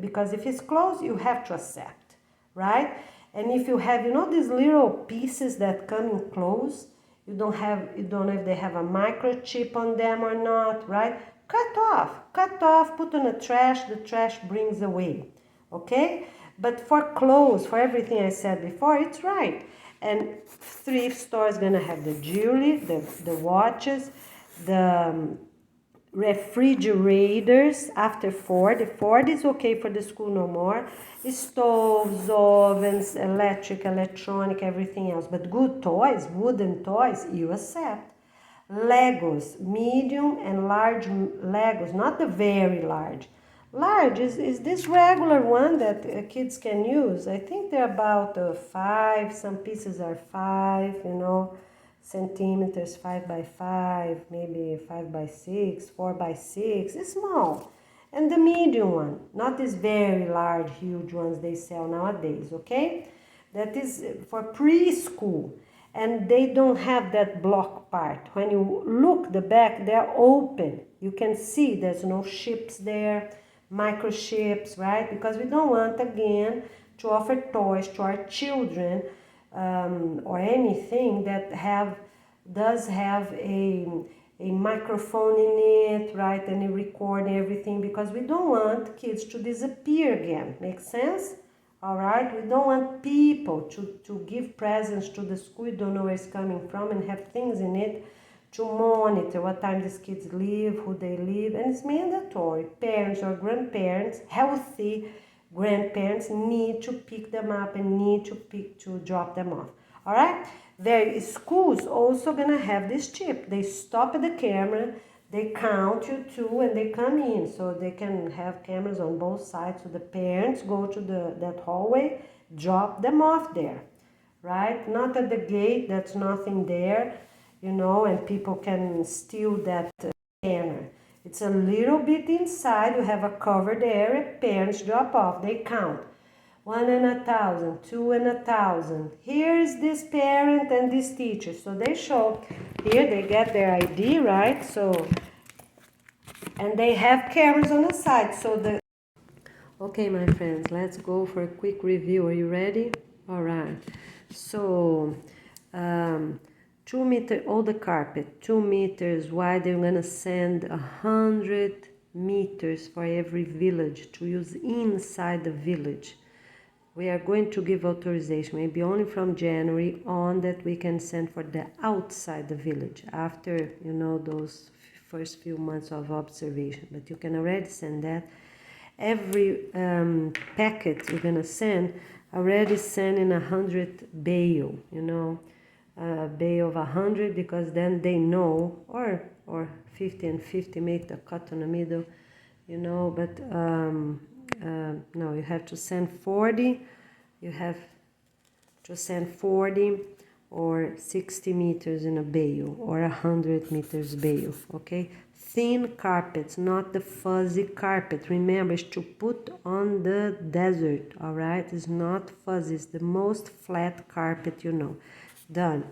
Speaker 1: Because if it's closed, you have to accept, right? And if you have, you know, these little pieces that come in close, you don't know if they have a microchip on them or not, right? Cut off, put in the trash brings away, okay? But for clothes, for everything I said before, it's right. And thrift store is gonna have the jewelry, the watches, the refrigerators after Ford. The Ford is okay for the school no more. Stoves, ovens, electronic, everything else. But good toys, wooden toys, you accept. Legos, medium and large Legos, not the very large. Large is this regular one that kids can use. I think they're about 5, some pieces are 5, you know, centimeters, 5 by 5, maybe 5 by 6, 4 by 6, it's small. And the medium one, not these very large, huge ones they sell nowadays, okay? That is for preschool. And they don't have that block part. When you look the back, they're open. You can see there's no chips there, microchips, right? Because we don't want, again, to offer toys to our children or anything that does have a microphone in it, right? And a recording, everything, because we don't want kids to disappear again. Make sense? All right, we don't want people to give presents to the school, we don't know where it's coming from, and have things in it to monitor what time these kids leave, who they leave, and it's mandatory. Parents or grandparents, healthy grandparents, need to pick them up and need to drop them off. All right, their schools also gonna have this chip. They stop at the camera, they count you 2 and they come in, so they can have cameras on both sides. So the parents go to that hallway, drop them off there, right? Not at the gate, that's nothing there, you know, and people can steal that scanner. It's a little bit inside, you have a covered area, parents drop off, they count. 1 and 1,000, 2 and 1,000. Here is this parent and this teacher. So they show, here they get their ID, right? So, and they have cameras on the side. So okay, my friends, let's go for a quick review. Are you ready? All right. So, 2 meter, all the carpet, 2 meters wide. They're gonna send 100 meters for every village to use inside the village. We are going to give authorization, maybe only from January on, that we can send for the outside the village after, you know, those first few months of observation. But you can already send that. Every packet you're gonna send, already sending 100 bale, you know, bale of 100, because then they know, or 50 and 50, make the cut in the middle, you know. But no, you have to send 40. You have to send 40 or 60 meters in a bale, or 100 meters bale, okay? Thin carpets, not the fuzzy carpet. Remember, it's to put on the desert, all right? It's not fuzzy, it's the most flat carpet you know. Done.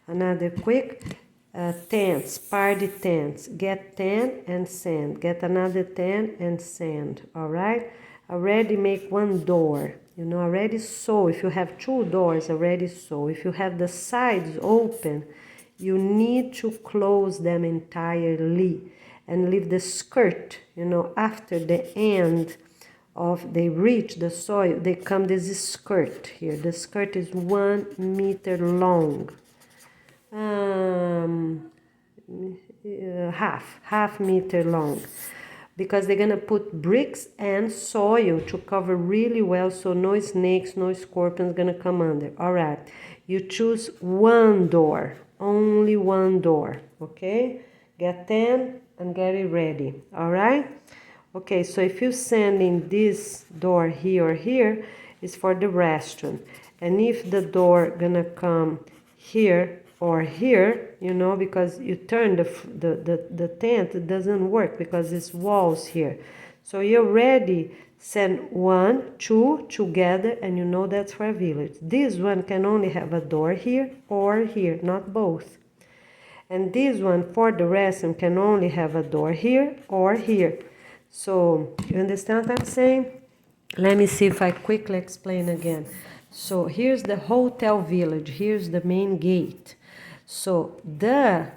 Speaker 1: Another quick, tents, party tents. Get 10 and send. Get another 10 and send, all right? Already make one door, you know, already sew. If you have 2 doors, already sew. If you have the sides open, you need to close them entirely and leave the skirt, you know, after the end of they reach the soil, they come this skirt here. The skirt is 1 meter long. Half meter long, because they're gonna put bricks and soil to cover really well, so no snakes, no scorpions gonna come under. All right, you choose 1 door, only 1 door, okay? Get 10 and get it ready, all right? Okay, so if you send in this door here or here, it's for the restaurant. And if the door gonna come here or here, you know, because you turn the tent, it doesn't work because it's walls here. So you already send 1, 2 together, and you know that's for a village. This one can only have a door here or here, not both. And this one for the restaurant can only have a door here or here. So you understand what I'm saying? Let me see if I quickly explain again. So here's the hotel village. Here's the main gate. So the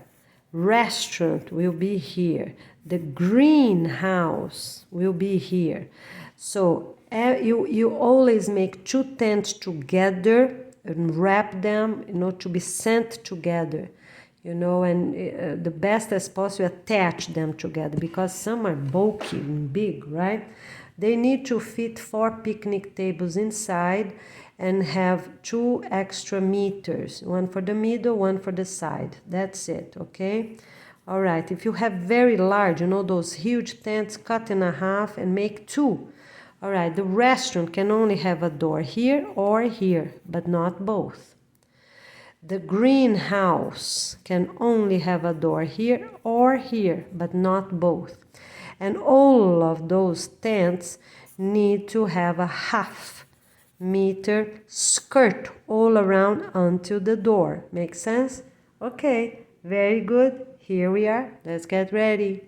Speaker 1: restaurant will be here. The greenhouse will be here. So you always make 2 tents together and wrap them, you know, to be sent together, you know, and the best as possible attach them together, because some are bulky and big, right? They need to fit 4 picnic tables inside and have 2 extra meters, 1 for the middle, 1 for the side. That's it, okay? All right, if you have very large, you know, those huge tents, cut in half and make 2. All right, the restaurant can only have a door here or here, but not both. The greenhouse can only have a door here or here, but not both. And all of those tents need to have a half meter skirt all around until the door. Make sense? Okay, very good. Here we are. Let's get ready.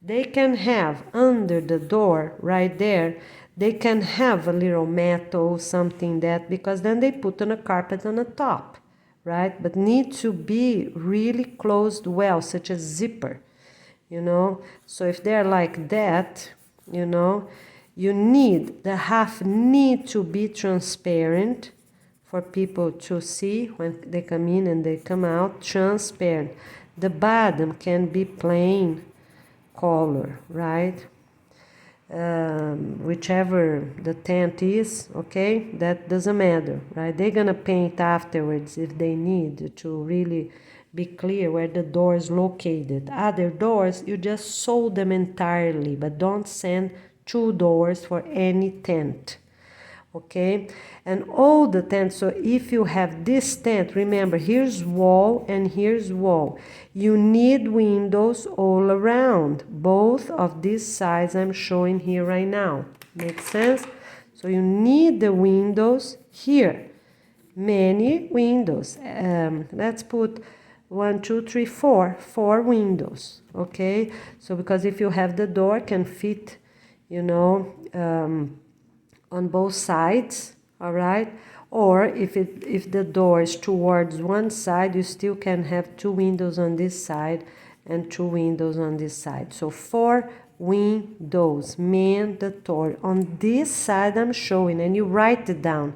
Speaker 1: They can have under the door right there, they can have a little metal, something that, because then they put on a carpet on the top, right? But need to be really closed well, such as zipper, you know? So if they're like that, you know, you need, the half need to be transparent for people to see when they come in and they come out, transparent. The bottom can be plain color, right? Whichever the tent is, okay, that doesn't matter, right? They're gonna paint afterwards if they need to really be clear where the door is located. Other doors, you just sew them entirely, but don't send 2 doors for any tent, okay? And all the tents, so if you have this tent, remember, here's wall and here's wall. You need windows all around, both of these sides I'm showing here right now. Makes sense? So you need the windows here, many windows. Let's put 1, 2, 3, 4 windows, okay? So because if you have the door, can fit, you know, on both sides, all right? Or if the door is towards one side, you still can have 2 windows on this side and 2 windows on this side. So 4 windows, mandatory. On this side I'm showing, and you write it down.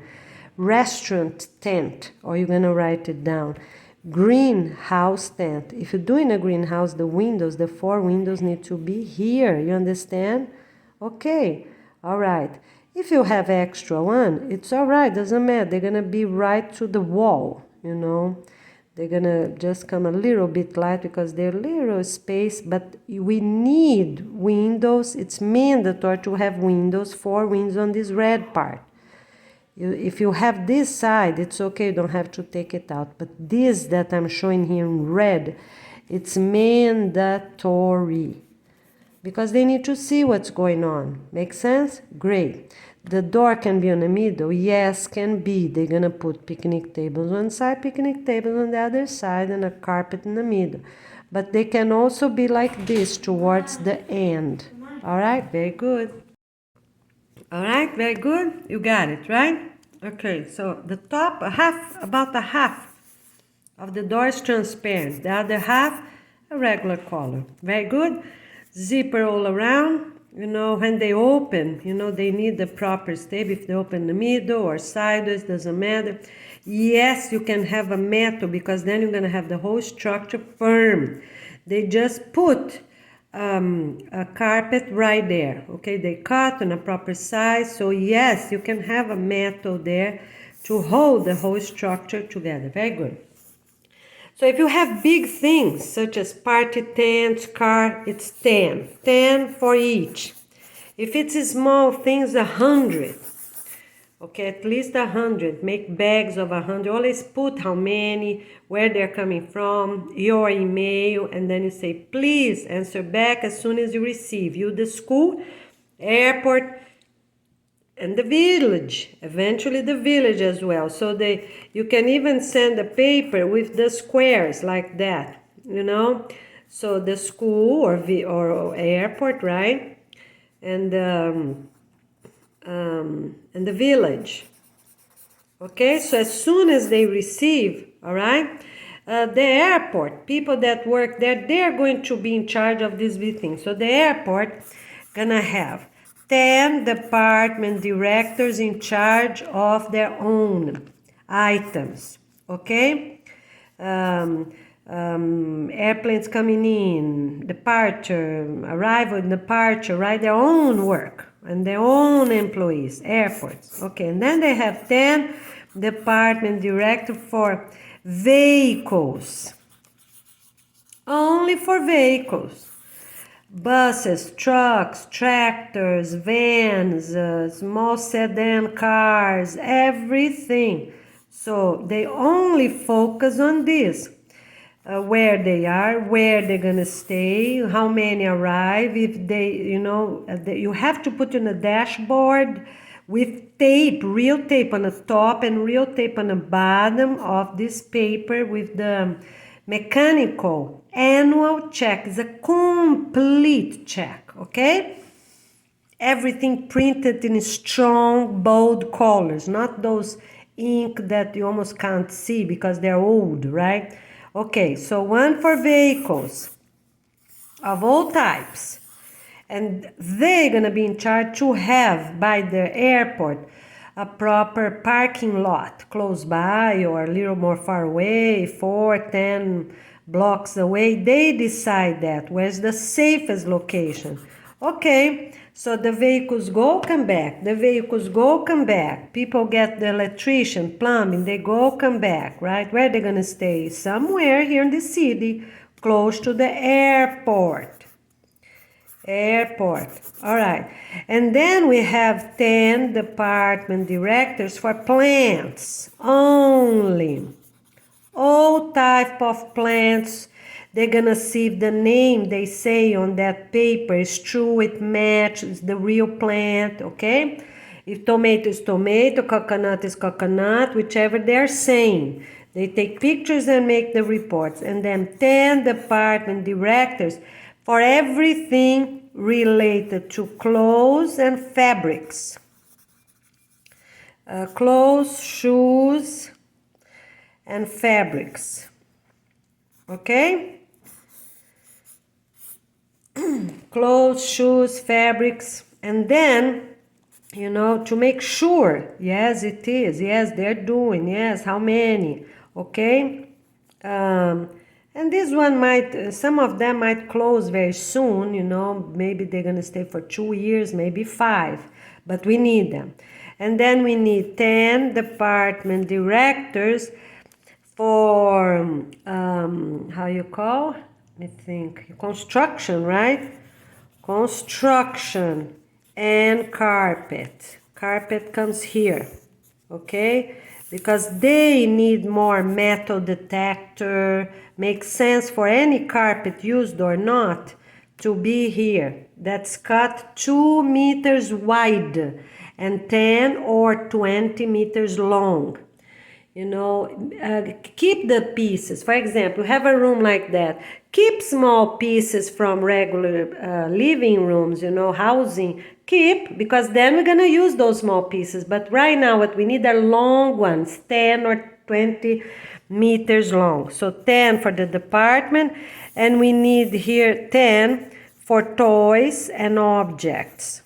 Speaker 1: Restaurant tent, or you're gonna write it down. Greenhouse tent. If you're doing a greenhouse, the windows, the 4 windows need to be here. You understand? Okay, all right. If you have extra one, it's all right, doesn't matter. They're gonna be right to the wall, you know. They're gonna just come a little bit light because they're little space, but we need windows. It's mandatory to have windows, 4 windows on this red part. If you have this side, it's okay, you don't have to take it out. But this that I'm showing here in red, it's mandatory. Because they need to see what's going on. Make sense? Great. The door can be in the middle? Yes, can be. They're going to put picnic tables on one side, picnic tables on the other side, and a carpet in the middle. But they can also be like this towards the end. All right? Very good. All right? Very good. You got it, right? Okay, so the top, about a half of the door is transparent. The other half, a regular color. Very good. Zipper all around. You know, when they open, you know, they need the proper stable. If they open in the middle or sideways, doesn't matter. Yes, you can have a metal because then you're going to have the whole structure firm. They just put a carpet right there. Okay, they cut on a proper size. So yes, you can have a metal there to hold the whole structure together. Very good. So if you have big things, such as party tents, car, it's 10. 10 for each. If it's small things, 100. Okay, at least 100. Make bags of 100. Always put how many, where they're coming from, your email, and then you say, please answer back as soon as you receive. You, the school, airport, and the village, eventually the village as well. So you can even send a paper with the squares like that, you know. So the school or airport, right, and the village. Okay, so as soon as they receive, all right, the airport, people that work there, they're going to be in charge of these big things. So the airport gonna have 10 department directors in charge of their own items, okay? Airplanes coming in, departure, arrival and departure, right? Their own work and their own employees, airports, okay? And then they have 10 department directors for vehicles, only for vehicles. Buses, trucks, tractors, vans, small sedan cars, everything. So they only focus on this. Where they are, where they're gonna stay, how many arrive, if they, you know, you have to put in a dashboard with tape, real tape on the top and real tape on the bottom of this paper with the mechanical annual check. Is a complete check, okay? Everything printed in strong, bold colors, not those ink that you almost can't see because they're old, right? Okay, so one for vehicles of all types. And they're gonna be in charge to have by the airport a proper parking lot close by or a little more far away, 4, 10 blocks away. They decide that, where's the safest location. Okay, so the vehicles go, come back. The vehicles go, come back. People get the electrician, plumbing, they go, come back, right? Where they're gonna stay? Somewhere here in the city, close to the airport. Airport. All right. And then we have 10 department directors for plants only. All type of plants. They're gonna see if the name they say on that paper is true, it matches the real plant, okay? If tomato is tomato, coconut is coconut, whichever they're saying. They take pictures and make the reports. And then 10 department directors for everything related to clothes and fabrics. clothes, shoes, and fabrics. Okay? Clothes, shoes, fabrics, and then, you know, to make sure, yes, it is, yes, they're doing, yes, how many, okay? And this one might, some of them might close very soon, you know, maybe they're gonna stay for 2 years, maybe 5, but we need them. And then we need 10 department directors for, how you call? Let me think, construction, right? Construction and carpet. Carpet comes here, okay? Because they need more metal detector. Makes sense for any carpet used or not to be here. That's cut 2 meters wide and 10 or 20 meters long. You know, keep the pieces. For example, have a room like that. Keep small pieces from regular living rooms, you know, housing. Keep, because then we're going to use those small pieces. But right now, what we need are long ones, 10 or 20 meters long. So 10 for the department, and we need here 10 for toys and objects.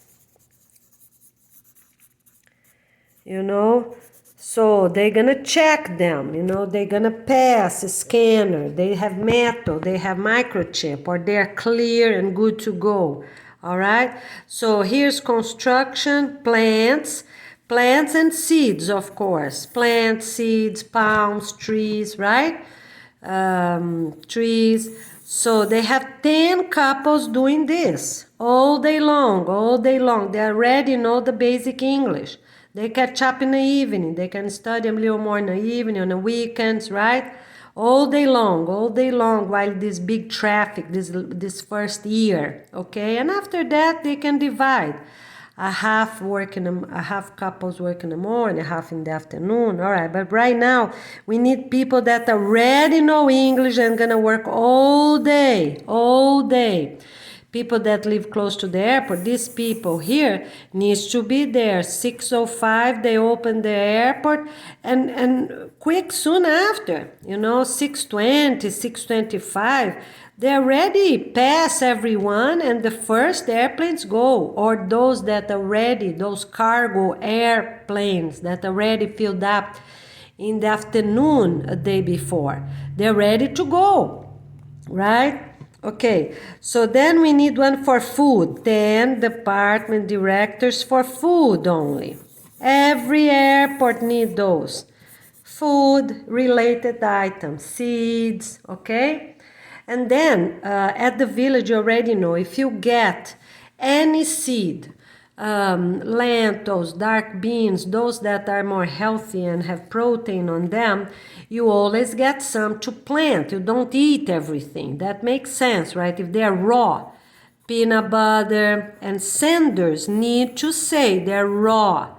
Speaker 1: You know, so they're gonna check them, you know, they're gonna pass a scanner, they have metal, they have microchip, or they're clear and good to go. All right, so here's construction, plants and seeds, of course, plants, seeds, palms, trees, right? Trees. So they have 10 couples doing this all day long, all day long. They already know the basic English. They catch up in the evening. They can study a little more in the evening, on the weekends, right? All day long, while this big traffic, this first year, okay? And after that, they can divide. A half couples work in the morning, a half in the afternoon. All right, but right now we need people that already know English and gonna work all day, all day. People that live close to the airport, these people here needs to be there. 6:05, they open the airport, and quick soon after, you know, 6:20, 6:25, they already pass everyone, and the first airplanes go, or those that already, those cargo airplanes that already filled up in the afternoon a day before, they're ready to go, right? Okay, so then we need one for food. 10 department directors for food only. Every airport needs those. Food related items, seeds, okay? And then at the village, you already know, if you get any seed, lentils, dark beans, those that are more healthy and have protein on them, you always get some to plant. You don't eat everything. That makes sense, right? If they're raw, peanut butter and senders need to say they're raw,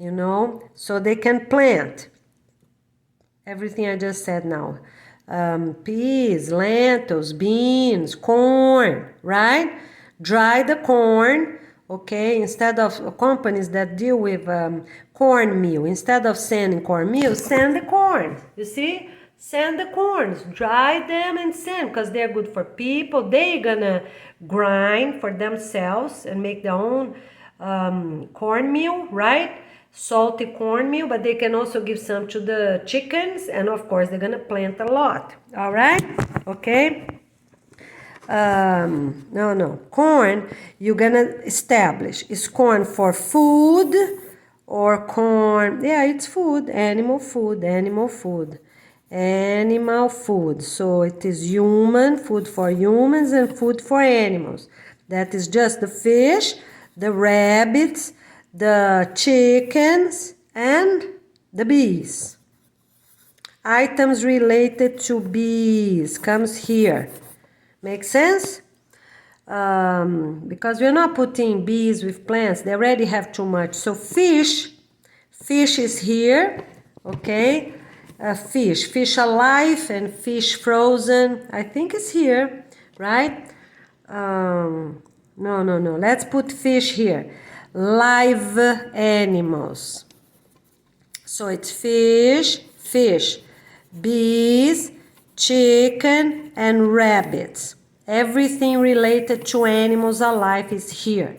Speaker 1: you know, so they can plant everything I just said now. Peas, lentils, beans, corn, right? Dry the corn. Okay, instead of companies that deal with cornmeal, instead of sending cornmeal, send the corn. You see? Send the corns, dry them and send, because they're good for people. They're gonna grind for themselves and make their own cornmeal, right? Salty cornmeal, but they can also give some to the chickens, and of course they're gonna plant a lot. All right? Okay? Corn, you're gonna establish, is corn for food or corn, yeah, it's food, animal food. So it is human, food for humans and food for animals. That is just the fish, the rabbits, the chickens, and the bees. Items related to bees comes here. Make sense? Because we're not putting bees with plants. They already have too much. So fish is here, okay? Fish alive and fish frozen. I think it's here, right? No. Let's put fish here. Live animals. So it's fish, fish, bees, chicken, and rabbits. Everything related to animals alive is here.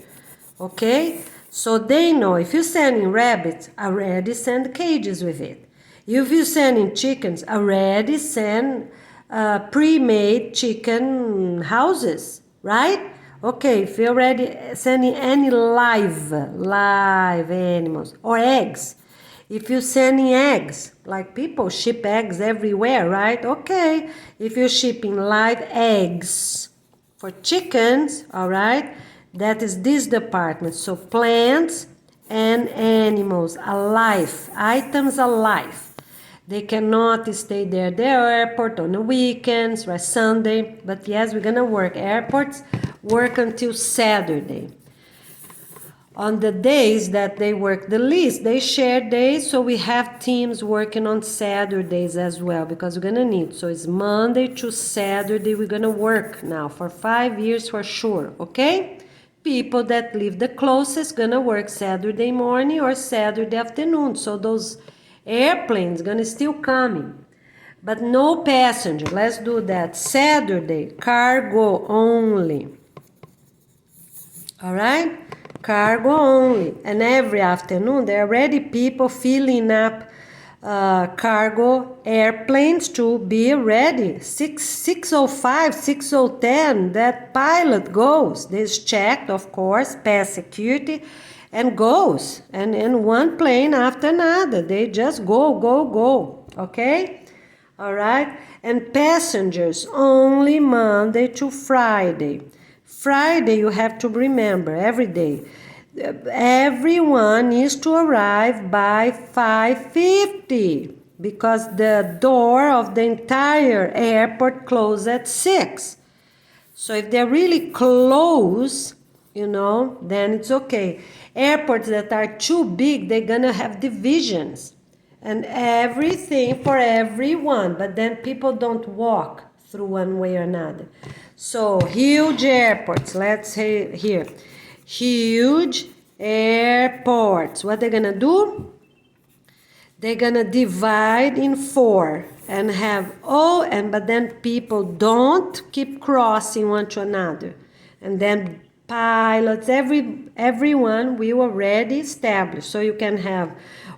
Speaker 1: Okay? So they know if you're sending rabbits, already send cages with it. If you're sending chickens, already send pre-made chicken houses, right? Okay, if you're already sending any live animals or eggs, if you're sending eggs, like people ship eggs everywhere, right? Okay, if you're shipping live eggs for chickens, all right, that is this department. So plants and animals alive, items alive. They cannot stay there. The airport on the weekends or Sunday. But yes, we're gonna work. Airports work until Saturday. On the days that they work the least, they share days, so we have teams working on Saturdays as well, because we're gonna need. So it's Monday to Saturday, we're gonna work now for 5 years for sure, okay? People that live the closest gonna work Saturday morning or Saturday afternoon, so those airplanes gonna still coming. But no passenger, let's do that. Saturday, cargo only. All right? Cargo only. And every afternoon, there are already people filling up cargo airplanes to be ready. 6:05, 6:10, that pilot goes. This checked, of course, pass security, and goes. And one plane after another. They just go. Okay? All right? And passengers only Monday to Friday. Friday, you have to remember, every day, everyone needs to arrive by 5:50 because the door of the entire airport closes at 6. So if they're really close, then it's okay. Airports that are too big, they're gonna have divisions and everything for everyone, but then people don't walk through one way or another. So huge airports, let's say here, huge airports. What they're gonna do? They're gonna divide in 4 and have but then people don't keep crossing one to another. And then pilots, everyone will already establish. So you can have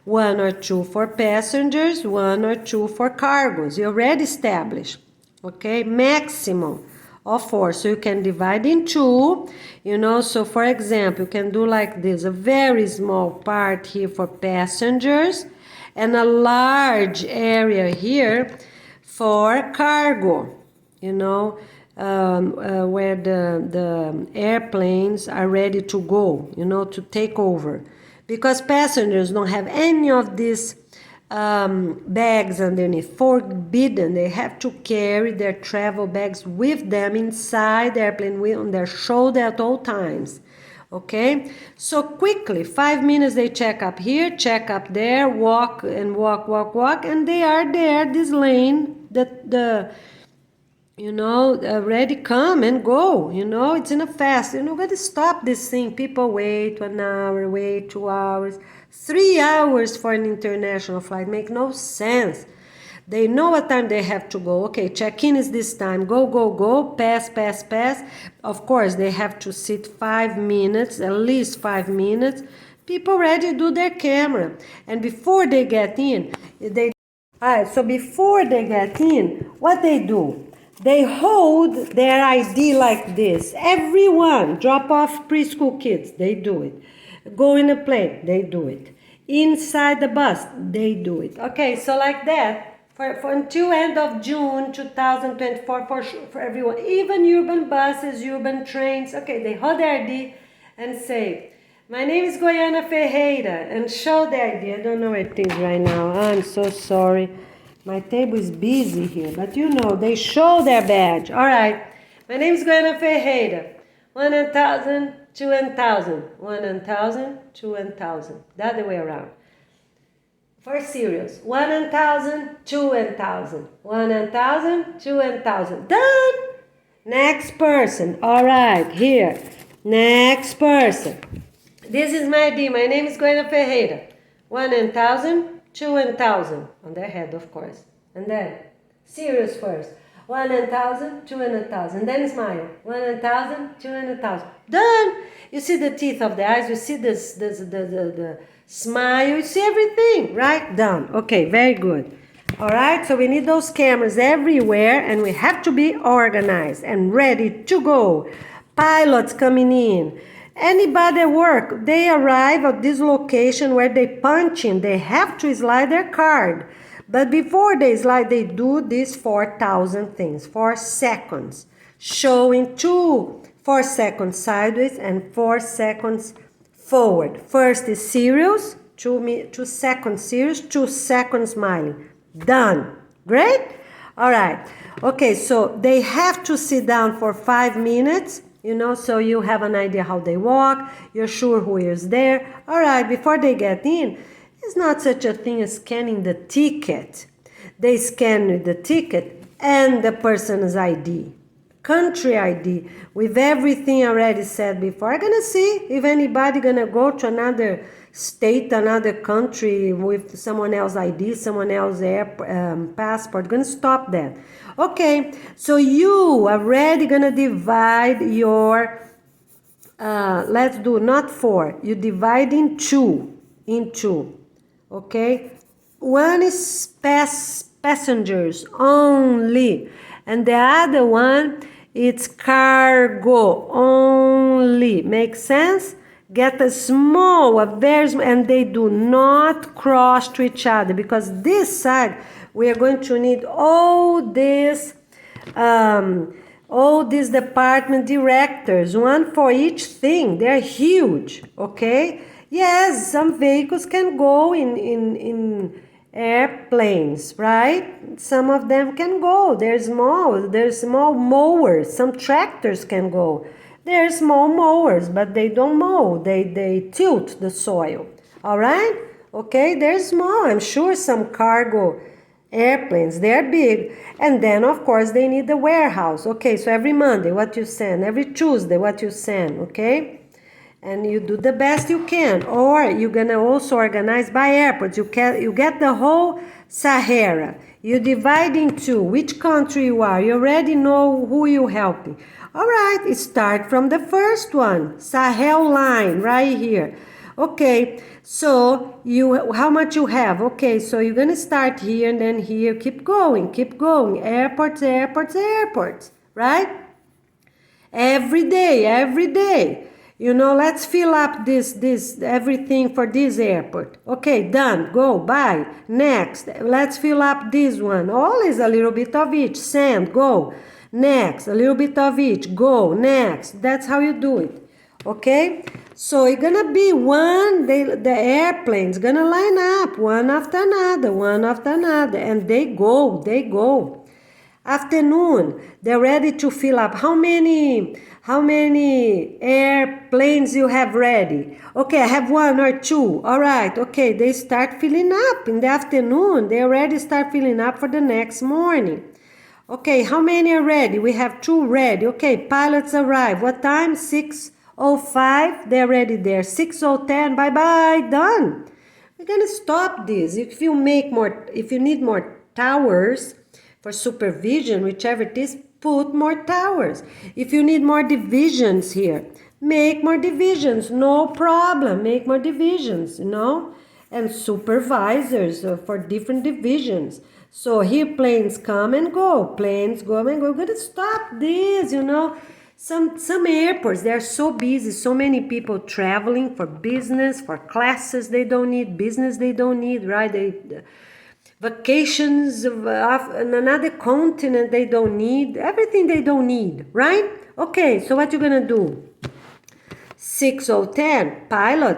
Speaker 1: 1 or 2 for passengers, 1 or 2 for cargos. You already established. Okay, maximum of 4. So you can divide in 2, so for example, you can do like this, a very small part here for passengers and a large area here for cargo, where the airplanes are ready to go, to take over. Because passengers don't have any of these bags underneath. Forbidden. They have to carry their travel bags with them inside the airplane on their shoulder at all times. Okay? So quickly, 5 minutes they check up here, check up there, walk, and they are there, this lane, ready, come and go, it's in a fast, but stop this thing. People wait 1 hour, wait 2 hours, 3 hours for an international flight, make no sense. They know what time they have to go. Okay, check-in is this time, go, pass. Of course, they have to sit 5 minutes, at least 5 minutes. People ready to do their camera. And before they get in, before they get in, what they do? They hold their ID like this. Everyone, drop off preschool kids, they do it. Go in a plane, they do it. Inside the bus, they do it. Okay, so like that, for until end of June 2024, for everyone. Even urban buses, urban trains, okay, they hold their ID and say, my name is Goiana Ferreira, and show their ID. I don't know where it is right now. I'm so sorry. My table is busy here, but they show their badge. All right. My name is Goiana Ferreira. 1,000, 2,000. 1,000, 2,000. The other way around. For serious. 1,000, 2,000. 1,000, 2,000. Done. Next person. All right. Here. Next person. This is my ID. My name is Goiana Ferreira. 1,000, 2 and 1,000 on their head, of course. And then serious first. 1 and 1,000, 2 and 1,000. Then smile. 1 and 1,000, 2 and 1,000. Done. You see the teeth of the eyes. You see the smile. You see everything, right? Done. Okay, very good. All right, so we need those cameras everywhere, and we have to be organized and ready to go. Pilots coming in. Anybody at work, they arrive at this location where they punch in. They have to slide their card. But before they slide, they do these 4,000 things, 4 seconds, showing 4 seconds sideways and 4 seconds forward. First is serious, 2 seconds serious, 2 seconds smiling. Done. Great? All right. Okay, so they have to sit down for 5 minutes, so you have an idea how they walk, you're sure who is there. All right, before they get in, it's not such a thing as scanning the ticket. They scan the ticket and the person's ID, country ID, with everything already said before. I'm gonna see if anybody gonna go to another state, another country with someone else's ID, someone else's passport. Gonna stop that. Okay, so you are already gonna divide your, let's do not 4, you divide in two, okay? One is passengers only, and the other one, it's cargo only. Makes sense? Get a very small, and they do not cross to each other, because this side, we are going to need all these department directors, one for each thing. They're huge, okay? Yes, some vehicles can go in airplanes, right? Some of them can go. They're small mowers. Some tractors can go. They're small mowers, but they don't mow. They tilt the soil. All right? Okay, they're small. I'm sure some cargo airplanes, they're big. And then, of course, they need the warehouse. Okay, so every Monday, what you send. Every Tuesday, what you send, okay? And you do the best you can. Or you're going to also organize by airports. You get the whole Sahara. You divide into which country you are. You already know who you're helping. All right, start from the first one, Sahel line, right here. Okay, so how much you have? Okay, so you're going to start here and then here. Keep going. Airports, right? Every day. Let's fill up this everything for this airport. Okay, done. Go, bye. Next, let's fill up this one. Always a little bit of each. Sand, go. Next, a little bit of each. Go, next. That's how you do it. Okay? So it's gonna be the airplane's gonna line up one after another, and they go. Afternoon, they're ready to fill up. How many airplanes you have ready? Okay, I have 1 or 2. All right, okay, they start filling up. In the afternoon, they already start filling up for the next morning. Okay, how many are ready? We have 2 ready. Okay, pilots arrive. What time? 6:05. They're ready there. 6:10. Bye-bye. Done. We're going to stop this. If you need more towers for supervision, whichever it is, put more towers. If you need more divisions here, make more divisions. No problem. Make more divisions, and supervisors for different divisions. So here planes come and go. We're going to stop this, Some airports, they're so busy, so many people traveling for business, for classes they don't need, business they don't need, right? Vacations in another continent they don't need, everything they don't need, right? Okay, so what you gonna do? 6:10, pilot,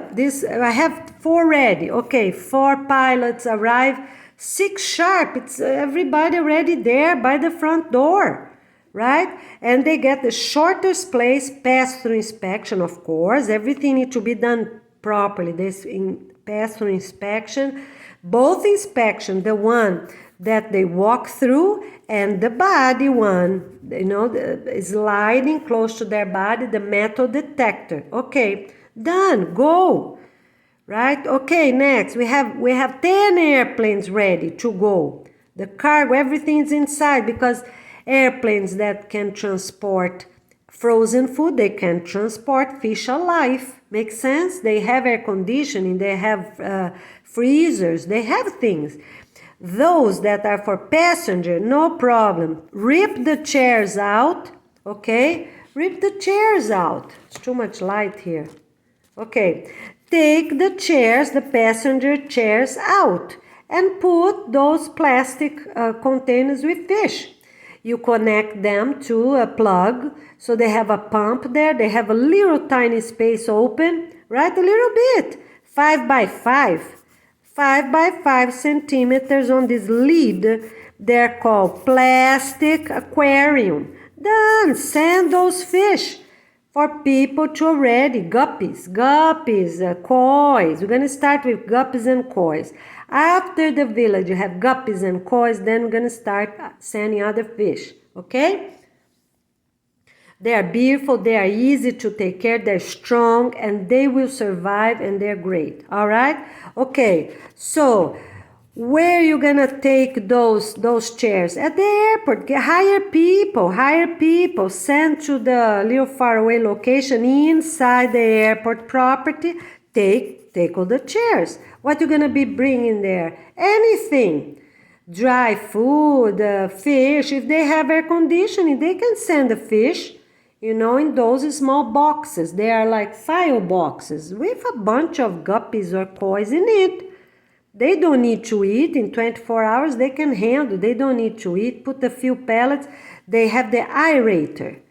Speaker 1: I have 4 ready. Okay, 4 pilots arrive, 6 sharp, it's everybody already there by the front door, right? And they get the shortest place, pass through inspection, of course. Everything needs to be done properly. This pass through inspection, both inspection, the one that they walk through and the body one, sliding close to their body, the metal detector. Okay, done, go. right? Okay, next we have 10 airplanes ready to go. The cargo, everything's inside, because airplanes that can transport frozen food, they can transport fish alive. Makes sense? They have air conditioning, they have freezers, they have things. Those that are for passenger, no problem. Rip the chairs out, okay? Rip the chairs out. It's too much light here. Okay, take the chairs, the passenger chairs out, and put those plastic containers with fish. You connect them to a plug, so they have a pump there. They have a little tiny space open, right? A little bit, 5 by 5 centimeters on this lid. They're called plastic aquarium. Done. Send those fish for people to already, guppies, kois. We're going to start with guppies and kois. After the village, you have guppies and kois, then we're going to start sending other fish, okay? They are beautiful, they are easy to take care, they're strong, and they will survive, and they're great, all right? Okay, so where are you gonna take those chairs? At the airport. Hire people, send to the little faraway location inside the airport property. Take all the chairs. What you gonna be bringing there? Anything. Dry food, fish. If they have air conditioning, they can send the fish, you know, in those small boxes. They are like file boxes with a bunch of guppies or kois in it. They don't need to eat. In 24 hours, they can handle. They don't need to eat. Put a few pellets. They have the aerator,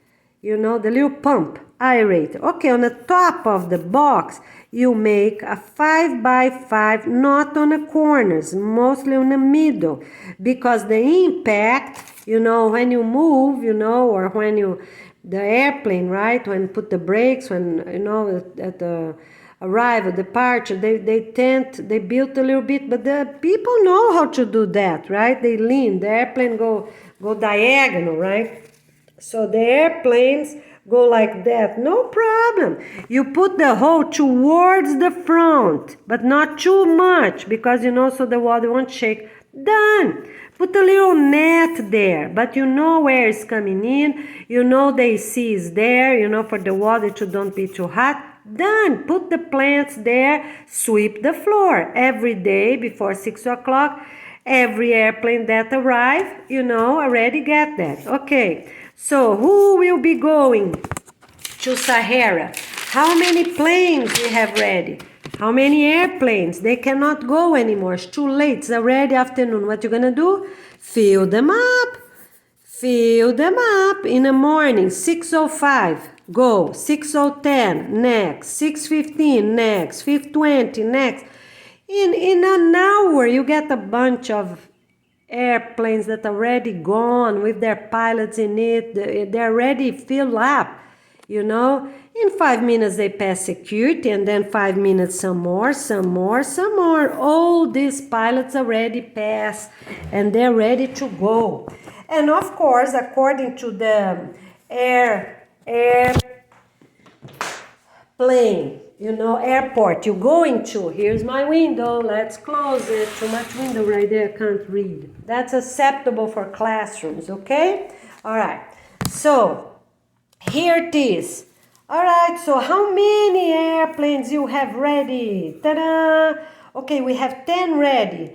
Speaker 1: you know, the little pump, aerator. Okay, on the top of the box, you make a 5 by 5, not on the corners, mostly on the middle, because the impact, you know, when you move, you know, or when the airplane, right, when you put the brakes, when, you know, at the arrival, departure, they built a little bit, but the people know how to do that, right? They lean, the airplane go diagonal, right? So the airplanes go like that, no problem. You put the hole towards the front, but not too much, because, you know, so the water won't shake. Done. Put a little net there, but you know air is coming in, you know the AC is there, you know, for the water to don't be too hot. Done. Put the plants there, sweep the floor every day before 6 o'clock. Every airplane that arrive, you know, already get that. Okay, so who will be going to Sahara? How many planes we have ready? How many airplanes? They cannot go anymore. It's too late. It's already afternoon. What you gonna do? Fill them up. Fill them up in the morning. 6:05. Go. 6:10. Next. 6:15. Next. 5:20. Next. In an hour, you get a bunch of airplanes that are already gone with their pilots in it. They're already filled up, you know. In 5 minutes, they pass security, and then 5 minutes, some more. All these pilots already pass, and they're ready to go. And of course, according to the airplane, you know, airport you're going to. Here's my window. Let's close it. Too much window right there. Can't read. That's acceptable for classrooms, okay? All right. So, here it is. All right. So, how many airplanes you have ready? Ta-da! Okay, we have 10 ready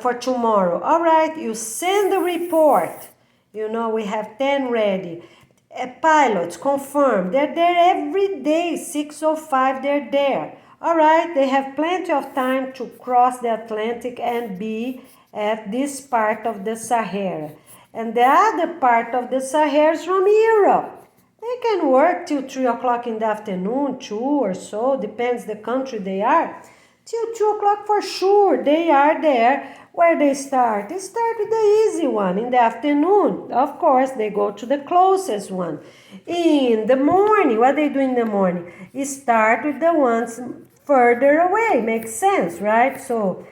Speaker 1: for tomorrow. All right. You send the report. You know, we have 10 ready. Pilots confirmed. They're there every day. 6:05, they're there. All right, they have plenty of time to cross the Atlantic and be at this part of the Sahara. And the other part of the Sahara is from Europe. They can work till 3 o'clock in the afternoon, 2 or so, depends the country they are. Till 2 o'clock for sure, they are there. Where they start? They start with the easy one in the afternoon. Of course, they go to the closest one. In the morning, what they do in the morning? You start with the ones further away. Makes sense, right? So,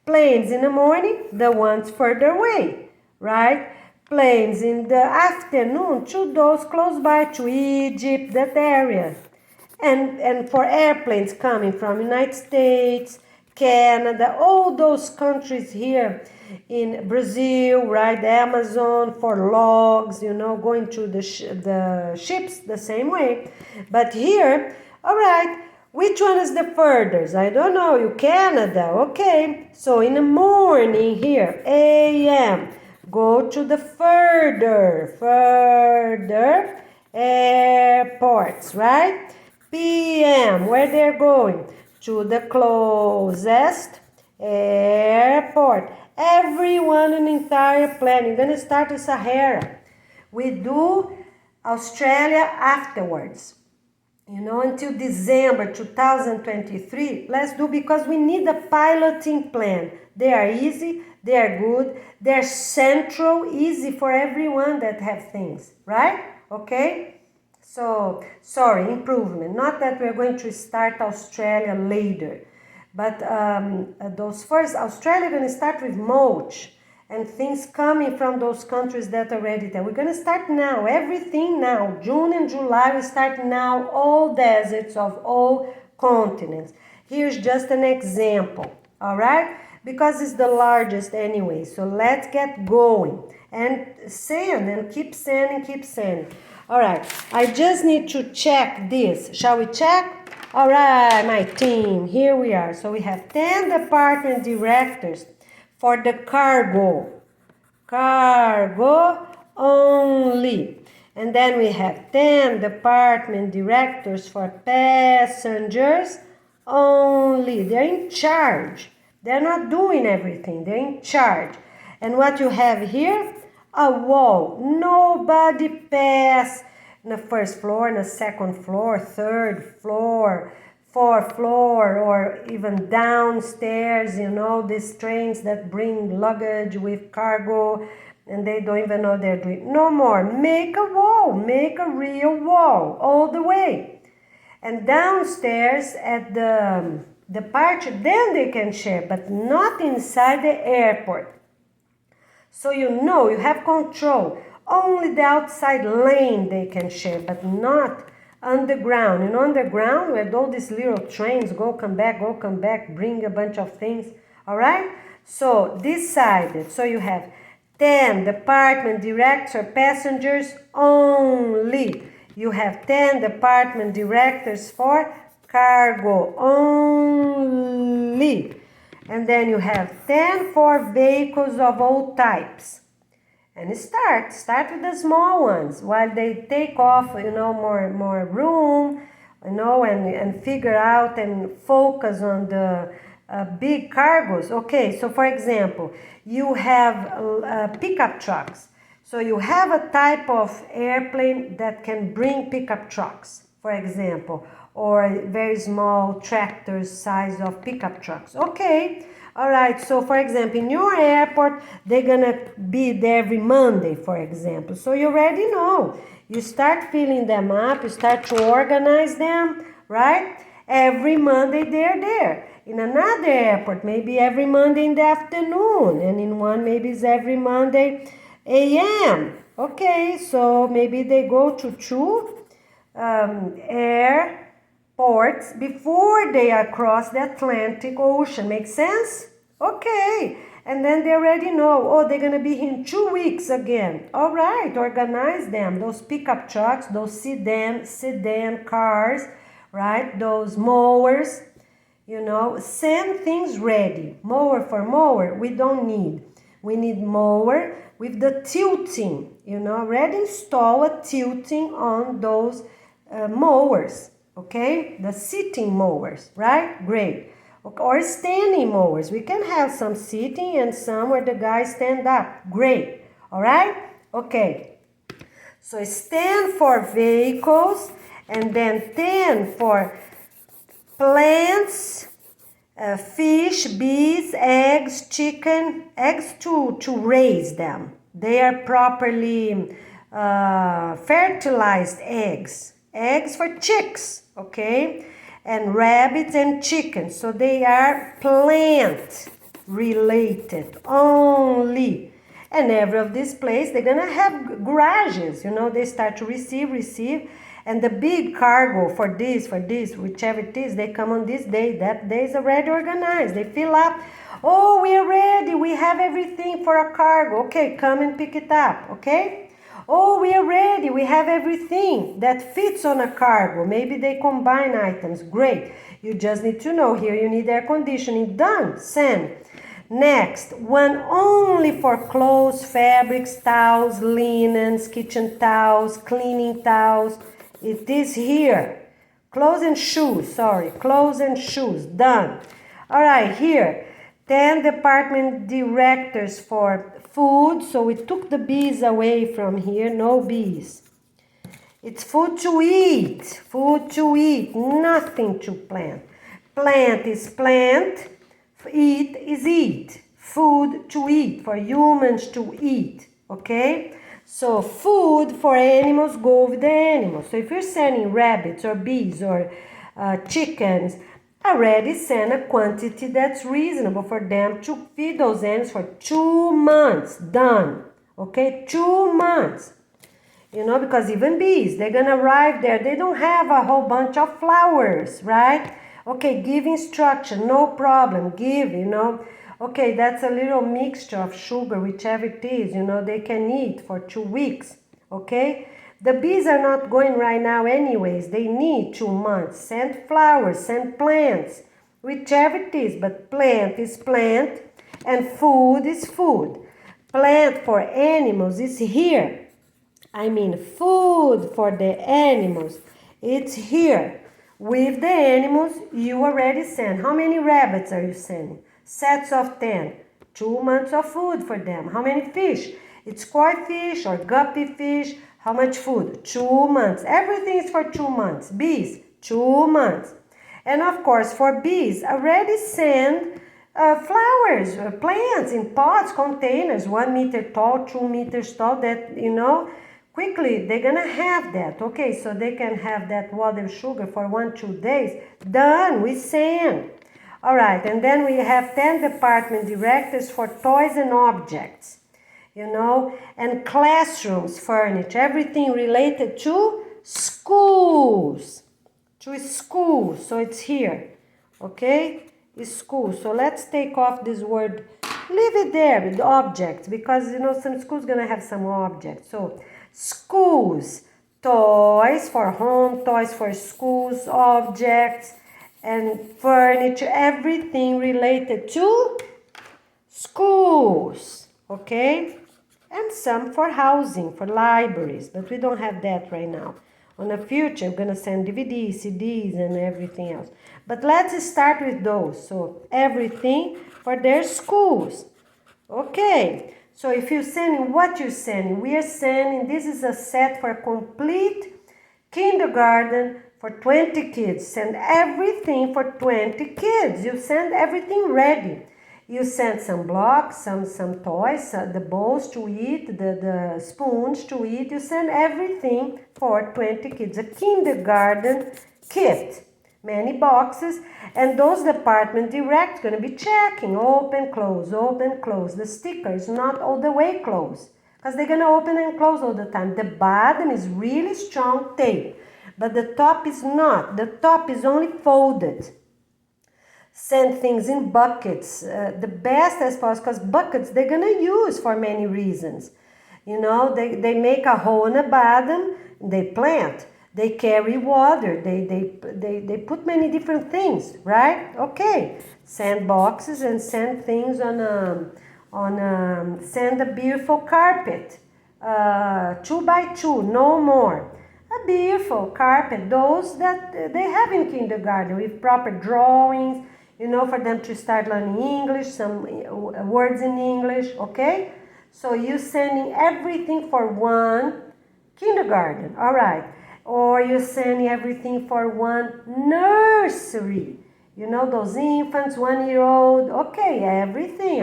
Speaker 1: planes in the morning, the ones further away, right? Planes in the afternoon to those close by, to Egypt, that area. And for airplanes coming from United States, Canada, all those countries here in Brazil, right? Amazon for logs, going through the ships the same way. But here, all right, which one is the furthest? I don't know. You Canada, okay. So in the morning here, a.m., go to the further airports, right? p.m., where they're going? To the closest airport. Everyone in the entire plane. You're going to start with Sahara. We do Australia afterwards. Until December 2023, let's do, because we need a piloting plan. They are easy, they are good, they're central, easy for everyone that have things, right? Okay? So, sorry, improvement. Not that we're going to start Australia later, but those first, Australia going to start with mulch and things coming from those countries that are already there. We're going to start now, everything now. June and July, we start now, all deserts of all continents. Here's just an example, all right? Because it's the largest anyway, so let's get going. And send, and keep sending, keep sending. All right, I just need to check this. Shall we check? All right, my team, here we are. So we have 10 department directors for the cargo only. And then we have 10 department directors for passengers only. They're in charge. They're not doing everything. They're in charge. And what you have here? A wall. Nobody pass in the first floor, in the second floor, third floor, fourth floor, or even downstairs, these trains that bring luggage with cargo and they don't even know they're doing. No more. Make a wall. Make a real wall all the way. And downstairs at the departure, then they can share, but not inside the airport. So you have control. Only the outside lane they can share, but not underground. Underground where all these little trains go, come back, bring a bunch of things. All right? So decided. So you have 10 department director passengers only. You have 10 department directors for cargo only. And then you have 10 for vehicles of all types. And start with the small ones while they take off, more room, and figure out and focus on the big cargos. Okay, so for example, you have pickup trucks. So you have a type of airplane that can bring pickup trucks, for example, or very small tractors size of pickup trucks. Okay, all right, so for example, in your airport, they're gonna be there every Monday, for example. So you already know. You start filling them up, you start to organize them, right? Every Monday they're there. In another airport, maybe every Monday in the afternoon, and in one maybe it's every Monday a.m. Okay, so maybe they go to two airports before they across the Atlantic Ocean. Make sense? Okay. And then they already know, they're going to be here in 2 weeks again. All right, organize them. Those pickup trucks, those sedan cars, right? Those mowers, send things ready. Mower for mower, we don't need. We need mower with the tilting, already install a tilting on those mowers, okay? The sitting mowers, right? Great. Or standing mowers. We can have some sitting and some where the guys stand up. Great. All right? Okay. So stand for vehicles, and then 10 for plants, fish, bees, eggs, chicken. Eggs to raise them. They are properly fertilized eggs. Eggs for chicks, okay? And rabbits and chickens. So they are plant related only. And every of these places, they're going to have garages. They start to receive. And the big cargo for this, whichever it is, they come on this day. That day is already organized. They fill up. Oh, we are ready. We have everything for a cargo. Okay, come and pick it up. Okay? Oh, we are ready. We have everything that fits on a cargo. Maybe they combine items. Great. You just need to know here you need air conditioning. Done. Send. Next, one only for clothes, fabrics, towels, linens, kitchen towels, cleaning towels. It is here. Clothes and shoes, sorry. Clothes and shoes. Done. All right, here. 10 department directors for food. So we took the bees away from here. No bees. It's food to eat. Food to eat. Nothing to plant. Plant is plant. Eat is eat. Food to eat. For humans to eat. Okay? So food for animals go with the animals. So if you're sending rabbits or bees or chickens, already send a quantity that's reasonable for them to feed those animals for 2 months. Done. Okay? 2 months. You know, because even bees, they're going to arrive there. They don't have a whole bunch of flowers, right? Okay, give instruction, no problem. Give, you know. Okay, that's a little mixture of sugar, whichever it is, you know, they can eat for 2 weeks. Okay? The bees are not going right now anyways. They need 2 months. Send flowers, send plants, whichever it is. But plant is plant and food is food. Plant for animals is here. I mean food for the animals. It's here. With the animals, you already send. How many rabbits are you sending? Sets of 10. 2 months of food for them. How many fish? It's koi fish or guppy fish. How much food? 2 months. Everything is for 2 months. Bees, 2 months. And of course, for bees, already send flowers, plants in pots, containers, 1 meter tall, 2 meters tall, that, you know, quickly they're gonna have that. Okay, so they can have that water sugar for 1-2 days. Done, we send. All right, and then we have 10 department directors for toys and objects, you know, and classrooms, furniture, everything related to schools. To schools, so it's here, okay? Is school. So let's take off this word, leave it there with objects, because, you know, some schools gonna have some objects. So schools, toys for home, toys for schools, objects, and furniture, everything related to schools, okay? And some for housing, for libraries, but we don't have that right now. On the future, we're going to send DVDs, CDs, and everything else. But let's start with those. So everything for their schools. Okay, so if you're sending, what you're sending? We are sending, this is a set for complete kindergarten for 20 kids. Send everything for 20 kids. You send everything ready. You send some blocks, some toys, the bowls to eat, the spoons to eat. You send everything for 20 kids. A kindergarten kit. Many boxes. And those department directs going to be checking. Open, close, open, close. The sticker is not all the way closed, because they're going to open and close all the time. The bottom is really strong tape, but the top is not. The top is only folded. Send things in buckets, the best as possible, because buckets they're going to use for many reasons. You know, they make a hole in the bottom, they plant, they carry water, they put many different things, right? Okay, send boxes and send things send a beautiful carpet, 2x2, no more. A beautiful carpet, those that they have in kindergarten with proper drawings, you know, for them to start learning English, some words in English, okay? So you're sending everything for one kindergarten, all right. Or you're sending everything for one nursery. You know, those infants, 1-year-old, okay, everything,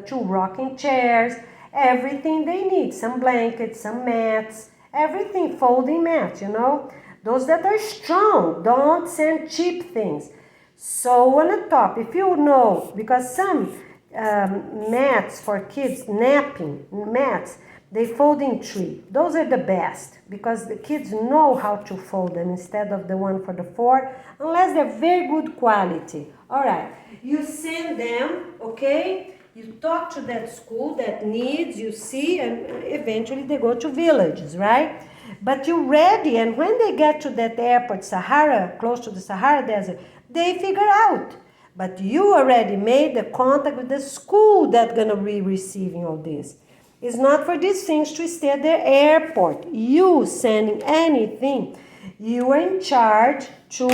Speaker 1: two rocking chairs, everything they need, some blankets, some mats, everything, folding mats, you know. Those that are strong, don't send cheap things. So on the top, if you know, because some mats for kids, napping mats, They fold in 3. Those are the best because the kids know how to fold them instead of the one for the 4, unless they're very good quality. All right, you send them, okay? You talk to that school that needs, you see, and eventually they go to villages, right? But you're ready, and when they get to that airport, Sahara, close to the Sahara Desert, they figure out. But you already made the contact with the school that's gonna be receiving all this. It's not for these things to stay at the airport. You sending anything, you are in charge to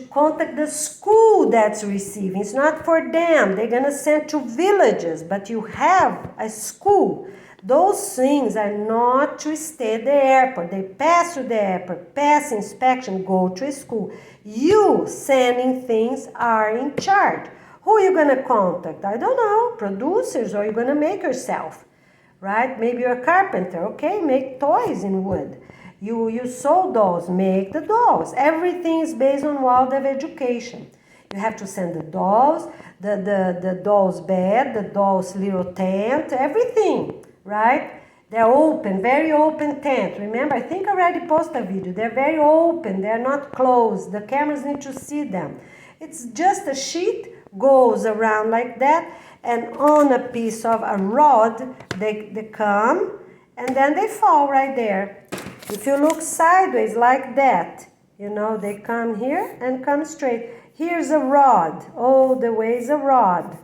Speaker 1: contact the school that's receiving. It's not for them. They're gonna send to villages, but you have a school. Those things are not to stay at the airport. They pass through the airport, pass inspection, go to school. You sending things are in charge. Who are you going to contact? I don't know, producers, or you're going to make yourself, right? Maybe you're a carpenter, okay? Make toys in wood. You sew dolls, make the dolls. Everything is based on World of Education. You have to send the dolls, the doll's bed, the doll's little tent, everything, right? They're open, very open tent. Remember, I think I already posted a video. They're very open, they're not closed. The cameras need to see them. It's just a sheet, goes around like that, and on a piece of a rod, they come, and then they fall right there. If you look sideways like that, you know, they come here and come straight. Here's a rod, all the way is a rod,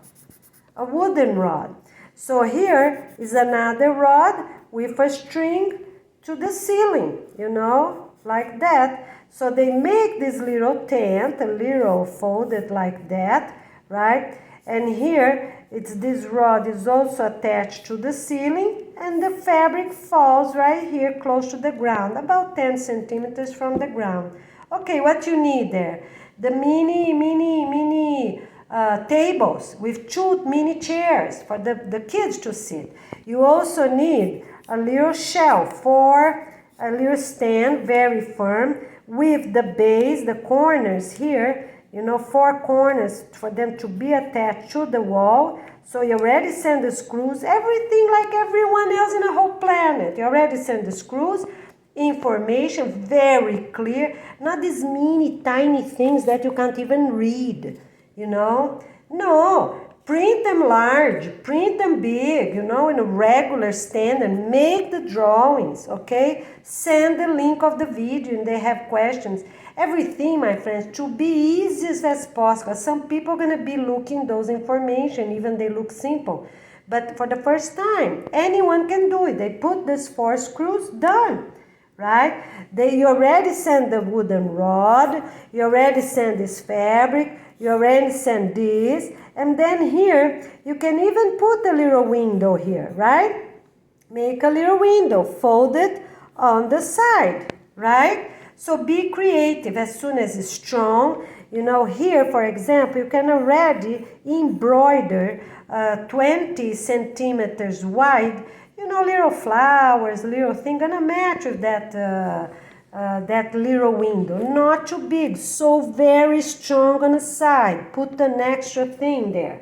Speaker 1: a wooden rod. So here is another rod with a string to the ceiling, you know, like that. So they make this little tent, a little folded like that, right? And here, it's this rod is also attached to the ceiling, and the fabric falls right here close to the ground, about 10 centimeters from the ground. Okay, what you need there? The mini tables with 2 mini chairs for the kids to sit. You also need a little shelf for a little stand, very firm, with the base, the corners here, you know, 4 corners for them to be attached to the wall. So you already send the screws, everything like everyone else in the whole planet. You already send the screws, information very clear, not these mini tiny things that you can't even read, you know. No, print them large, print them big, you know, in a regular standard, make the drawings, okay? Send the link of the video and they have questions. Everything, my friends, to be easiest as possible. Some people are going to be looking those information, even they look simple. But for the first time, anyone can do it. They put these 4 screws, done, right? You already send the wooden rod, you already send this fabric, you already send this, and then here, you can even put a little window here, right? Make a little window, fold it on the side, right? So be creative as soon as it's strong. You know, here, for example, you can already embroider 20 centimeters wide, you know, little flowers, little thing, gonna match with that little window. Not too big, so very strong on the side. Put an extra thing there,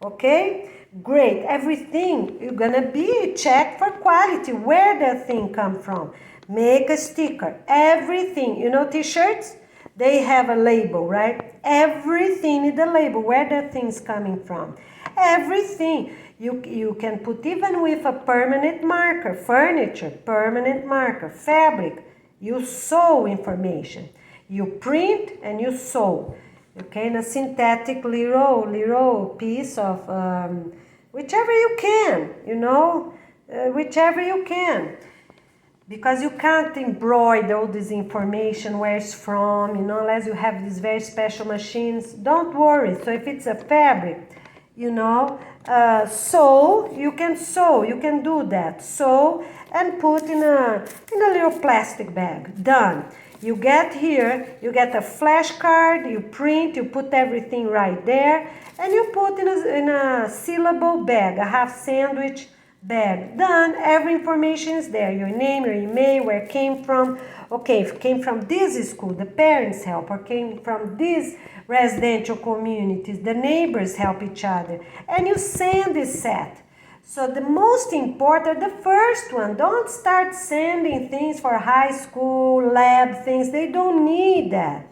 Speaker 1: okay? Great, everything, you're gonna be check for quality, where that thing come from. Make a sticker, everything, you know, t-shirts, they have a label, right? Everything is the label, where the thing's coming from. Everything, you can put even with a permanent marker, furniture, permanent marker, fabric, you sew information. You print and you sew, okay, in a synthetic little piece of, whichever you can, you know, whichever you can. Because you can't embroider all this information, where it's from, you know, unless you have these very special machines. Don't worry. So if it's a fabric, you know, sew, you can do that. Sew and put in a little plastic bag. Done. You get here, you get a flashcard, you print, you put everything right there, and you put in a sealable bag, a half sandwich bag. Done. Every information is there. Your name, your email, where it came from. Okay, if it came from this school, the parents help, or came from this residential communities. The neighbors help each other. And you send this set. So the most important, the first one, don't start sending things for high school, lab things. They don't need that.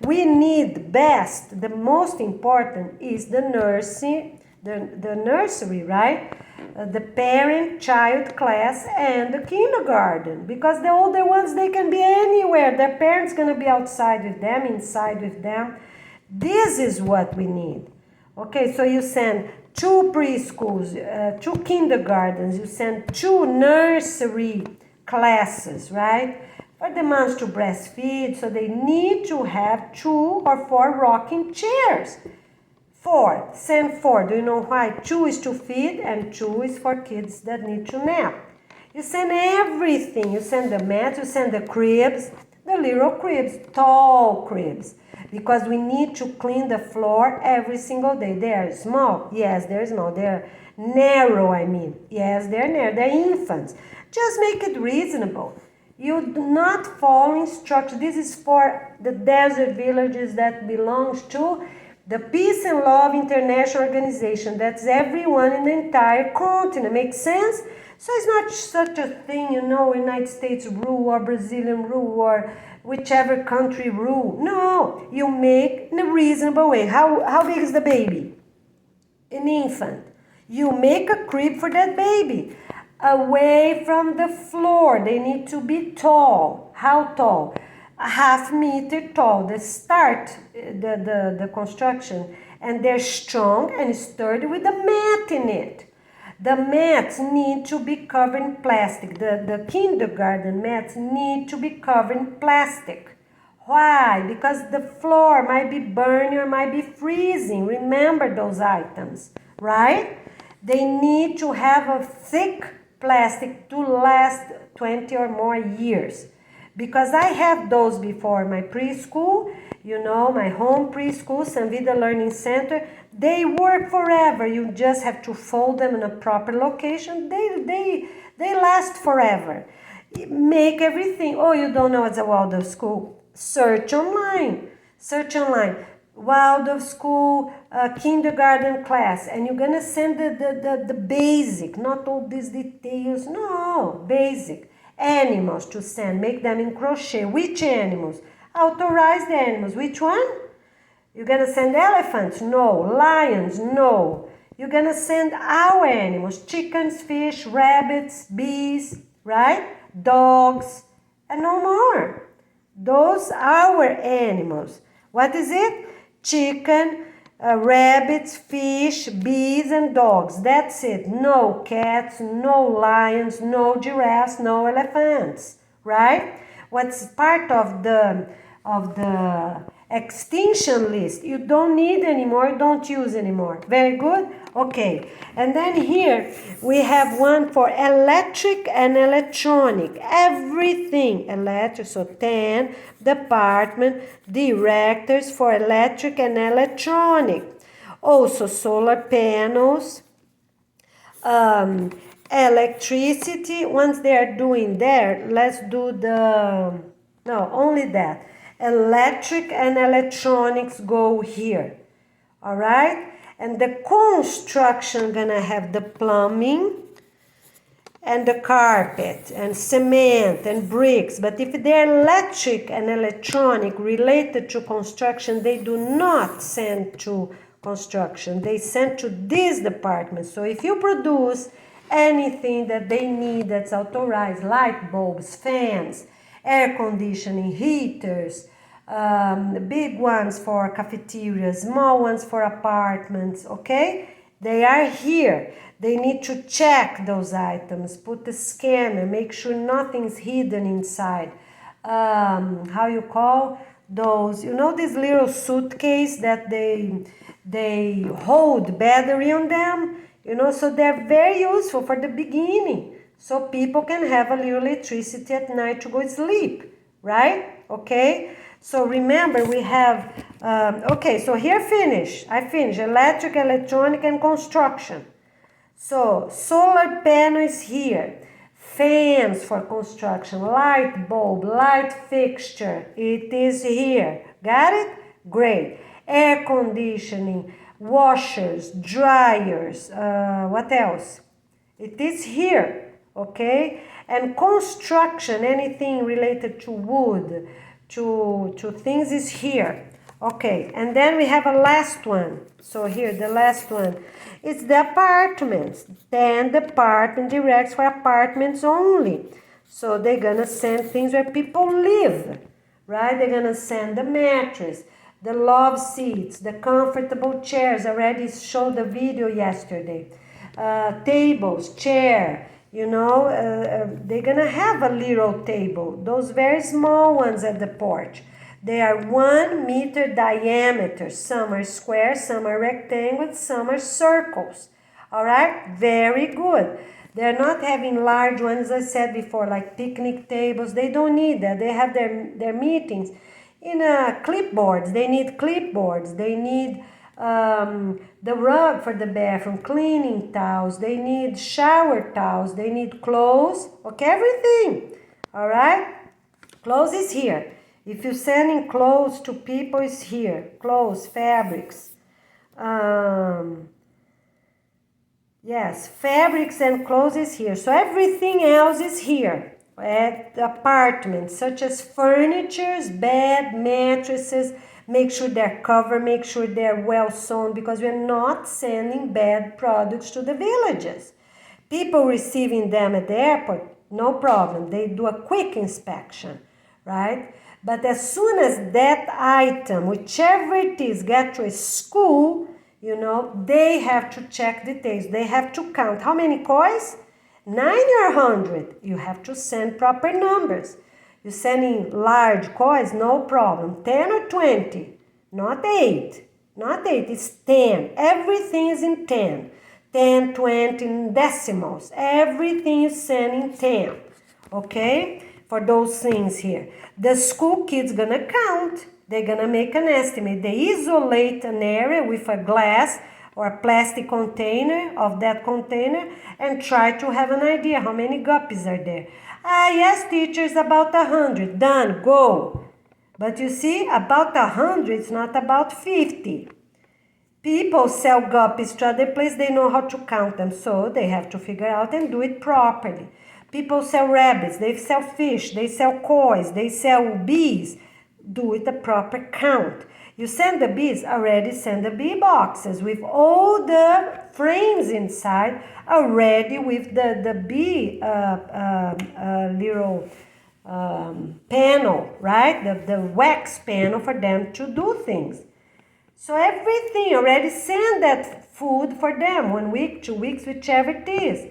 Speaker 1: We need best, the most important is the nursery, the nursery, right? The parent-child class and the kindergarten. Because the older ones, they can be anywhere. Their parents going to be outside with them, inside with them. This is what we need. Okay, so you send 2 preschools, 2 kindergartens, you send 2 nursery classes, right? For the moms to breastfeed, so they need to have 2 or 4 rocking chairs. 4, send 4. Do you know why? 2 is to feed and 2 is for kids that need to nap. You send everything. You send the mats, you send the cribs, the little cribs, tall cribs. Because we need to clean the floor every single day. They are small. Yes, they're small. They're narrow, I mean. Yes, they're narrow. They're infants. Just make it reasonable. You do not follow instructions. This is for the desert villages that belongs to the Peace and Love International Organization. That's everyone in the entire continent. Makes sense? So it's not such a thing, United States rule or Brazilian rule or whichever country rule. No, you make in a reasonable way. How big is the baby? An infant. You make a crib for that baby. Away from the floor. They need to be tall. How tall? A half meter tall. They start the construction. And they're strong and sturdy with a mat in it. The mats need to be covered in plastic. The kindergarten mats need to be covered in plastic. Why? Because the floor might be burning or might be freezing. Remember those items, right? They need to have a thick plastic to last 20 or more years. Because I have those before my preschool, my home preschool, San Vida Learning Center. They work forever. You just have to fold them in a proper location. They last forever. Make everything. Oh, you don't know what's a Waldorf school? Search online. Waldorf school kindergarten class. And you're going to send the basic, not all these details. No, basic. Animals to send. Make them in crochet. Which animals? Authorized animals. Which one? You're going to send elephants? No. Lions? No. You're going to send our animals. Chickens, fish, rabbits, bees, right? Dogs, and no more. Those are our animals. What is it? Chicken, rabbits, fish, bees, and dogs. That's it. No cats, no lions, no giraffes, no elephants, right? What's part of the extinction list? You don't need anymore, don't use anymore. Very good? Okay. And then here we have one for electric and electronic. Everything electric. So 10 department directors for electric and electronic. Also solar panels, electricity. Once they are doing there, let's do only that. Electric and electronics go here. All right? And the construction gonna have the plumbing and the carpet and cement and bricks. But if they're electric and electronic related to construction, they do not send to construction. They send to this department. So if you produce anything that they need that's authorized, light bulbs, fans, air conditioning, heaters, big ones for cafeterias, small ones for apartments, okay? They are here. They need to check those items, put the scanner, make sure nothing's hidden inside. How you call those? This little suitcase that they hold battery on them? So they're very useful for the beginning. So people can have a little electricity at night to go to sleep, right? Okay? So remember we have, so here I finished electric, electronic, and construction. So solar panel is here. Fans for construction, light bulb, light fixture, it is here. Got it? Great. air conditioning, washers, dryers, what else? It is here, okay? And construction, anything related to wood, to things is here. Okay, and then we have a last one. So here, the last one. It's the apartments. Then the department directs for apartments only. So they're gonna send things where people live, right? They're gonna send the mattress, the love seats, the comfortable chairs. I already showed the video yesterday. Tables, chair, they're gonna have a little table, those very small ones at the porch. They are 1 meter diameter. Some are square, some are rectangles, some are circles. All right, very good. They're not having large ones, as I said before, like picnic tables. They don't need that. They have their meetings in clipboards. They need clipboards. They need the rug for the bathroom, cleaning towels. They need shower towels. They need clothes. Okay, everything. All right, clothes is here. If you're sending clothes to people, it's here. Clothes, fabrics. Yes, fabrics and clothes is here. So everything else is here at the apartment, such as furnitures, bed, mattresses. Make sure they're covered, make sure they're well sewn, because we're not sending bad products to the villages. People receiving them at the airport, no problem. They do a quick inspection, right? But as soon as that item, whichever it is, get to a school, they have to check details. They have to count how many coins? 9 or 100. You have to send proper numbers. You're sending large coins, no problem. 10 or 20, not 8. Not 8, it's 10. Everything is in 10. 10, 20, in decimals. Everything is sent in 10. Okay? For those things here. The school kids gonna count. They're gonna make an estimate. They isolate an area with a glass or a plastic container of that container and try to have an idea how many guppies are there. Yes, teachers, about 100. Done, go. But you see, about 100, it's not about 50. People sell guppies to other places, they know how to count them, so they have to figure out and do it properly. People sell rabbits, they sell fish, they sell coins, they sell bees. Do it a proper count. You send the bees, already send the bee boxes with all the frames inside, already with the bee little panel, right? The wax panel for them to do things. So everything, already send that food for them, 1 week, 2 weeks, whichever it is.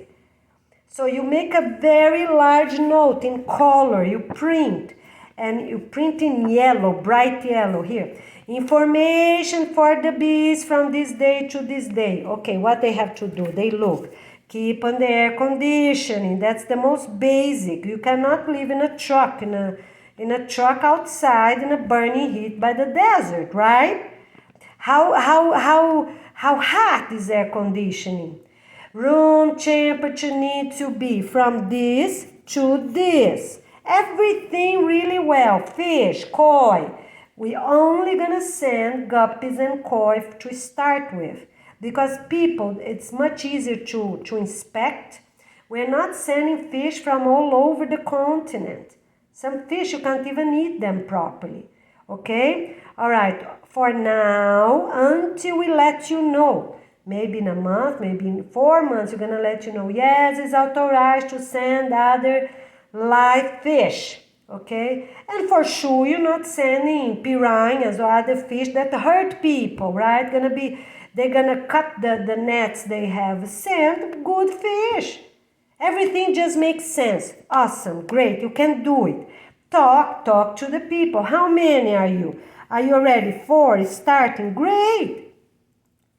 Speaker 1: So you make a very large note in color, you print, and you print in yellow, bright yellow here. Information for the bees from this day to this day. Okay, what they have to do, they look. Keep on the air conditioning, that's the most basic. You cannot live in a truck, in a truck outside in a burning heat by the desert, right? How hot is air conditioning? Room temperature needs to be from this to this. Everything really well. Fish, koi. We only gonna send guppies and koi to start with. Because people, it's much easier to inspect. We're not sending fish from all over the continent. Some fish, you can't even eat them properly. Okay? All right. For now, until we let you know. Maybe in a month, maybe in 4 months, we're going to let you know, yes, it's authorized to send other live fish, okay? And for sure, you're not sending piranhas or other fish that hurt people, right? They're going to cut the nets they have. Send good fish. Everything just makes sense. Awesome, great, you can do it. Talk to the people. How many are you? Are you already 4? Starting? Great.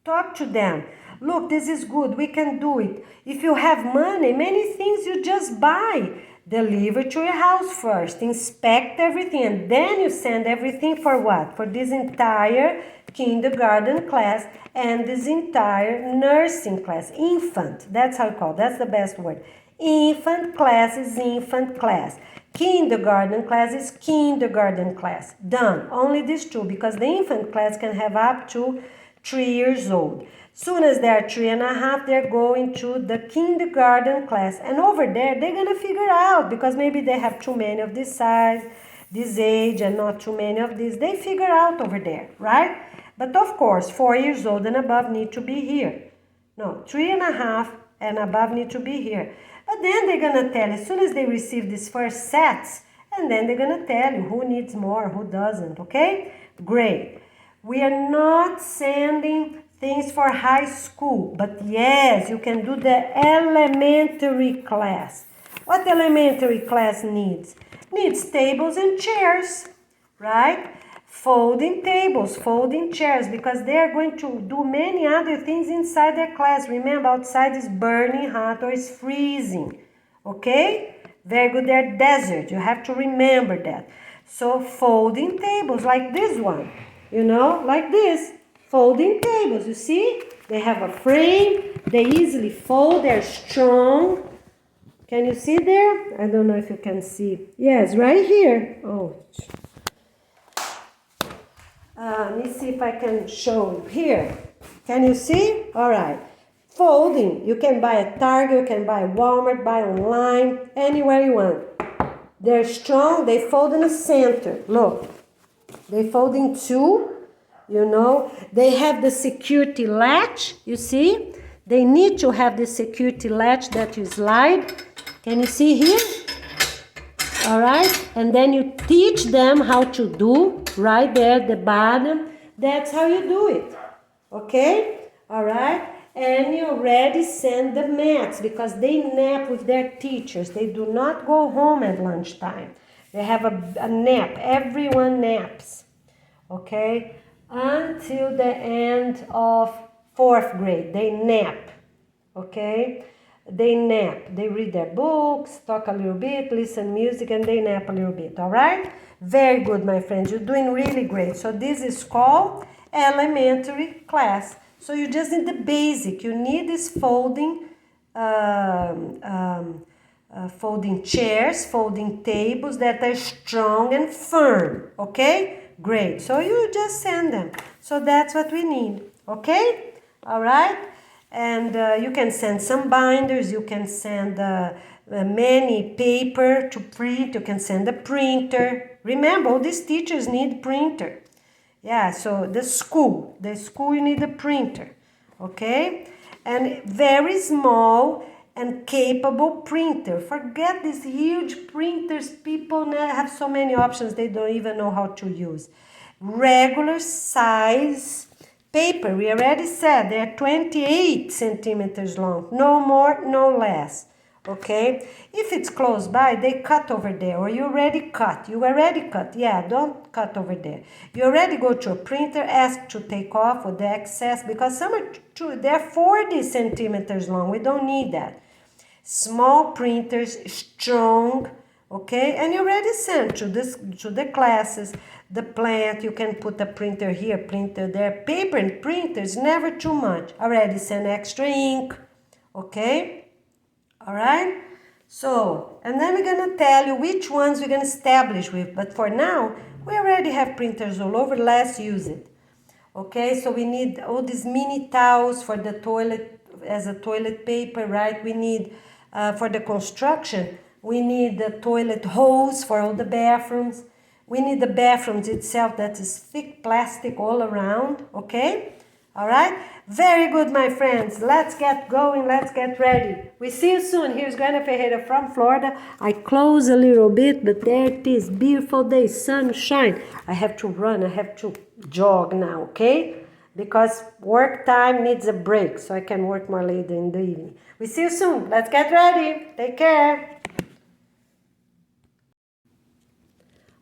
Speaker 1: Talk to them. Look, this is good. We can do it. If you have money, many things you just buy. Deliver to your house first. Inspect everything. And then you send everything for what? For this entire kindergarten class and this entire nursing class. Infant. That's how it's called. That's the best word. Infant class is infant class. Kindergarten class is kindergarten class. Done. Only these two, because the infant class can have up to 3 years old. Soon as they're 3.5, they're going to the kindergarten class. And over there, they're going to figure out, because maybe they have too many of this size, this age, and not too many of this. They figure out over there, right? But of course, 4 years old and above need to be here. No, 3.5 and above need to be here. But then they're going to tell you, as soon as they receive these first sets, and then they're going to tell you who needs more, who doesn't, okay? Great. We are not sending things for high school, but yes, you can do the elementary class. What elementary class needs? Needs tables and chairs, right? Folding tables, folding chairs, because they are going to do many other things inside their class. Remember, outside is burning hot or it's freezing, okay? Very good, they're desert, you have to remember that. So folding tables like this one, you know, like this. Folding tables, you see? They have a frame, they easily fold, they're strong. Can you see there? I don't know if you can see. Yes, right here. Oh, let me see if I can show you. Here. Can you see? All right. Folding. You can buy at Target, you can buy at Walmart, buy online, anywhere you want. They're strong, they fold in the center. Look. They fold in two. You know, they have the security latch, you see? They need to have the security latch that you slide. Can you see here? All right, and then you teach them how to do right there at the bottom. That's how you do it, okay? All right, and you already send the mats because they nap with their teachers. They do not go home at lunchtime. They have a nap. Everyone naps, okay? Until the end of 4th grade, they nap, okay? They nap, they read their books, talk a little bit, listen music, and they nap a little bit, all right? Very good, my friends, you're doing really great. So this is called elementary class. So you just need the basic. You need this folding, folding chairs, folding tables that are strong and firm, okay? Great, so you just send them. So that's what we need, okay? All right? And you can send some binders, you can send many paper to print, you can send a printer. Remember, all these teachers need printer. Yeah, so the school you need a printer, okay? And very small and capable printer. Forget these huge printers. People now have so many options they don't even know how to use. Regular size paper, we already said they're 28 centimeters long. No more, no less. Okay? If it's close by, they cut over there. Or you already cut. You already cut. Yeah, don't cut over there. You already go to a printer, ask to take off with the excess, because some are true, they're 40 centimeters long. We don't need that. Small printers, strong, okay? And you already sent to the classes the plant. You can put a printer here, printer there. Paper and printers, never too much. Already send extra ink, okay? All right? So, and then we're going to tell you which ones we're going to establish with. But for now, we already have printers all over. Let's use it. Okay, so we need all these mini towels for the toilet, as a toilet paper, right? We need, for the construction, we need the toilet hose for all the bathrooms. We need the bathrooms itself that is thick plastic all around, okay? All right? Very good, my friends. Let's get going. Let's get ready. We see you soon. Here's Goiana Ferreira from Florida. I close a little bit, but there it is. Beautiful day, sunshine. I have to run. I have to jog now, okay? Because work time needs a break, so I can work more later in the evening. We see you soon. Let's get ready. Take care.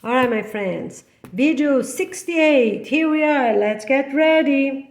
Speaker 1: All right, my friends. Video 68. Here we are. Let's get ready.